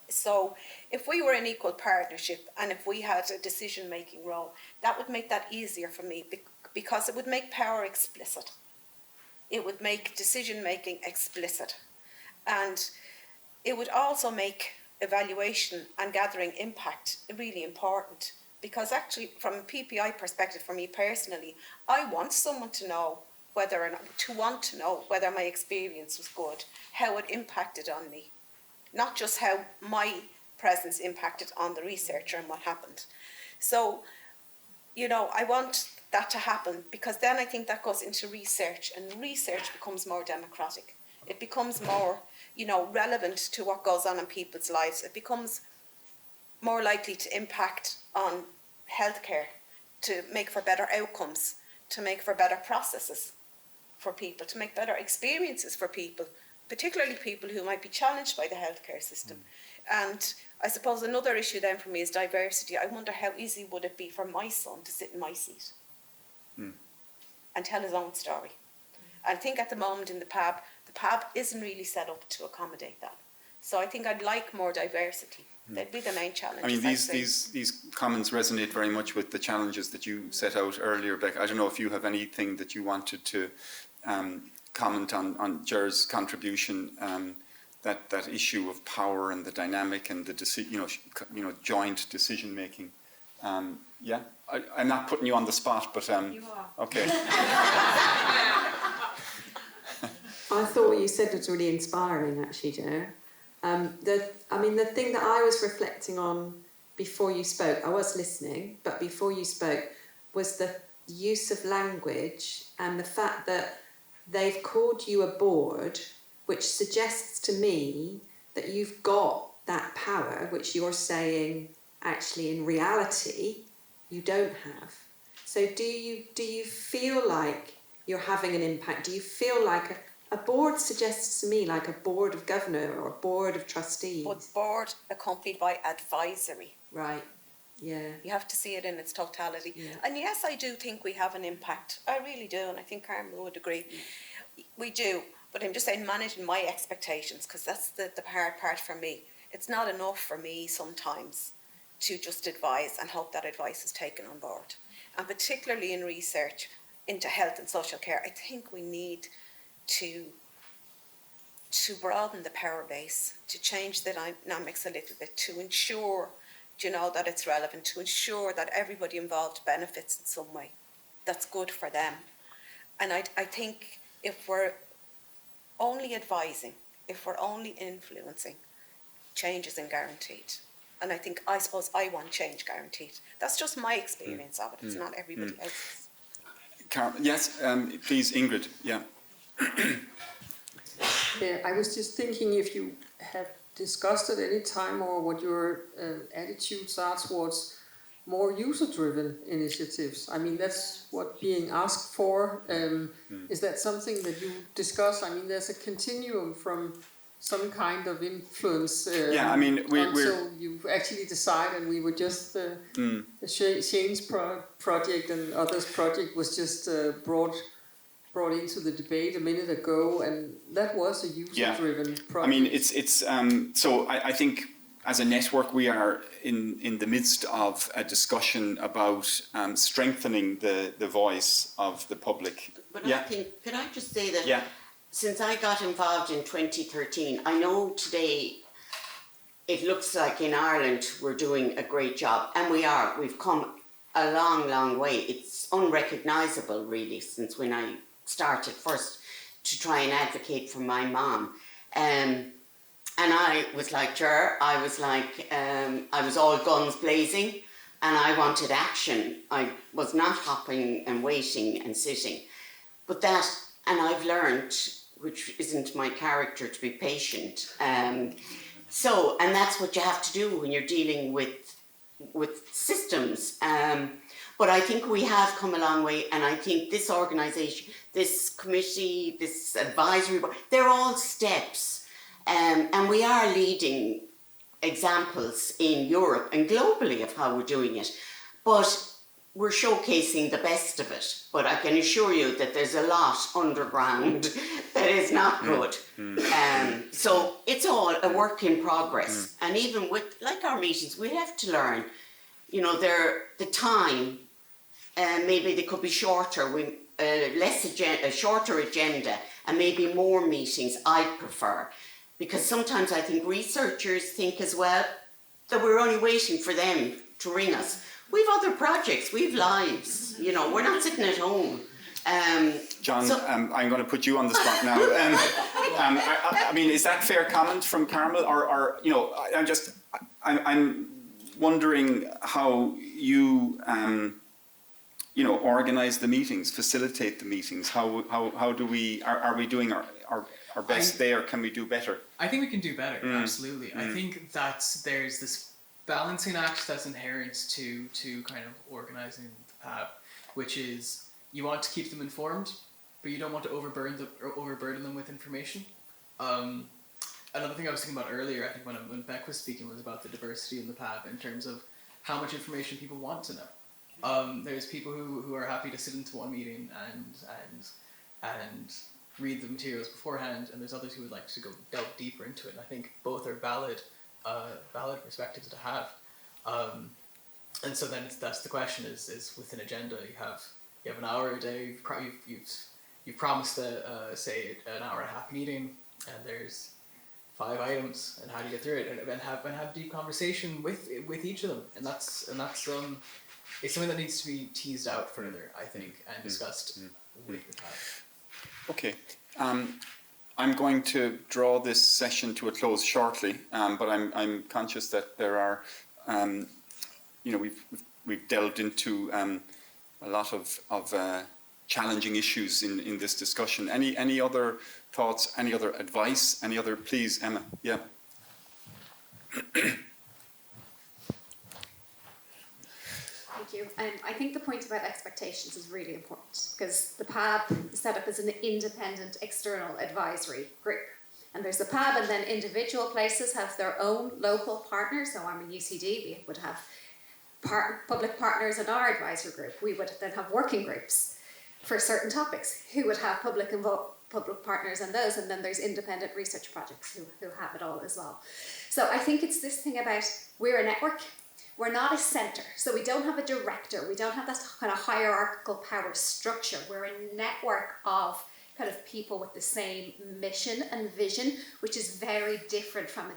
Speaker 15: So if we were in equal partnership and if we had a decision-making role, that would make that easier for me because it would make power explicit. It would make decision-making explicit. And it would also make evaluation and gathering impact really important. Because actually, from a PPI perspective, for me personally, I want someone to know whether my experience was good, how it impacted on me. Not just how my presence impacted on the researcher and what happened. So, I want that to happen because then I think that goes into research and research becomes more democratic. It becomes more, relevant to what goes on in people's lives. It becomes more likely to impact on healthcare, to make for better outcomes, to make for better processes for people, to make better experiences for people, particularly people who might be challenged by the healthcare system. And I suppose another issue then for me is diversity. I wonder how easy would it be for my son to sit in my seat and tell his own story. I think at the moment in the PAB isn't really set up to accommodate that. So I think I'd like more diversity. That'd be the main challenge.
Speaker 11: I mean, these comments resonate very much with the challenges that you set out earlier, Beck. I don't know if you have anything that you wanted to comment on Ger's contribution, that issue of power and the dynamic and the joint decision making. Yeah, I'm not putting you on the spot, but
Speaker 15: you are.
Speaker 11: Okay.
Speaker 16: I thought what you said was really inspiring, actually, Ger. The thing that I was reflecting on before you spoke, I was listening, but before you spoke, was the use of language and the fact that they've called you a board, which suggests to me that you've got that power, which you're saying actually in reality you don't have. So do you feel like you're having an impact? Do you feel like a board suggests to me like a board of governor or a board of trustees?
Speaker 15: But board accompanied by advisory.
Speaker 16: Right. Yeah.
Speaker 15: You have to see it in its totality.
Speaker 16: Yeah.
Speaker 15: And yes, I do think we have an impact. I really do, and I think Carmen would agree. We do, but I'm just saying managing my expectations, because that's the hard part for me. It's not enough for me sometimes to just advise and hope that advice is taken on board. And particularly in research into health and social care, I think we need to broaden the power base, to change the dynamics a little bit, to ensure that it's relevant, to ensure that everybody involved benefits in some way that's good for them. And I think if we're only advising, if we're only influencing, change isn't guaranteed. And I suppose I want change guaranteed. That's just my experience of it. It's not everybody else's.
Speaker 11: Yes, please, Ingrid. Yeah.
Speaker 17: Yeah, I was just thinking if you have discussed at any time or what your attitudes are towards more user-driven initiatives. I mean, that's what being asked for. Is that something that you discuss? I mean, there's a continuum from some kind of influence until you actually decide, and we were just the Shane's project and others' project was just brought into the debate a minute ago, and that was a user-driven project.
Speaker 11: I mean, it's so I think as a network we are in the midst of a discussion about strengthening the voice of the public.
Speaker 3: But I think, could I just say that since I got involved in 2013, I know today it looks like in Ireland we're doing a great job, and we are. We've come a long, long way. It's unrecognisable really since when I started first to try and advocate for my mom. And I was like Ger, I was all guns blazing, and I wanted action. I was not hopping and waiting and sitting. But and I've learned, which isn't my character, to be patient. And that's what you have to do when you're dealing with systems. But I think we have come a long way, and I think this organisation, this committee, this advisory board, they're all steps. And we are leading examples in Europe and globally of how we're doing it, but we're showcasing the best of it. But I can assure you that there's a lot underground that is not good. So it's all a work in progress. And even with, like our meetings, we have to learn, you know, the time, maybe they could be shorter, a shorter agenda, and maybe more meetings I'd prefer. Because sometimes I think researchers think as well that we're only waiting for them to ring us. We've other projects, we've lives, you know, we're not sitting at home.
Speaker 11: John, I'm going to put you on the spot now. I mean, is that fair comment from Carmel, or you know, I'm wondering how you, you know, organise the meetings, facilitate the meetings. How do we? Are we doing our best there? Can we do better?
Speaker 13: I think we can do better. Absolutely. I think that there's this balancing act that's inherent to kind of organising the PAB, which is you want to keep them informed, but you don't want to overburden them with information. Another thing I was thinking about earlier, I think when Beck was speaking, was about the diversity in the PAB in terms of how much information people want to know. There's people who are happy to sit into one meeting and read the materials beforehand, and there's others who would like to go delve deeper into it. And I think both are valid perspectives to have. And so then that's the question: is with an agenda, you have an hour a day. You've promised say an hour and a half meeting, and there's 5 items, and how do you get through it, and have deep conversation with each of them, and that's it's something that needs to be teased out further, I think, and discussed with the PAB.
Speaker 11: Okay. I'm going to draw this session to a close shortly, but I'm conscious that there are, you know, we've delved into a lot of challenging issues in this discussion. Any other thoughts? Any other advice? Any other? Please, Emma. Yeah.
Speaker 18: Thank you. I think the point about expectations is really important, because the PAB is set up as an independent external advisory group. And there's the PAB, and then individual places have their own local partners. So I'm a UCD, we would have public partners in our advisory group. We would then have working groups for certain topics who would have public partners in those, and then there's independent research projects who have it all as well. So I think it's this thing about we're a network. We're not a centre, so we don't have a director, we don't have that kind of hierarchical power structure. We're a network of kind of people with the same mission and vision, which is very different from a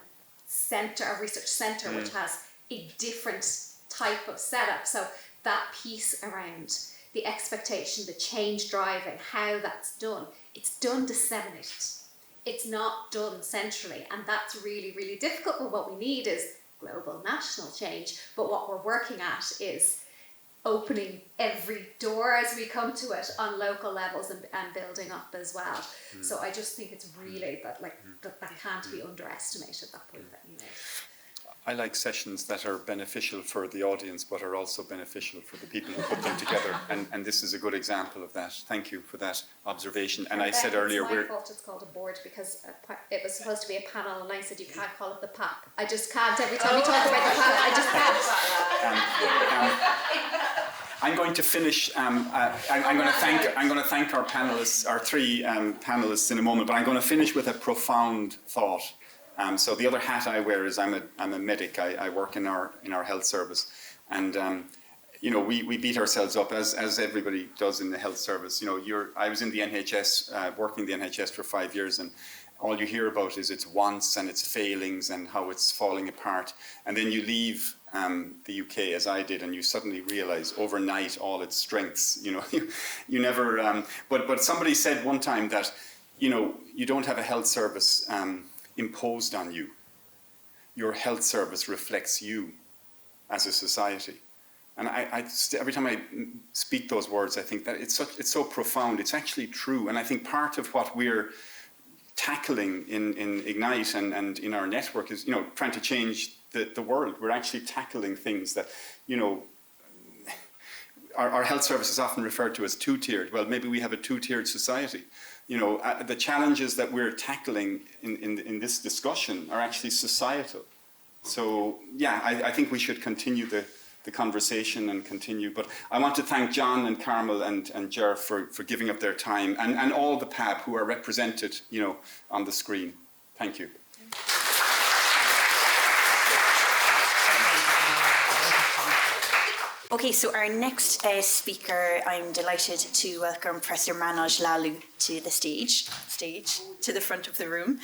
Speaker 18: centre, a research centre, which has a different type of setup. So that piece around the expectation, the change drive, and how that's done, it's done disseminated. It's not done centrally, and that's really, really difficult. But what we need is global, national change, but what we're working at is opening every door as we come to it on local levels and building up as well. So I just think it's really that can't be underestimated, that point that you made.
Speaker 11: I like sessions that are beneficial for the audience, but are also beneficial for the people who put them together. And this is a good example of that. Thank you for that observation. And I said earlier,
Speaker 18: it's my fault it's called a board, because it was supposed to be a panel, and I said you can't call it the PAP. I just can't. Every time we talk about the PAP, I just can't.
Speaker 11: I'm going to finish. I'm going to thank our panelists, our 3 panelists, in a moment. But I'm going to finish with a profound thought. So the other hat I wear is I'm a medic. I work in our health service, and you know, we beat ourselves up as everybody does in the health service. You know, I was in the NHS, working the NHS for 5 years, and all you hear about is its wants and its failings and how it's falling apart. And then you leave the UK, as I did, and you suddenly realise overnight all its strengths. You know, you never. But somebody said one time that, you know, you don't have a health service imposed on you. Your health service reflects you as a society. And I every time I speak those words, I think that it's so profound. It's actually true. And I think part of what we're tackling in Ignite and in our network is, you know, trying to change the world. We're actually tackling things that, you know, our health service is often referred to as 2-tiered. Well, maybe we have a 2-tiered society. You know, the challenges that we're tackling in this discussion are actually societal. So yeah, I think we should continue the conversation and continue. But I want to thank John and Carmel and Ger for giving up their time, and all the PAB who are represented, on the screen. Thank you.
Speaker 5: Okay, so our next speaker, I'm delighted to welcome Professor Manoj Lalu to the stage, to the front of the room.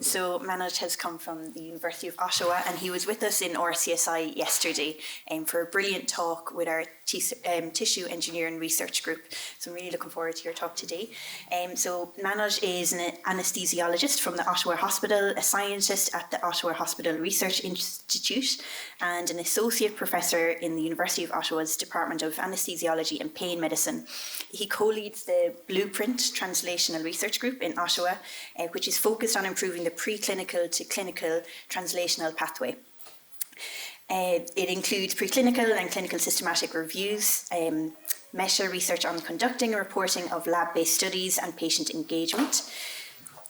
Speaker 5: So Manoj has come from the University of Ottawa, and he was with us in RCSI yesterday for a brilliant talk with our tissue engineering research group. So I'm really looking forward to your talk today. So Manoj is an anesthesiologist from the Ottawa Hospital, a scientist at the Ottawa Hospital Research Institute, and an associate professor in the University of Ottawa's Department of Anesthesiology and Pain Medicine. He co-leads the Blueprint Translational Research Group in Ottawa, which is focused on improving the preclinical to clinical translational pathway. It includes preclinical and clinical systematic reviews, meta research on conducting and reporting of lab-based studies, and patient engagement.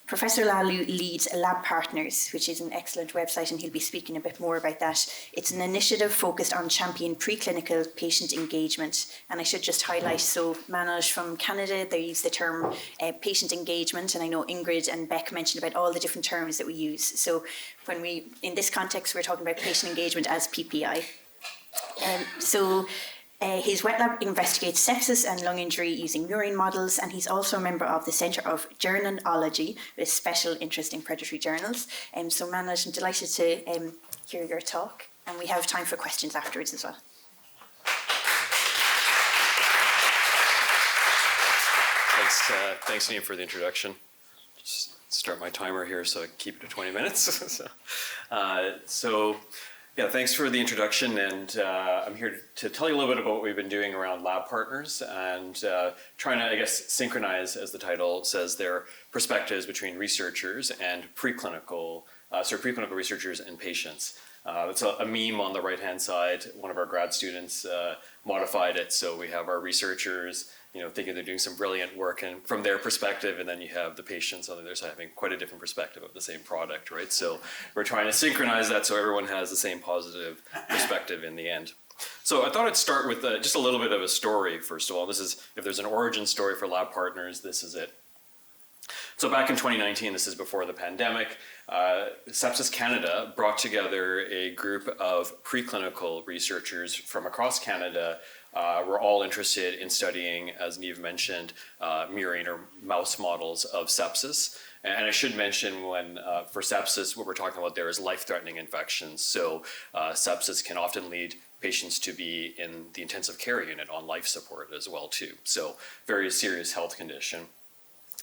Speaker 5: Professor Lalu leads Lab Partners, which is an excellent website, and he'll be speaking a bit more about that. It's an initiative focused on championing preclinical patient engagement. And I should just highlight, so Manoj from Canada, they use the term patient engagement, and I know Ingrid and Beck mentioned about all the different terms that we use. So when in this context, we're talking about patient engagement as PPI. His wet lab investigates sepsis and lung injury using murine models, and he's also a member of the Centre of Journalology with special interest in predatory journals. So Manoj, I'm delighted to hear your talk, and we have time for questions afterwards as well.
Speaker 19: Thanks, Ian, for the introduction. Just start my timer here so I can keep it to 20 minutes. Yeah, thanks for the introduction, and I'm here to tell you a little bit about what we've been doing around Lab Partners and trying to, I guess, synchronize, as the title says, their perspectives between researchers and preclinical researchers and patients. It's a meme on the right-hand side. One of our grad students modified it, so we have our researchers thinking they're doing some brilliant work and from their perspective, and then you have the patients on the other side having quite a different perspective of the same product, right? So we're trying to synchronize that so everyone has the same positive perspective in the end. So I thought I'd start with just a little bit of a story, first of all. This is, if there's an origin story for Lab Partners, this is it. So back in 2019, this is before the pandemic, Sepsis Canada brought together a group of preclinical researchers from across Canada. We're all interested in studying, as Niamh mentioned, murine or mouse models of sepsis. And I should mention for sepsis, what we're talking about there is life-threatening infections. So sepsis can often lead patients to be in the intensive care unit on life support as well too. So very serious health condition.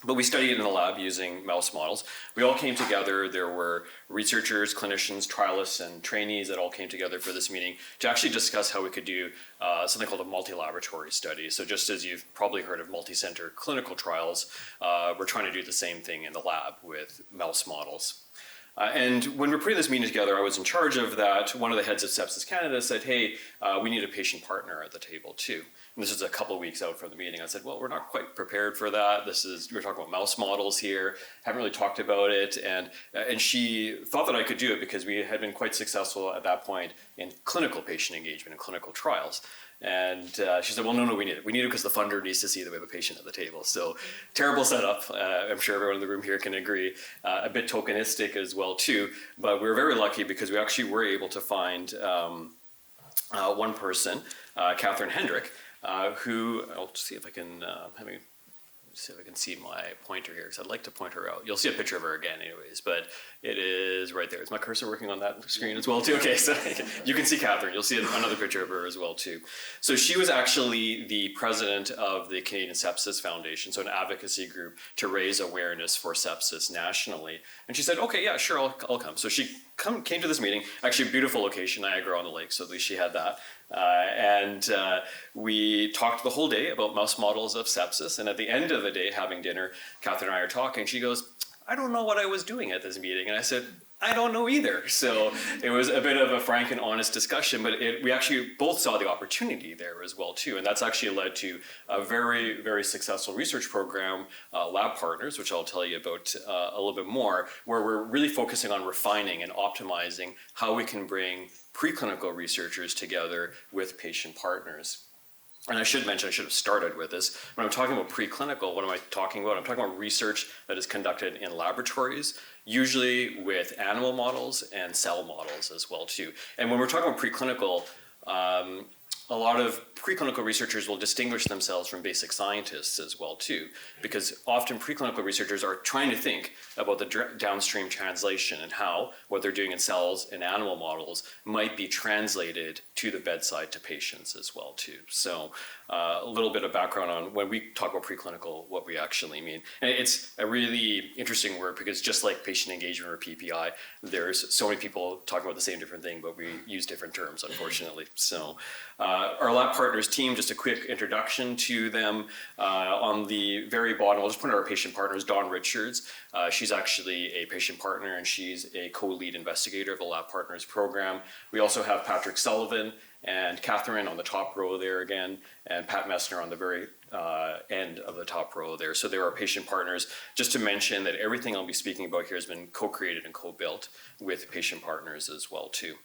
Speaker 19: But we studied it in the lab using mouse models. We all came together. There were researchers, clinicians, trialists, and trainees that all came together for this meeting to actually discuss how we could do something called a multi-laboratory study. So just as you've probably heard of multi-center clinical trials, we're trying to do the same thing in the lab with mouse models. And when we're putting this meeting together, I was in charge of that. One of the heads of Sepsis Canada said, hey, we need a patient partner at the table too. And this is a couple of weeks out from the meeting. I said, well, we're not quite prepared for that. We're talking about mouse models here. Haven't really talked about it. And she thought that I could do it because we had been quite successful at that point in clinical patient engagement and clinical trials. And she said, well, no, we need it. We need it because the funder needs to see that we have a patient at the table. So terrible setup. I'm sure everyone in the room here can agree. A bit tokenistic as well, too. But we were very lucky because we actually were able to find one person, Catherine Hendrick, who, I'll see if I can, see my pointer here, because I'd like to point her out. You'll see a picture of her again anyways, but it is right there. Is my cursor working on that screen as well too? Okay, so you can see Catherine. You'll see another picture of her as well too. So she was actually the president of the Canadian Sepsis Foundation, so an advocacy group to raise awareness for sepsis nationally. And she said, okay, yeah, sure, I'll come. So she came to this meeting, actually a beautiful location, Niagara-on-the-Lake, so at least she had that. And we talked the whole day about mouse models of sepsis. And at the end of the day, having dinner, Catherine and I are talking. She goes, I don't know what I was doing at this meeting. And I said, I don't know either. So it was a bit of a frank and honest discussion, but we actually both saw the opportunity there as well too. And that's actually led to a very, very successful research program, Lab Partners, which I'll tell you about a little bit more, where we're really focusing on refining and optimizing how we can bring preclinical researchers together with patient partners. And I should mention, I should have started with this. When I'm talking about preclinical, what am I talking about? I'm talking about research that is conducted in laboratories, usually with animal models and cell models as well too. And when we're talking about preclinical, a lot of preclinical researchers will distinguish themselves from basic scientists as well too, because often preclinical researchers are trying to think about the downstream translation and how what they're doing in cells and animal models might be translated to the bedside to patients as well too. So a little bit of background on when we talk about preclinical, what we actually mean. And it's a really interesting word because just like patient engagement or PPI, there's so many people talking about the same different thing, but we use different terms, unfortunately. So our Lab Partners team, just a quick introduction to them. On the very bottom, I'll just point out our patient partners, Dawn Richards. She's actually a patient partner and she's a co-lead investigator of the Lab Partners program. We also have Patrick Sullivan and Catherine on the top row there again, and Pat Messner on the very end of the top row there. So there are patient partners. Just to mention that everything I'll be speaking about here has been co-created and co-built with patient partners as well too.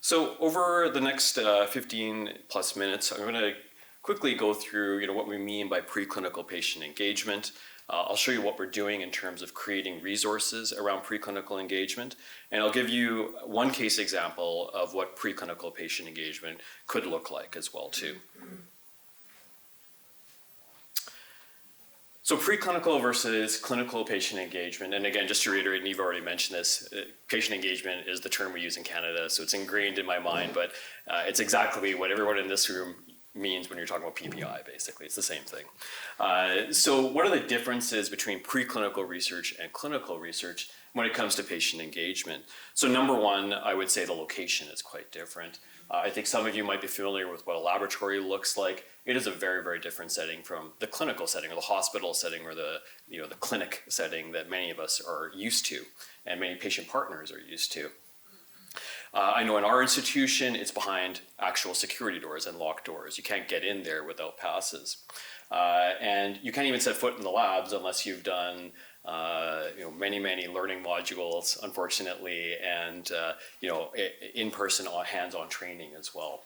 Speaker 19: So over the next 15 plus minutes, I'm going to quickly go through what we mean by preclinical patient engagement. I'll show you what we're doing in terms of creating resources around preclinical engagement, and I'll give you one case example of what preclinical patient engagement could look like as well too. So preclinical versus clinical patient engagement, and again, just to reiterate, and you've already mentioned this, patient engagement is the term we use in Canada, so it's ingrained in my mind, but it's exactly what everyone in this room means when you're talking about PPI, basically. It's the same thing. So what are the differences between preclinical research and clinical research when it comes to patient engagement? So number one, I would say the location is quite different. I think some of you might be familiar with what a laboratory looks like. It is a very, very different setting from the clinical setting or the hospital setting or the clinic setting that many of us are used to and many patient partners are used to. I know in our institution, it's behind actual security doors and locked doors. You can't get in there without passes. And you can't even set foot in the labs unless you've done many, many learning modules, unfortunately, and in-person, hands-on training as well.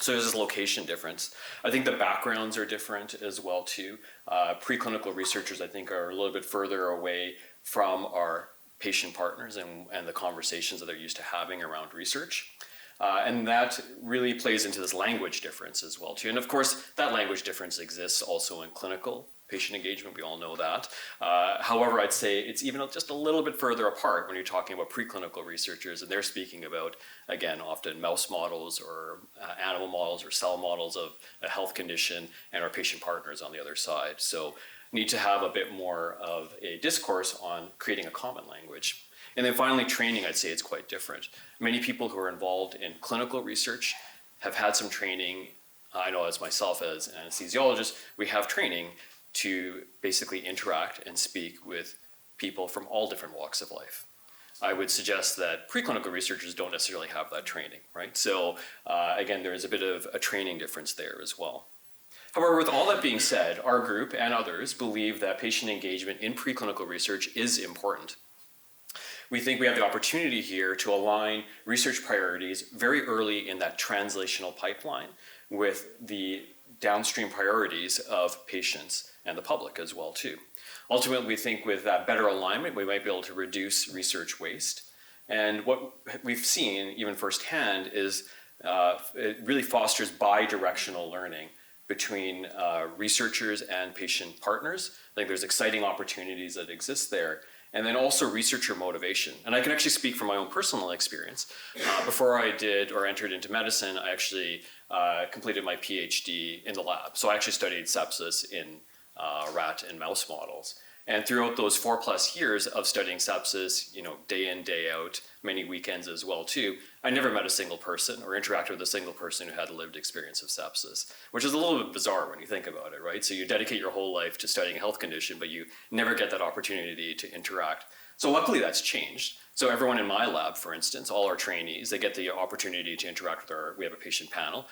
Speaker 19: So there's this location difference. I think the backgrounds are different as well too. Preclinical researchers, I think, are a little bit further away from our patient partners and the conversations that they're used to having around research. And that really plays into this language difference as well too. And of course, that language difference exists also in clinical patient engagement, we all know that. However, I'd say it's even just a little bit further apart when you're talking about preclinical researchers and they're speaking about, again, often mouse models or animal models or cell models of a health condition and our patient partners on the other side. So need to have a bit more of a discourse on creating a common language. And then finally, training, I'd say it's quite different. Many people who are involved in clinical research have had some training. I know as myself as an anesthesiologist, we have training to basically interact and speak with people from all different walks of life. I would suggest that preclinical researchers don't necessarily have that training, right? So again, there is a bit of a training difference there as well. However, with all that being said, our group and others believe that patient engagement in preclinical research is important. We think we have the opportunity here to align research priorities very early in that translational pipeline with the downstream priorities of patients and the public as well too. Ultimately, we think with that better alignment, we might be able to reduce research waste. And what we've seen, even firsthand, is it really fosters bi-directional learning between researchers and patient partners. I think there's exciting opportunities that exist there. And then also researcher motivation. And I can actually speak from my own personal experience. Before I did or entered into medicine, I actually completed my PhD in the lab. So I actually studied sepsis in rat and mouse models. And throughout those 4+ years of studying sepsis, day in, day out, many weekends as well too, I never met a single person or interacted with a single person who had a lived experience of sepsis, which is a little bit bizarre when you think about it, right? So you dedicate your whole life to studying a health condition, but you never get that opportunity to interact So luckily that's changed. So everyone in my lab, for instance, all our trainees, they get the opportunity to interact with we have a patient panel,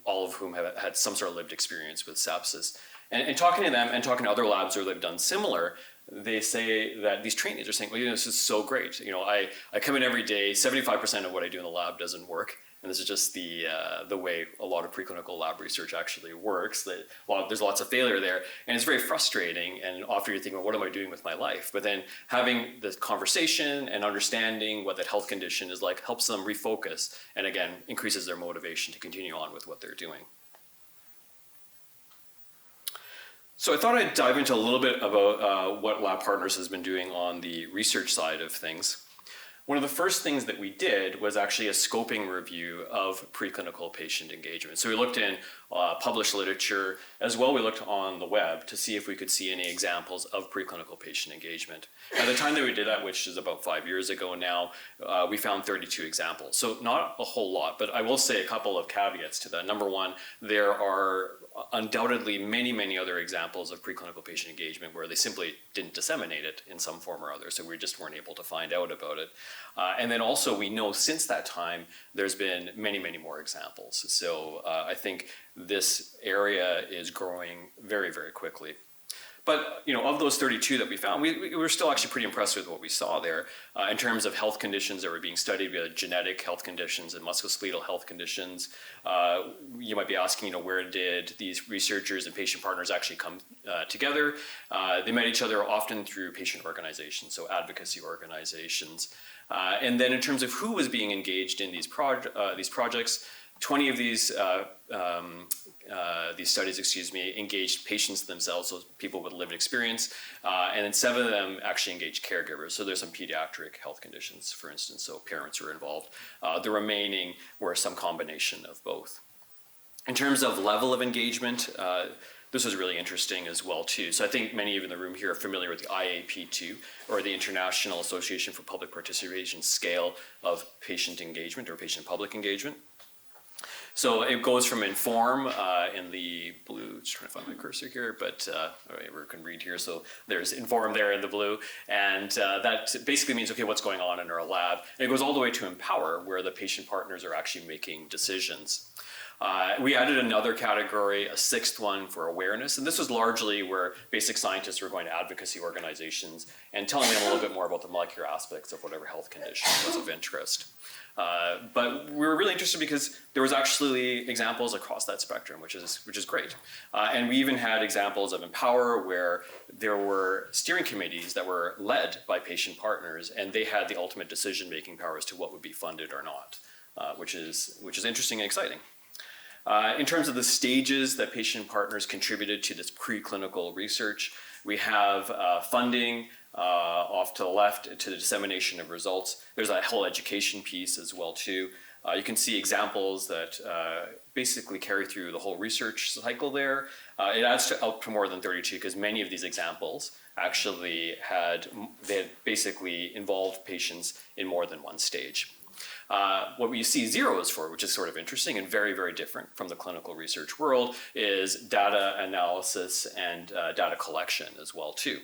Speaker 19: all of whom have had some sort of lived experience with sepsis. And talking to them and talking to other labs where they've done similar, they say that these trainees are saying, well, this is so great. I come in every day, 75% of what I do in the lab doesn't work. And this is just the way a lot of preclinical lab research actually works. There's lots of failure there, and it's very frustrating. And often you're thinking, well, what am I doing with my life? But then having this conversation and understanding what that health condition is like helps them refocus, and again, increases their motivation to continue on with what they're doing. So I thought I'd dive into a little bit about what Lab Partners has been doing on the research side of things. One of the first things that we did was actually a scoping review of preclinical patient engagement. So we looked in published literature, as well we looked on the web to see if we could see any examples of preclinical patient engagement. At the time that we did that, which is about 5 years ago now, we found 32 examples. So not a whole lot, but I will say a couple of caveats to that. Number one, there are undoubtedly many other examples of preclinical patient engagement where they simply didn't disseminate it in some form or other, so we just weren't able to find out about it. And then also we know since that time there's been many more examples. So I think this area is growing very quickly. But of those 32 that we found, we were still actually pretty impressed with what we saw there in terms of health conditions that were being studied. We had genetic health conditions and musculoskeletal health conditions. You might be asking, where did these researchers and patient partners actually come together? They met each other often through patient organizations, so advocacy organizations. And then in terms of who was being engaged in these projects, 20 of these studies, engaged patients themselves, so people with lived experience, and then 7 of them actually engaged caregivers. So there's some pediatric health conditions, for instance, so parents were involved. The remaining were some combination of both. In terms of level of engagement, this was really interesting as well too. So I think many of you in the room here are familiar with the IAP2, or the International Association for Public Participation scale of patient engagement or patient-public engagement. So it goes from inform in the blue, just trying to find my cursor here, but we can read here. So there's inform there in the blue, and that basically means, okay, what's going on in our lab? And it goes all the way to empower, where the patient partners are actually making decisions. We added another category, a 6th one for awareness, and this was largely where basic scientists were going to advocacy organizations and telling them a little bit more about the molecular aspects of whatever health condition was of interest. But we were really interested because there was actually examples across that spectrum, which is great. And we even had examples of Empower where there were steering committees that were led by patient partners, and they had the ultimate decision-making power as to what would be funded or not, which is interesting and exciting. In terms of the stages that patient partners contributed to this preclinical research, we have funding off to the left to the dissemination of results. There's a whole education piece as well too. You can see examples that basically carry through the whole research cycle there. It adds up to more than 32 because many of these examples actually had basically involved patients in more than one stage. What we see zeros for, which is sort of interesting and very different from the clinical research world, is data analysis and data collection as well too.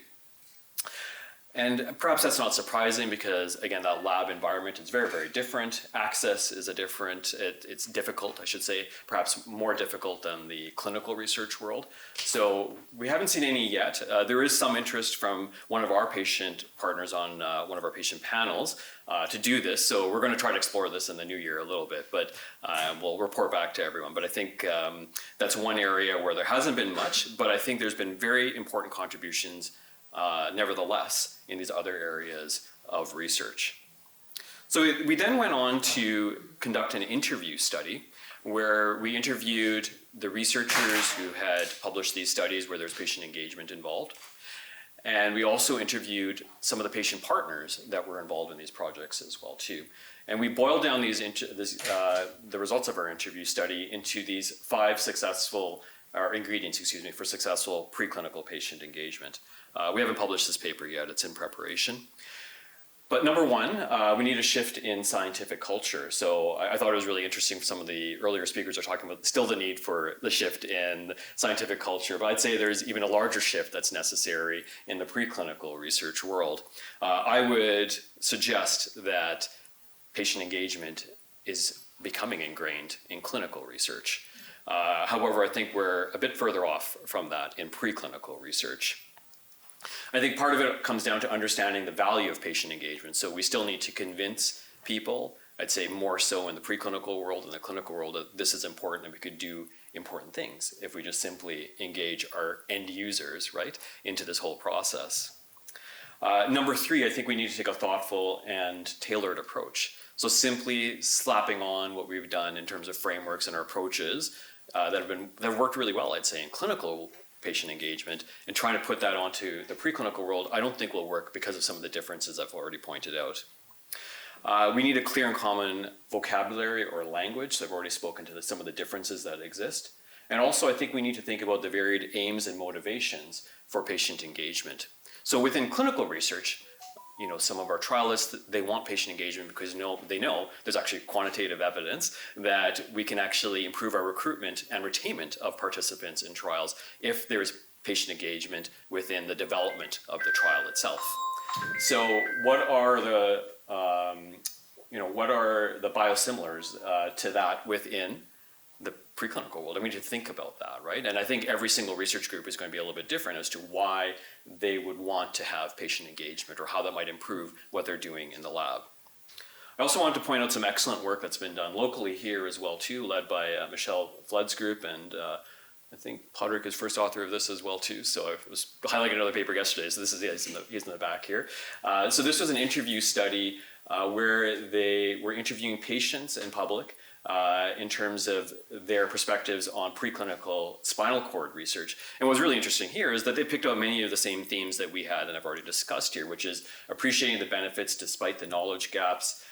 Speaker 19: And perhaps that's not surprising because, again, that lab environment is very different. Access is it's difficult, I should say, perhaps more difficult than the clinical research world. So we haven't seen any yet. There is some interest from one of our patient partners on one of our patient panels to do this. So we're going to try to explore this in the new year a little bit, but we'll report back to everyone. But I think that's one area where there hasn't been much, but I think there's been very important contributions nevertheless in these other areas of research. So we then went on to conduct an interview study where we interviewed the researchers who had published these studies where there's patient engagement involved. And we also interviewed some of the patient partners that were involved in these projects as well too. And we boiled down the results of our interview study into these 5 ingredients for successful preclinical patient engagement. We haven't published this paper yet, it's in preparation. But number one, we need a shift in scientific culture. So I thought it was really interesting. Some of the earlier speakers are talking about still the need for the shift in scientific culture, but I'd say there's even a larger shift that's necessary in the preclinical research world. I would suggest that patient engagement is becoming ingrained in clinical research. However, I think we're a bit further off from that in preclinical research. I think part of it comes down to understanding the value of patient engagement. So we still need to convince people, I'd say more so in the preclinical world and the clinical world, that this is important and we could do important things if we just simply engage our end users, right, into this whole process. Number three, I think we need to take a thoughtful and tailored approach. So simply slapping on what we've done in terms of frameworks and our approaches that have worked really well, I'd say, in clinical patient engagement, and trying to put that onto the preclinical world, I don't think will work because of some of the differences I've already pointed out. We need a clear and common vocabulary or language, so I've already spoken to some of the differences that exist. And also I think we need to think about the varied aims and motivations for patient engagement. So within clinical research, some of our trialists, they want patient engagement because they know there's actually quantitative evidence that we can actually improve our recruitment and retainment of participants in trials if there's patient engagement within the development of the trial itself. So what are the biosimilars to that within the preclinical world? And we need to think about that, right? And I think every single research group is going to be a little bit different as to why they would want to have patient engagement or how that might improve what they're doing in the lab. I also wanted to point out some excellent work that's been done locally here as well too, led by Michelle Flood's group, and I think Podrick is first author of this as well too. So I was highlighting another paper yesterday, so this is he's in the back here. So this was an interview study where they were interviewing patients in public in terms of their perspectives on preclinical spinal cord research. And what's really interesting here is that they picked up many of the same themes that we had and I've already discussed here, which is appreciating the benefits despite the knowledge gaps.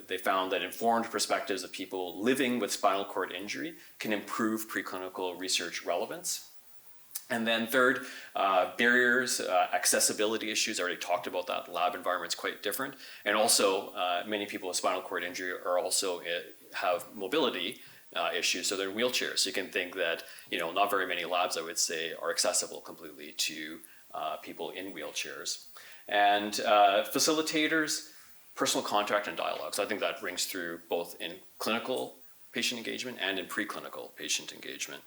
Speaker 19: They found that informed perspectives of people living with spinal cord injury can improve preclinical research relevance. And then third, barriers, accessibility issues. I already talked about that. Lab environment's quite different. And also, many people with spinal cord injury are also have mobility issues, so they're in wheelchairs. So you can think that not very many labs, I would say, are accessible completely to people in wheelchairs. And facilitators, personal contact and dialogue. So I think that rings through both in clinical patient engagement and in preclinical patient engagement.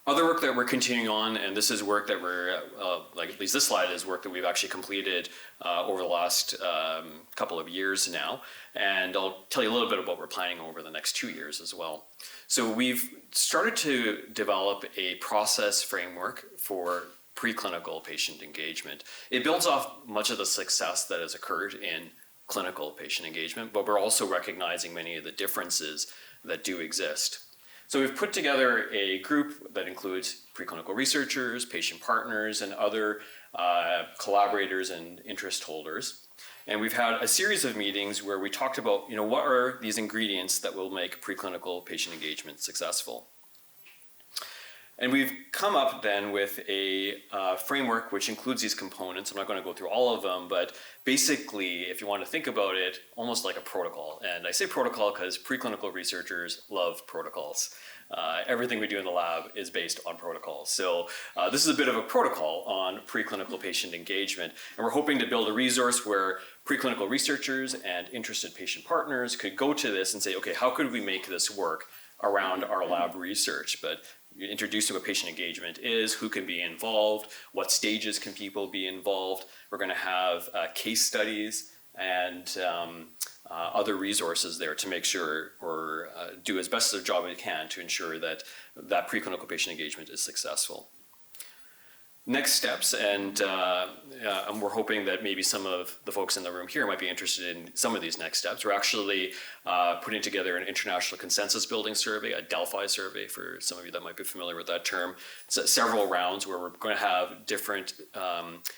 Speaker 19: Other work that we're continuing on, and this is work that we're, at least this slide is work that we've actually completed over the last couple of years now. And I'll tell you a little bit about what we're planning over the next 2 years as well. So we've started to develop a process framework for preclinical patient engagement. It builds off much of the success that has occurred in clinical patient engagement, but we're also recognizing many of the differences that do exist. So we've put together a group that includes preclinical researchers, patient partners, and other collaborators and interest holders. And we've had a series of meetings where we talked about, what are these ingredients that will make preclinical patient engagement successful? And we've come up then with a framework which includes these components. I'm not going to go through all of them, but basically, if you want to think about it, almost like a protocol. And I say protocol because preclinical researchers love protocols. Everything we do in the lab is based on protocols. So this is a bit of a protocol on preclinical patient engagement. And we're hoping to build a resource where preclinical researchers and interested patient partners could go to this and say, okay, how could we make this work around our lab research? But introduce what patient engagement is, who can be involved, what stages can people be involved. We're going to have case studies and other resources there to make sure or do as best a job we can to ensure that that preclinical patient engagement is successful. Next steps, and we're hoping that maybe some of the folks in the room here might be interested in some of these next steps. We're actually putting together an international consensus building survey, a Delphi survey for some of you that might be familiar with that term. It's several rounds where we're going to have different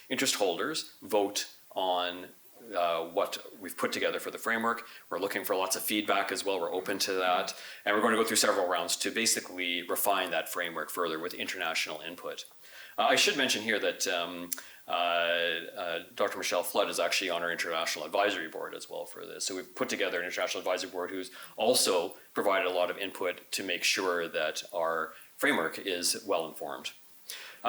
Speaker 19: interest holders vote on what we've put together for the framework. We're looking for lots of feedback as well. We're open to that. And we're going to go through several rounds to basically refine that framework further with international input. I should mention here that Dr. Michelle Flood is actually on our international advisory board as well for this. So we've put together an international advisory board who's also provided a lot of input to make sure that our framework is well informed.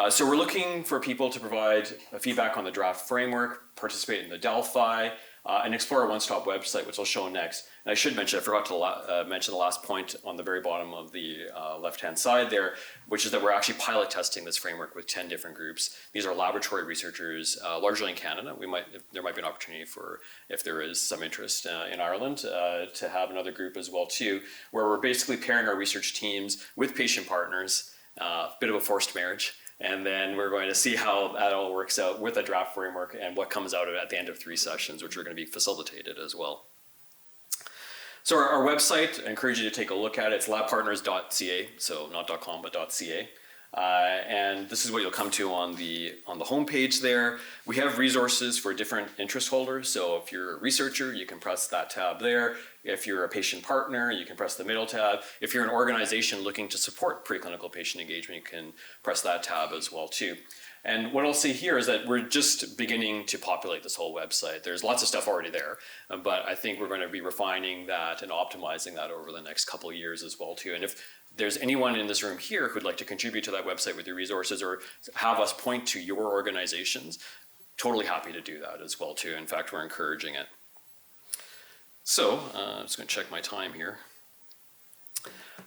Speaker 19: So we're looking for people to provide feedback on the draft framework, participate in the Delphi, and explore our one-stop website, which I'll show next. And I should mention, I forgot to mention the last point on the very bottom of the left-hand side there, which is that we're actually pilot testing this framework with 10 different groups. These are laboratory researchers, largely in Canada. There might be an opportunity for, if there is some interest in Ireland, to have another group as well too, where we're basically pairing our research teams with patient partners, a bit of a forced marriage. And then we're going to see how that all works out with a draft framework and what comes out of it at the end of 3 sessions, which are going to be facilitated as well. So our website, I encourage you to take a look at it. It's labpartners.ca, so not .com, but .ca. And this is what you'll come to on the homepage there. We have resources for different interest holders. So if you're a researcher, you can press that tab there. If you're a patient partner, you can press the middle tab. If you're an organization looking to support preclinical patient engagement, you can press that tab as well too. And what I'll say here is that we're just beginning to populate this whole website. There's lots of stuff already there, but I think we're going to be refining that and optimizing that over the next couple of years as well too. And if there's anyone in this room here who'd like to contribute to that website with your resources or have us point to your organizations, totally happy to do that as well too. In fact, we're encouraging it. So I'm just going to check my time here.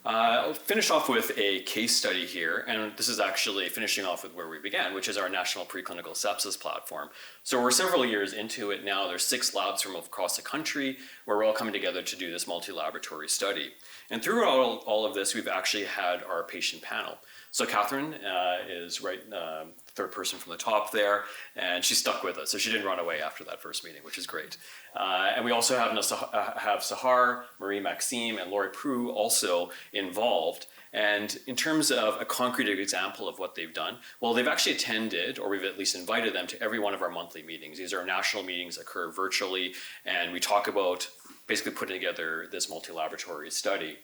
Speaker 19: I'll finish off with a case study here, and this is actually finishing off with where we began, which is our National Preclinical Sepsis Platform. So we're several years into it now. There's 6 labs from across the country where we're all coming together to do this multi-laboratory study. And through all of this, we've actually had our patient panel. So Catherine is right, third person from the top there, and she stuck with us. So she didn't run away after that first meeting, which is great. And we also have Sahar, Marie Maxime, and Laurie Prue also involved. And in terms of a concrete example of what they've done, well, they've actually attended, or we've at least invited them to every one of our monthly meetings. These are national meetings that occur virtually, and we talk about basically putting together this multi-laboratory study.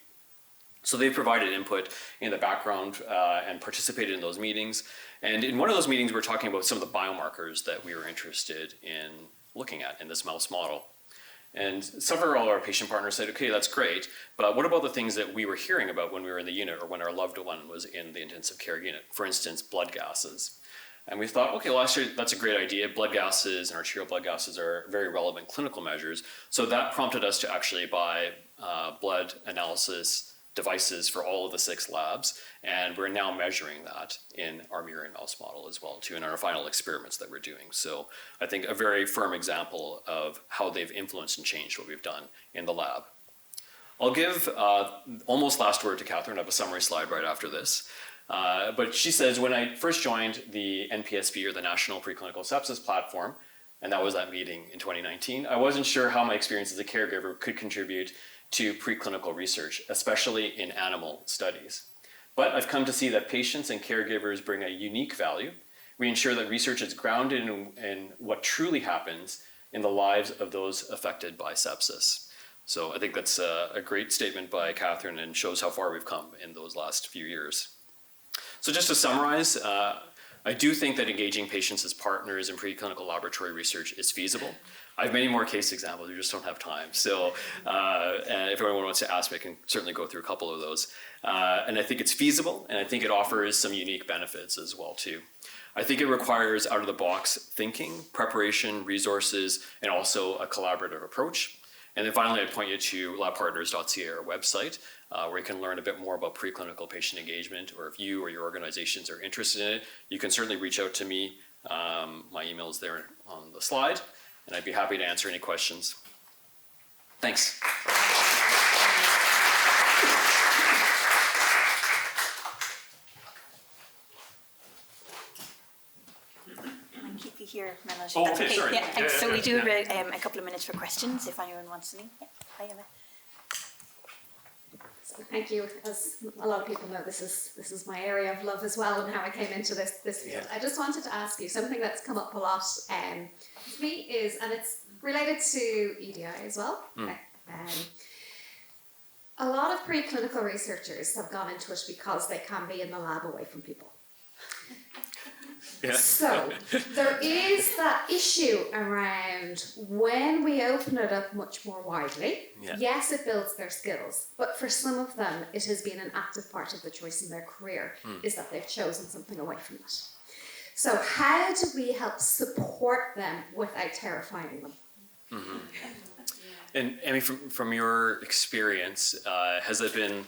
Speaker 19: So they provided input in the background and participated in those meetings. And in one of those meetings, we were talking about some of the biomarkers that we were interested in looking at in this mouse model. And several of our patient partners said, okay, that's great, but what about the things that we were hearing about when we were in the unit or when our loved one was in the intensive care unit? For instance, blood gases. And we thought, okay, well, actually, that's a great idea. Blood gases and arterial blood gases are very relevant clinical measures. So that prompted us to actually buy blood analysis devices for all of the 6 labs, and we're now measuring that in our murine mouse model as well too, in our final experiments that we're doing. So I think a very firm example of how they've influenced and changed what we've done in the lab. I'll give almost last word to Catherine. I have a summary slide right after this. But she says, when I first joined the NPSP, or the National Preclinical Sepsis Platform, and that was that meeting in 2019, I wasn't sure how my experience as a caregiver could contribute to preclinical research, especially in animal studies. But I've come to see that patients and caregivers bring a unique value. We ensure that research is grounded in what truly happens in the lives of those affected by sepsis. So I think that's a great statement by Catherine and shows how far we've come in those last few years. So just to summarize, I do think that engaging patients as partners in preclinical laboratory research is feasible. I have many more case examples, we just don't have time. So and if anyone wants to ask me, I can certainly go through a couple of those. And I think it's feasible, and I think it offers some unique benefits as well too. I think it requires out-of-the-box thinking, preparation, resources, and also a collaborative approach. And then finally, I'd point you to labpartners.ca, our website, where you can learn a bit more about preclinical patient engagement, or if you or your organizations are interested in it, you can certainly reach out to me. My email is there on the slide, and I'd be happy to answer any questions. Thanks.
Speaker 5: Keep you here, Melody.
Speaker 19: Oh,
Speaker 5: That's
Speaker 19: okay, sorry.
Speaker 5: Yeah,
Speaker 19: Yeah,
Speaker 5: so
Speaker 19: yeah,
Speaker 5: we do
Speaker 19: yeah.
Speaker 5: have a couple of minutes for questions if anyone wants any. Yeah. Hi, Emma.
Speaker 18: Thank you. As a lot of people know, this is my area of love as well, and how I came into this field. I just wanted to ask you something that's come up a lot to me is, and it's related to EDI as well. A lot of preclinical researchers have gone into it because they can be in the lab away from people.
Speaker 19: Yeah.
Speaker 18: So there is that issue around when we open it up much more widely.
Speaker 19: Yeah.
Speaker 18: Yes, it builds their skills, but for some of them, it has been an active part of the choice in their career, is that they've chosen something away from it. So how do we help support them without terrifying them?
Speaker 19: Mm-hmm. And I mean, from your experience, has it been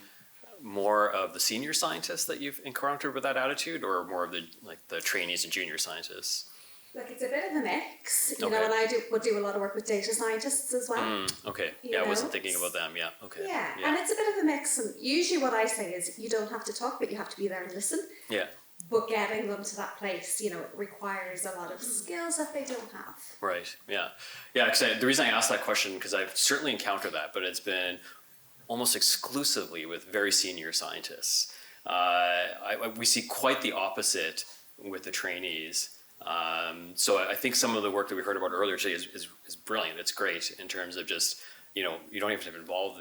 Speaker 19: more of the senior scientists that you've encountered with that attitude, or more of the trainees and junior scientists?
Speaker 18: Like, it's a bit of a mix, you
Speaker 19: Okay.
Speaker 18: know, and I would do a lot of work with data scientists as well.
Speaker 19: Okay.
Speaker 18: You
Speaker 19: Yeah, I
Speaker 18: know?
Speaker 19: wasn't thinking about them. Yeah. Okay.
Speaker 18: Yeah, and it's a bit of a mix, and usually what I say is you don't have to talk, but you have to be there and listen.
Speaker 19: Yeah.
Speaker 18: But getting them to that place, you know, it requires a lot of skills that they don't have.
Speaker 19: Right. Yeah. Yeah. Because the reason I asked that question, because I've certainly encountered that, but it's been almost exclusively with very senior scientists. We see quite the opposite with the trainees. So I think some of the work that we heard about earlier today is brilliant. It's great in terms of just, you don't even have to involve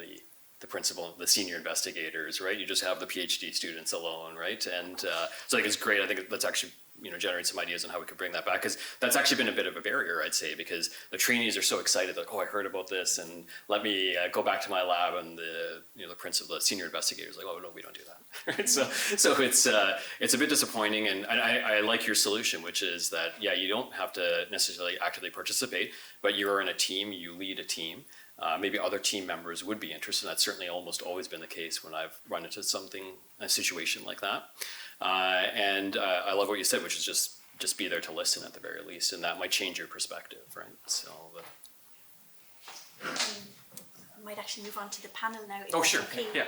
Speaker 19: the principal, the senior investigators, right? You just have the PhD students alone, right? And so I think it's great. I think let's actually, generate some ideas on how we could bring that back, because that's actually been a bit of a barrier, I'd say, because the trainees are so excited, like, oh, I heard about this, and let me go back to my lab, and the principal, the senior investigators, like, oh no, we don't do that. Right? So it's a bit disappointing, and I like your solution, which is that you don't have to necessarily actively participate, but you're in a team, you lead a team. Maybe other team members would be interested. That's certainly almost always been the case when I've run into a situation like that. And I love what you said, which is just be there to listen at the very least, and that might change your perspective, right? So.
Speaker 5: I might actually move on to the panel now.
Speaker 19: Oh, sure.
Speaker 5: Okay.
Speaker 19: Yeah.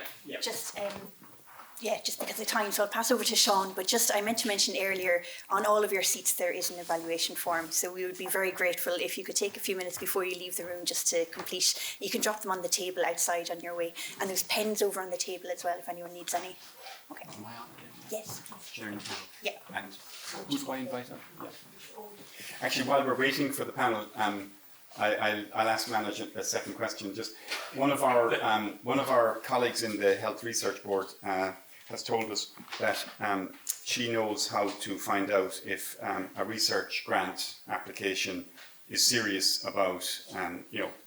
Speaker 5: Just because of time, so I'll pass over to Sean, but I meant to mention earlier, on all of your seats there is an evaluation form, so we would be very grateful if you could take a few minutes before you leave the room just to complete. You can drop them on the table outside on your way, and there's pens over on the table as well if anyone needs any. Okay.
Speaker 20: Am I on?
Speaker 5: Yes.
Speaker 20: Sharing panel.
Speaker 5: Yeah.
Speaker 20: And who do I invite on? Yeah. Actually, while we're waiting for the panel, I'll ask Manoj a second question. Just one of our colleagues in the Health Research Board has told us that she knows how to find out if a research grant application is serious about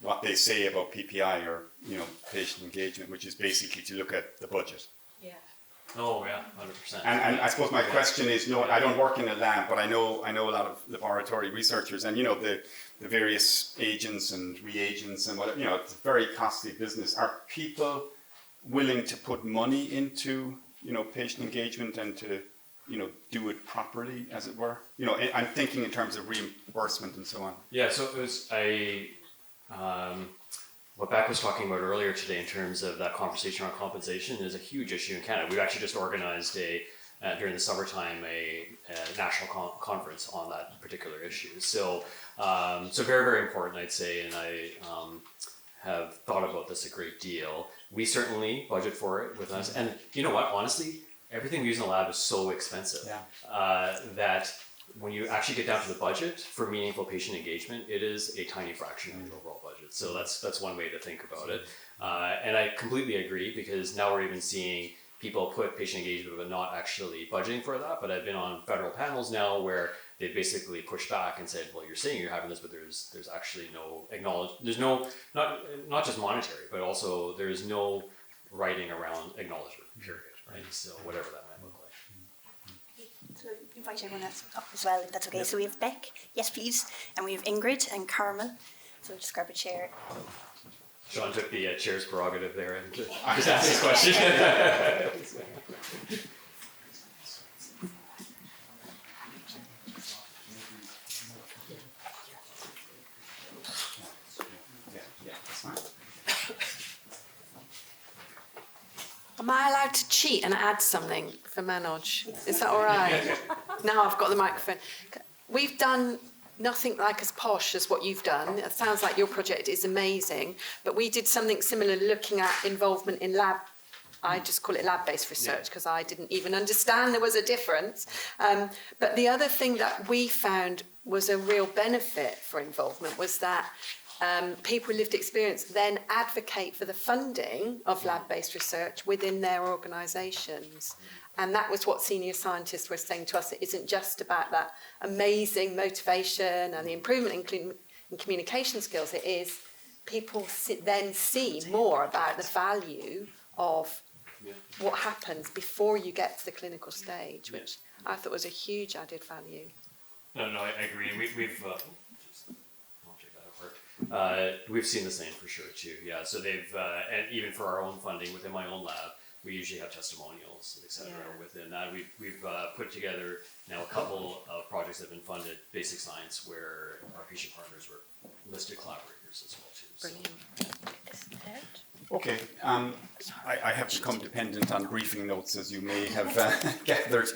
Speaker 20: what they say about PPI or patient engagement, which is basically to look at the budget.
Speaker 19: Yeah. Oh yeah, 100%.
Speaker 20: And I suppose my question is, I don't work in a lab, but I know a lot of laboratory researchers, and the various agents and reagents and whatever. It's a very costly business. Are people willing to put money into patient engagement and to do it properly, as it were? I'm thinking in terms of reimbursement and so on.
Speaker 19: Yeah. So it was what Beck was talking about earlier today in terms of that conversation around compensation is a huge issue in Canada. We've actually just organized during the summertime a national conference on that particular issue. So very, very important, I'd say, and I have thought about this a great deal. We certainly budget for it with us, and you know what? Honestly, everything we use in the lab is so expensive that when you actually get down to the budget for meaningful patient engagement, it is a tiny fraction of the overall budget. So that's one way to think about it. And I completely agree, because now we're even seeing people put patient engagement but not actually budgeting for that. But I've been on federal panels now where they basically pushed back and said, well, you're saying you're having this, but there's actually no there's no, not just monetary, but also there's no writing around acknowledgement, period, right? So whatever that might look like.
Speaker 5: So invite everyone else up as well, if that's okay. Yep. So we have Beck, yes please, and we have Ingrid and Carmel. So just grab a chair.
Speaker 19: Sean took the chair's prerogative there and just asked his question.
Speaker 2: Am I allowed to cheat and add something for Manoj? Is that all right? Now I've got the microphone. We've done nothing like as posh as what you've done. It sounds like your project is amazing, but we did something similar looking at involvement in lab. I just call it lab-based research because I didn't even understand there was a difference. But the other thing that we found was a real benefit for involvement was that people with lived experience then advocate for the funding of lab-based research within their organisations. And that was what senior scientists were saying to us. It isn't just about that amazing motivation and the improvement in communication skills. It is people then see more about the value of what happens before you get to the clinical stage, which I thought was a huge added value.
Speaker 21: No, I agree. We've I'll take that apart. We've seen the same for sure too. Yeah. So they've and even for our own funding within my own lab, we usually have testimonials, etc. Within that, we've put together now a couple of projects that have been funded, basic science, where our patient partners were listed collaborators as well too.
Speaker 2: Brilliant.
Speaker 20: Okay, I have become dependent on briefing notes, as you may have gathered.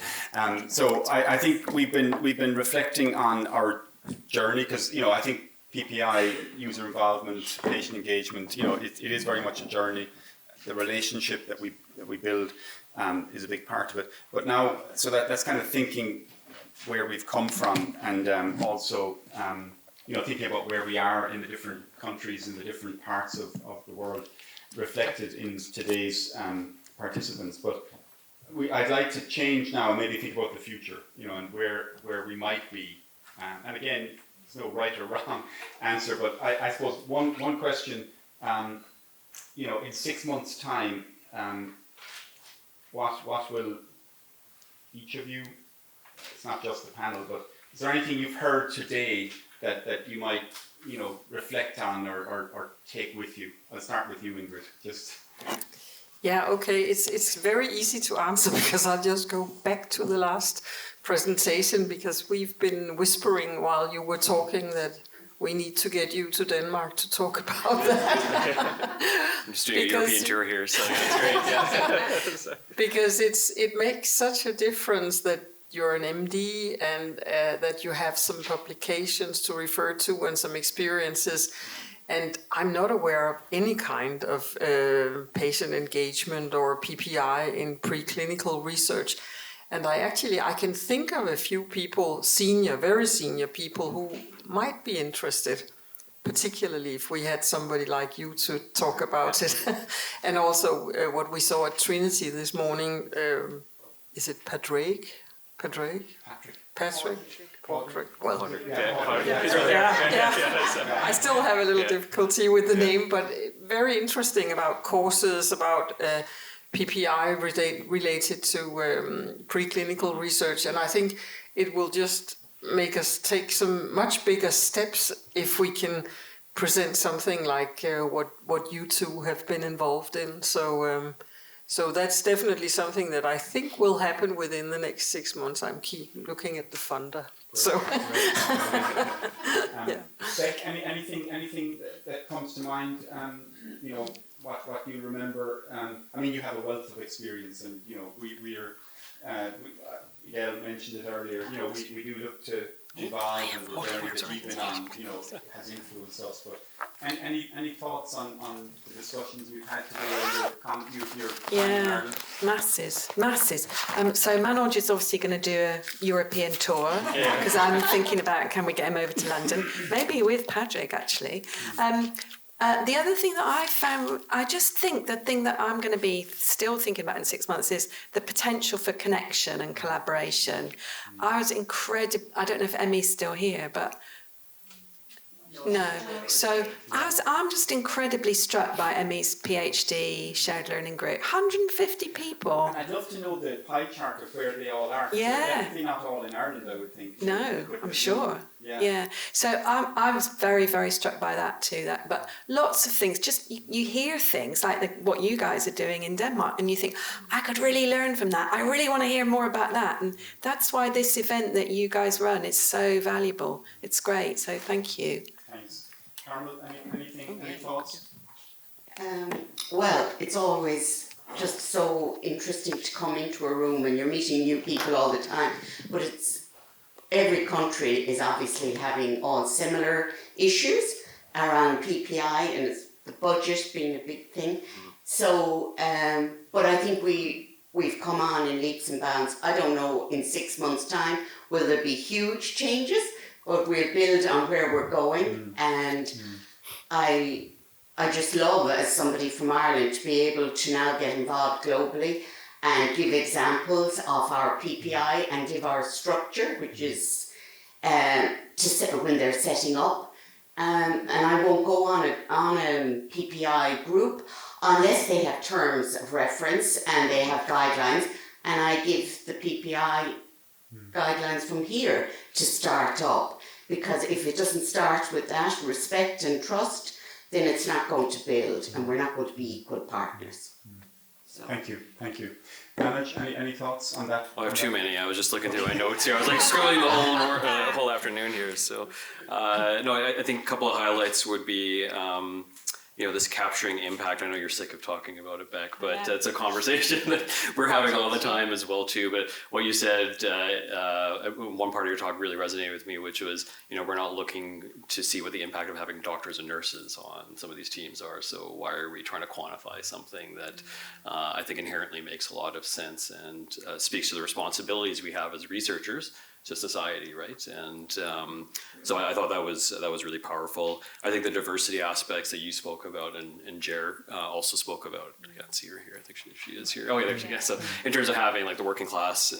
Speaker 20: So I think we've been reflecting on our journey, because I think PPI, user involvement, patient engagement, it is very much a journey. The relationship that we build is a big part of it. But now, so that's kind of thinking where we've come from, and also thinking about where we are in the different countries, in the different parts of the world, reflected in today's participants. But I'd like to change now and maybe think about the future, and where we might be. And again, there's no right or wrong answer, but I suppose one question, in 6 months' time, what will each of you, it's not just the panel, but is there anything you've heard today that you might reflect on or take with you? I'll start with you, Ingrid.
Speaker 9: Yeah, okay, it's very easy to answer because I'll just go back to the last presentation, because we've been whispering while you were talking that we need to get you to Denmark to talk about that.
Speaker 19: I'm just doing a European tour here, so that's great. Yeah.
Speaker 9: Because it makes such a difference that you're an MD and that you have some publications to refer to and some experiences. And I'm not aware of any kind of patient engagement or PPI in preclinical research. And I can think of a few people, very senior people, who might be interested, particularly if we had somebody like you to talk about it. And also what we saw at Trinity this morning, is it Patrick? Well, I still have a little difficulty with the name, but very interesting about courses, about PPI related to preclinical research. And I think it will just make us take some much bigger steps if we can present something like what you two have been involved in. So that's definitely something that I think will happen within the next 6 months. I'm looking at the funder. So,
Speaker 20: Beck, anything that comes to mind? What you remember? You have a wealth of experience, and Gail mentioned it earlier. We do look to evolve, and the journey that you've been on, has influenced us. But any thoughts on the discussions we've had today?
Speaker 2: Masses. So Manoj is obviously going to do a European tour, because I'm thinking about, can we get him over to London? Maybe with Patrick, actually. The other thing that I found, I just think the thing that I'm going to be still thinking about in 6 months is the potential for connection and collaboration. I was I don't know if Emmy's still here, but no. So I'm just incredibly struck by Emmy's PhD shared learning group. 150 people.
Speaker 20: And I'd love to know the pie chart of where they all are.
Speaker 2: Yeah.
Speaker 20: They're definitely not all in Ireland, I would think.
Speaker 2: No, I'm sure.
Speaker 20: Yeah.
Speaker 2: So I was very, very struck by that too. But lots of things, just you hear things like what you guys are doing in Denmark, and you think, I could really learn from that. I really want to hear more about that. And that's why this event that you guys run is so valuable. It's great. So thank you.
Speaker 20: Thanks. Carmel, any thoughts?
Speaker 3: Well, it's always just so interesting to come into a room when you're meeting new people all the time. But every country is obviously having all similar issues around PPI, and it's the budget being a big thing. So, but I think we've come on in leaps and bounds. I don't know, in 6 months' time, will there be huge changes? But we'll build on where we're going, and I just love, as somebody from Ireland, to be able to now get involved globally and give examples of our PPI and give our structure, which is when they're setting up. And I won't go on a PPI group unless they have terms of reference and they have guidelines, and I give the PPI guidelines from here to start up, because if it doesn't start with that respect and trust, then it's not going to build and we're not going to be equal partners. So.
Speaker 20: Thank you. Manoj, any thoughts on that?
Speaker 19: I have too many. I was just looking through my notes here. I was like scrolling the whole afternoon here. So, I think a couple of highlights would be, this capturing impact. I know you're sick of talking about it, Beck, but it's a conversation that we're having all the time as well too. But what you said, one part of your talk really resonated with me, which was, we're not looking to see what the impact of having doctors and nurses on some of these teams are. So why are we trying to quantify something that I think inherently makes a lot of sense and speaks to the responsibilities we have as researchers to society, right? And so I thought that was really powerful. I think the diversity aspects that you spoke about and Jer also spoke about. I can't see her here. I think she is here. Oh yeah, there she is. So in terms of having like the working class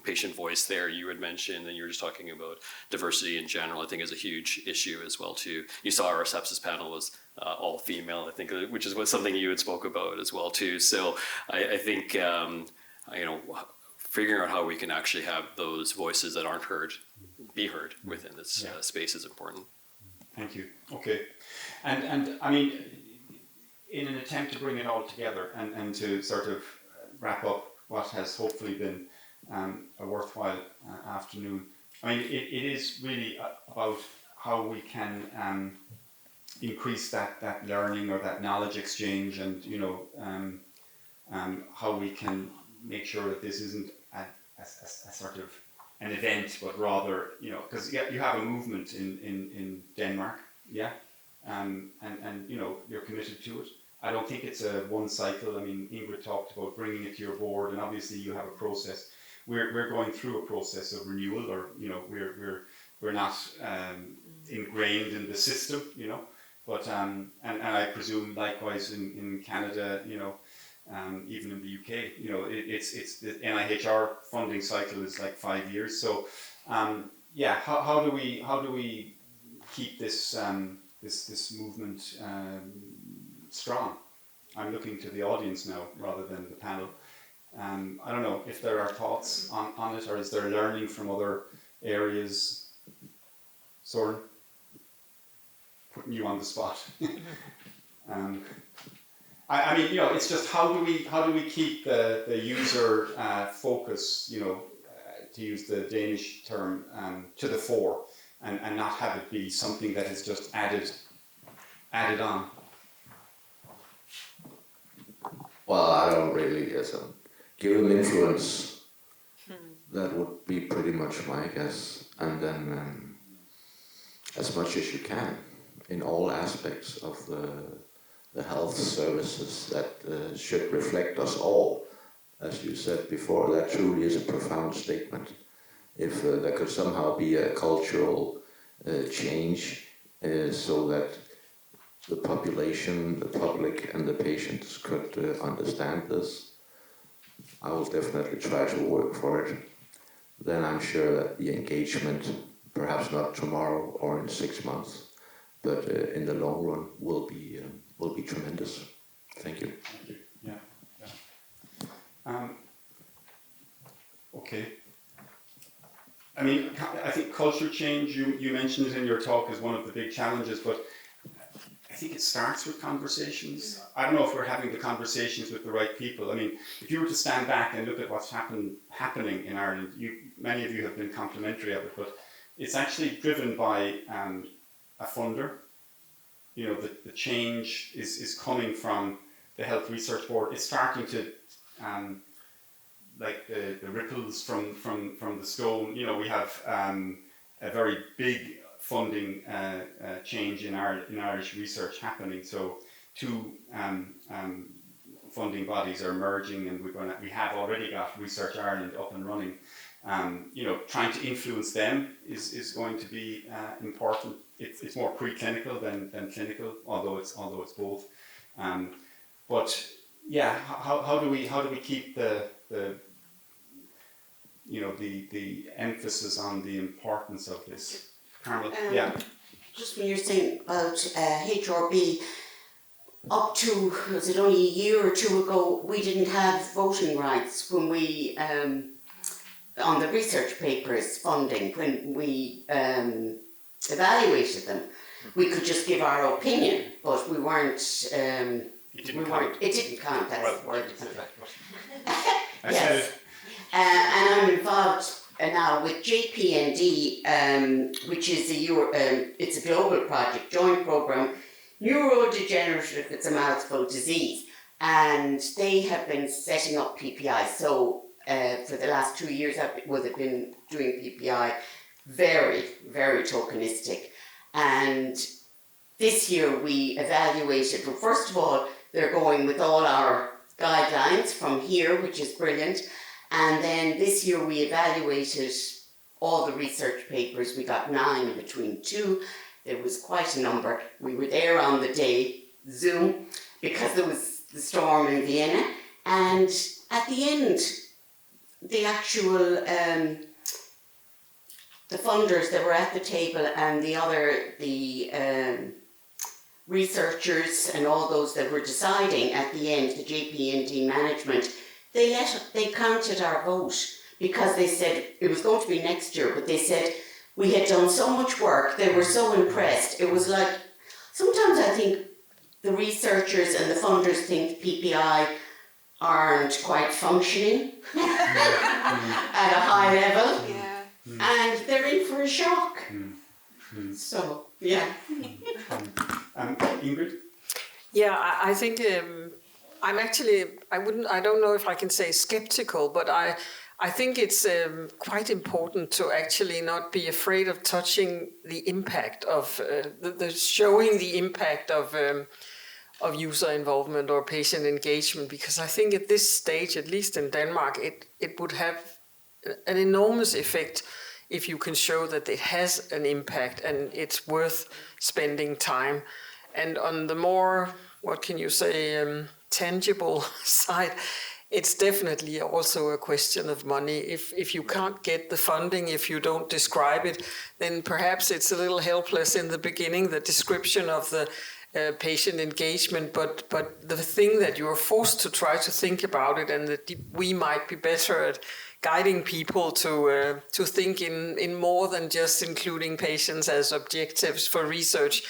Speaker 19: patient voice there, you had mentioned, and you were just talking about diversity in general. I think is a huge issue as well too. You saw our sepsis panel was all female, I think, which is something you had spoke about as well too. So I think figuring out how we can actually have those voices that aren't heard be heard within this space is important.
Speaker 20: Thank you. Okay. And I mean, in an attempt to bring it all together and to sort of wrap up what has hopefully been a worthwhile afternoon, I mean, it is really about how we can increase that learning or that knowledge exchange, and how we can make sure that this isn't a sort of an event, but rather, because you have a movement in Denmark, and you're committed to it. I don't think it's a one cycle. I mean, Ingrid talked about bringing it to your board, and obviously you have a process. We're going through a process of renewal, or we're not ingrained in the system, but and I presume likewise in Canada, even in the UK, it's the NIHR funding cycle is like 5 years. So, how do we keep this this movement strong? I'm looking to the audience now rather than the panel. I don't know if there are thoughts on it, or is there learning from other areas? Soren, putting you on the spot. I mean, it's just how do we keep the user focus, to use the Danish term, to the fore, and not have it be something that is just added on.
Speaker 4: Well, I don't really give them influence. That would be pretty much my guess, and then as much as you can in all aspects of the health services that should reflect us all. As you said before, that truly is a profound statement. If there could somehow be a cultural change so that the population, the public and the patients could understand this, I will definitely try to work for it. Then I'm sure that the engagement, perhaps not tomorrow or in 6 months, but in the long run will be tremendous. Thank you.
Speaker 20: Yeah. Okay. I mean, I think culture change, you mentioned it in your talk as one of the big challenges, but I think it starts with conversations. I don't know if we're having the conversations with the right people. I mean, if you were to stand back and look at what's happening in Ireland, many of you have been complimentary of it, but it's actually driven by a funder. The change is coming from the Health Research Board. It's starting to, like the ripples from the stone. We have a very big funding change in Irish research happening. So 2 funding bodies are merging, and we have already got Research Ireland up and running. Trying to influence them is going to be important. It's more preclinical than clinical, although it's both. But yeah, how do we keep the you know, the emphasis on the importance of this? Carmel, yeah.
Speaker 3: Just when you're saying about HRB, up to, was it only a year or two ago, we didn't have voting rights when we, on the research papers funding, when we evaluated them. We could just give our opinion, but we weren't, it didn't count, that's the word.
Speaker 20: I said it.
Speaker 3: And I'm involved now with JPND, which is it's a global project, joint program, neurodegenerative, it's a mouthful disease, and they have been setting up PPI. So for the last 2 years, I've been doing PPI, very, very tokenistic. And this year we evaluated, well, first of all, they're going with all our guidelines from here, which is brilliant. And then this year we evaluated all the research papers. We got 9 between 2. There was quite a number. We were there on the day, Zoom, because there was the storm in Vienna. And at the end, the actual, the funders that were at the table and the researchers and all those that were deciding at the end, the JPND management, they counted our vote because they said it was going to be next year, but they said we had done so much work, they were so impressed. It was like, sometimes I think the researchers and the funders think PPI aren't quite functioning at a high level, and they're in for a shock. So, yeah.
Speaker 20: Ingrid?
Speaker 9: Yeah, I think I'm actually, I don't know if I can say skeptical, but I think it's quite important to actually not be afraid of touching the impact of, showing the impact of user involvement or patient engagement, because I think at this stage, at least in Denmark, it would have an enormous effect if you can show that it has an impact and it's worth spending time. And on the more, what can you say, tangible side, it's definitely also a question of money. If you can't get the funding, if you don't describe it, then perhaps it's a little helpless in the beginning, the description of the patient engagement, but the thing that you're forced to try to think about it, and that we might be better at guiding people to think in more than just including patients as objectives for research.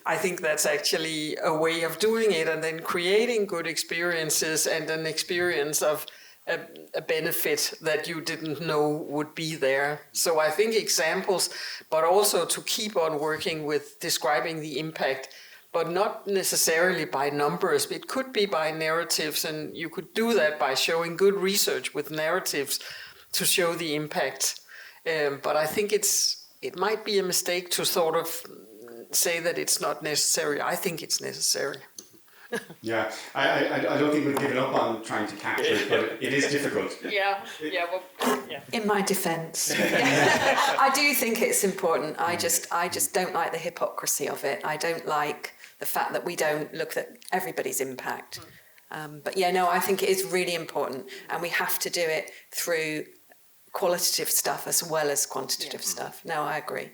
Speaker 9: I think that's actually a way of doing it, and then creating good experiences and an experience of a benefit that you didn't know would be there. So I think examples, but also to keep on working with describing the impact, but not necessarily by numbers. It could be by narratives, and you could do that by showing good research with narratives to show the impact. But I think it might be a mistake to sort of say that it's not necessary. I think it's necessary.
Speaker 20: Yeah, I don't think we've given up on trying to capture it, but it is difficult.
Speaker 9: Yeah.
Speaker 2: In my defence, I do think it's important. I just don't like the hypocrisy of it. I don't like the fact that we don't look at everybody's impact. But yeah, no, I think it is really important, and we have to do it through qualitative stuff as well as quantitative stuff. No, I agree.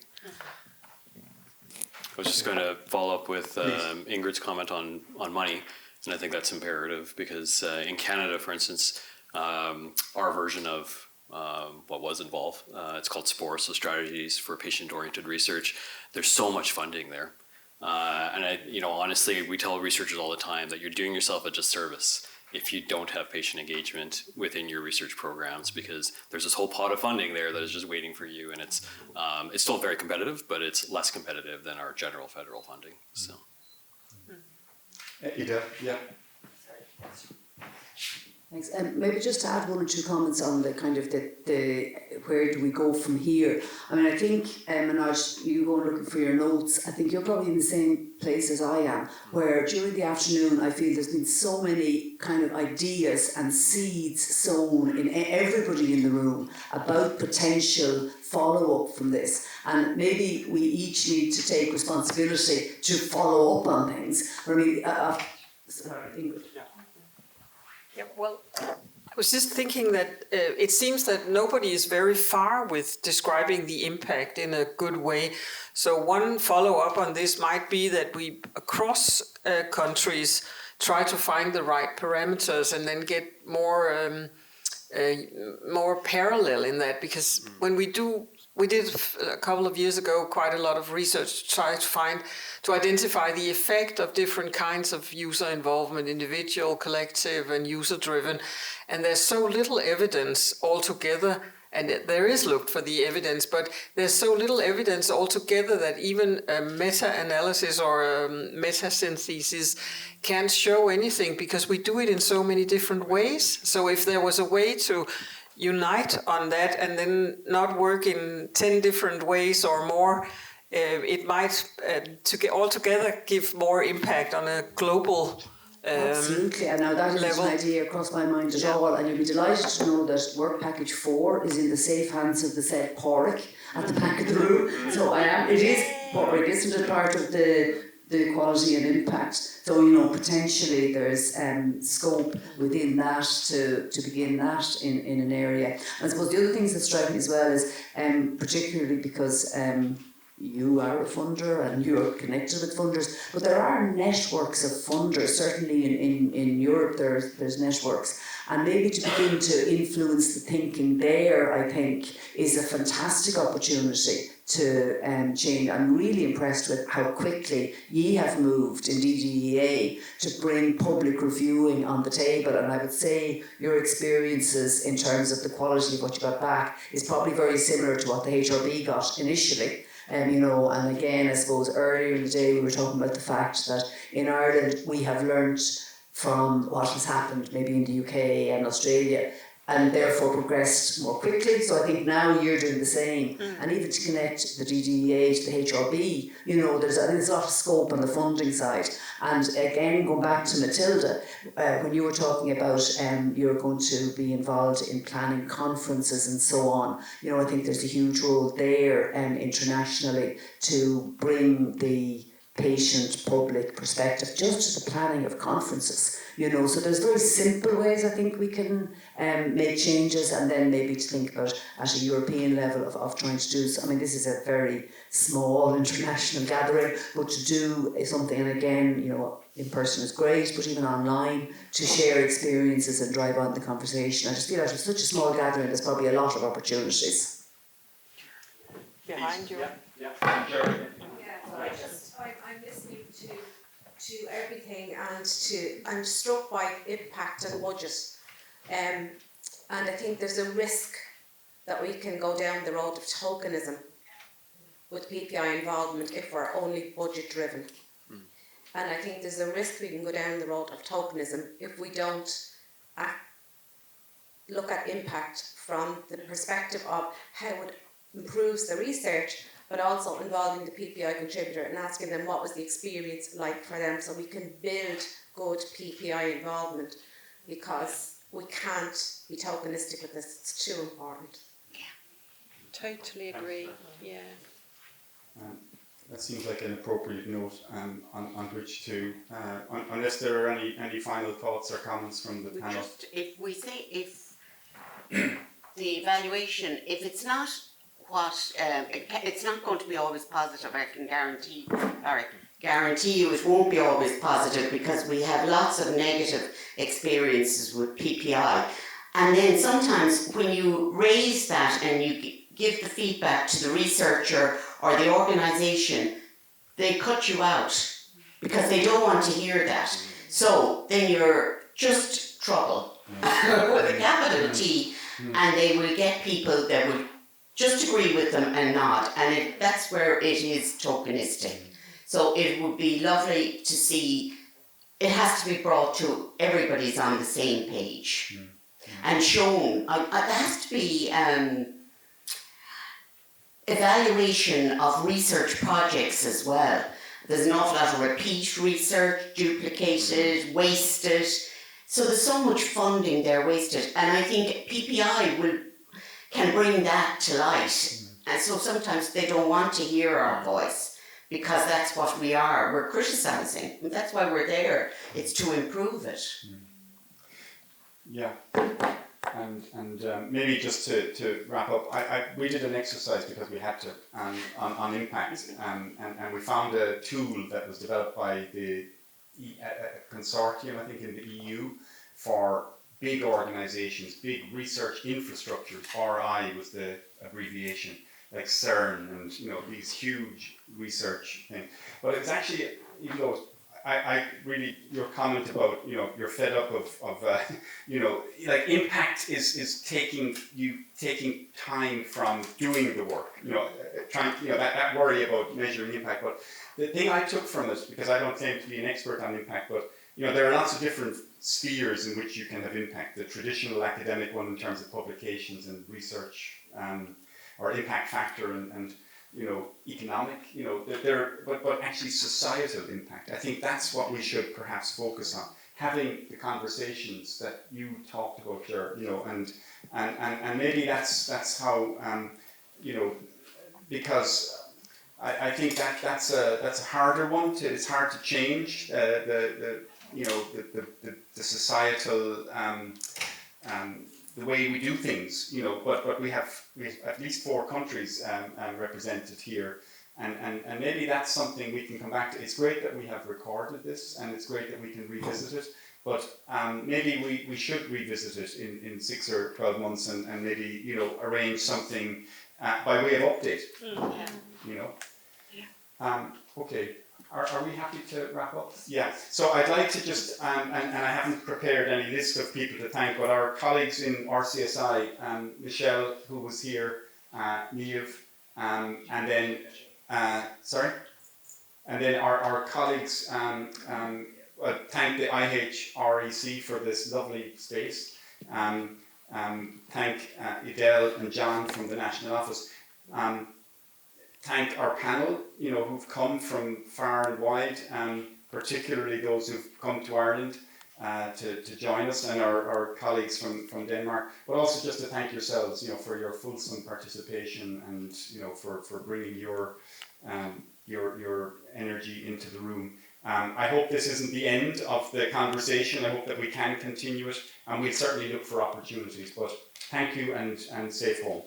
Speaker 19: I was just going to follow up with Ingrid's comment on money, and I think that's imperative because in Canada, for instance, our version of what was involved, it's called SPORE, so Strategies for Patient-Oriented Research. There's so much funding there. And honestly, we tell researchers all the time that you're doing yourself a disservice if you don't have patient engagement within your research programs, because there's this whole pot of funding there that is just waiting for you, and it's still very competitive, but it's less competitive than our general federal funding. So,
Speaker 20: Ida, yeah.
Speaker 8: Thanks. Maybe just to add 1 or 2 comments on the kind of the where do we go from here. I mean, I think, Manoj, you go looking for your notes. I think you're probably in the same place as I am, where during the afternoon I feel there's been so many kind of ideas and seeds sown in everybody in the room about potential follow-up from this. And maybe we each need to take responsibility to follow up on things. I mean, sorry, Ingrid.
Speaker 9: Yeah, well, I was just thinking that it seems that nobody is very far with describing the impact in a good way. So one follow-up on this might be that we, across countries, try to find the right parameters and then get more parallel in that, because when we did a couple of years ago quite a lot of research to try to identify the effect of different kinds of user involvement, individual, collective, and user-driven, and there's so little evidence altogether. And there is looked for the evidence, but there's so little evidence altogether that even a meta-analysis or a meta-synthesis can't show anything, because we do it in so many different ways. So if there was a way to unite on that and then not work in 10 different ways or more, it might altogether give more impact on a global
Speaker 8: Absolutely, and now that isn't an idea across my mind at all, and you'll be delighted to know that Work Package 4 is in the safe hands of the said Porrick at the back of the room. So it is Porrick, isn't it, part of the quality and impact? So, you know, potentially there's scope within that to begin that in an area. And I suppose the other things that strike me as well is, particularly because you are a funder and you're connected with funders, but there are networks of funders. Certainly in Europe there's networks, and maybe to begin to influence the thinking there, I think, is a fantastic opportunity to change. I'm really impressed with how quickly ye have moved in DGEA to bring public reviewing on the table, and I would say your experiences in terms of the quality of what you got back is probably very similar to what the HRB got initially. You know, and again, I suppose earlier in the day we were talking about the fact that in Ireland we have learnt from what has happened maybe in the UK and Australia, and therefore progressed more quickly. So I think now you're doing the same. And even to connect the DGEA to the HRB, you know, there's a lot of scope on the funding side. And again, going back to Matilda, when you were talking about you're going to be involved in planning conferences and so on, you know, I think there's a huge role there internationally to bring the patient-public perspective just to the planning of conferences, you know. So there's very simple ways I think we can make changes, and then maybe to think about at a European level of trying to do so. I mean, this is a very small international gathering, but to do something, and again, you know, in person is great, but even online, to share experiences and drive on the conversation. I just feel like it's such a small gathering, there's probably a lot of opportunities.
Speaker 9: Behind you.
Speaker 15: I'm listening to everything, and I'm struck by impact and budget, and I think there's a risk that we can go down the road of tokenism with PPI involvement if we're only budget driven. And I think there's a risk we can go down the road of tokenism if we don't look at impact from the perspective of how it improves the research, but also involving the PPI contributor and asking them what was the experience like for them, so we can build good PPI involvement, because we can't be tokenistic with this, it's too important.
Speaker 2: Totally agree, yeah.
Speaker 20: That seems like an appropriate note on which to, unless there are any final thoughts or comments from the panel.
Speaker 3: Just, if the evaluation, if it's not it's not going to be always positive, I can guarantee you it won't be always positive, because we have lots of negative experiences with PPI. And then sometimes when you raise that and you give the feedback to the researcher or the organisation, they cut you out because they don't want to hear that. So then you're just trouble with a capital T, and they will get people that will just agree with them and nod, and that's where it is tokenistic. So it would be lovely to see, it has to be brought to everybody's on the same page and shown. There has to be evaluation of research projects as well. There's an awful lot of repeat research, duplicated, wasted. So there's so much funding there wasted, and I think PPI can bring that to light. And so sometimes they don't want to hear our voice, because that's what we are. We're criticising. That's why we're there. It's to improve it.
Speaker 20: Yeah. And maybe just to wrap up, we did an exercise because we had to on impact, and we found a tool that was developed by the consortium, I think, in the EU for big organizations, big research infrastructures. RI was the abbreviation, like CERN and these huge research things. But it's actually, even though I really, your comment about you're fed up of like impact is taking time from doing the work, trying that worry about measuring impact. But the thing I took from it, because I don't claim to be an expert on impact, but there are lots of different spheres in which you can have impact. The traditional academic one in terms of publications and research, or impact factor and economic, but actually societal impact. I think that's what we should perhaps focus on. Having the conversations that you talked about there, and maybe that's how, because I think that's a harder one. It's hard to change the societal the way we do things, but we have at least 4 countries represented here, and maybe that's something we can come back to. It's great that we have recorded this, and it's great that we can revisit it, but maybe we should revisit it in 6 or 12 months, and maybe arrange something by way of update. Okay. Are we happy to wrap up? Yeah. So I'd like to just, and I haven't prepared any list of people to thank, but our colleagues in RCSI, Michelle, who was here, Niamh, and then, and then our colleagues, thank the IHREC for this lovely space. Thank Idel and John from the National Office. Thank our panel, who've come from far and wide, particularly those who've come to Ireland to join us, and our colleagues from Denmark, but also just to thank yourselves, for your fulsome participation and, for bringing your energy into the room. I hope this isn't the end of the conversation. I hope that we can continue it, and we'll certainly look for opportunities, but thank you and safe home.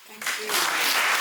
Speaker 15: Thank you.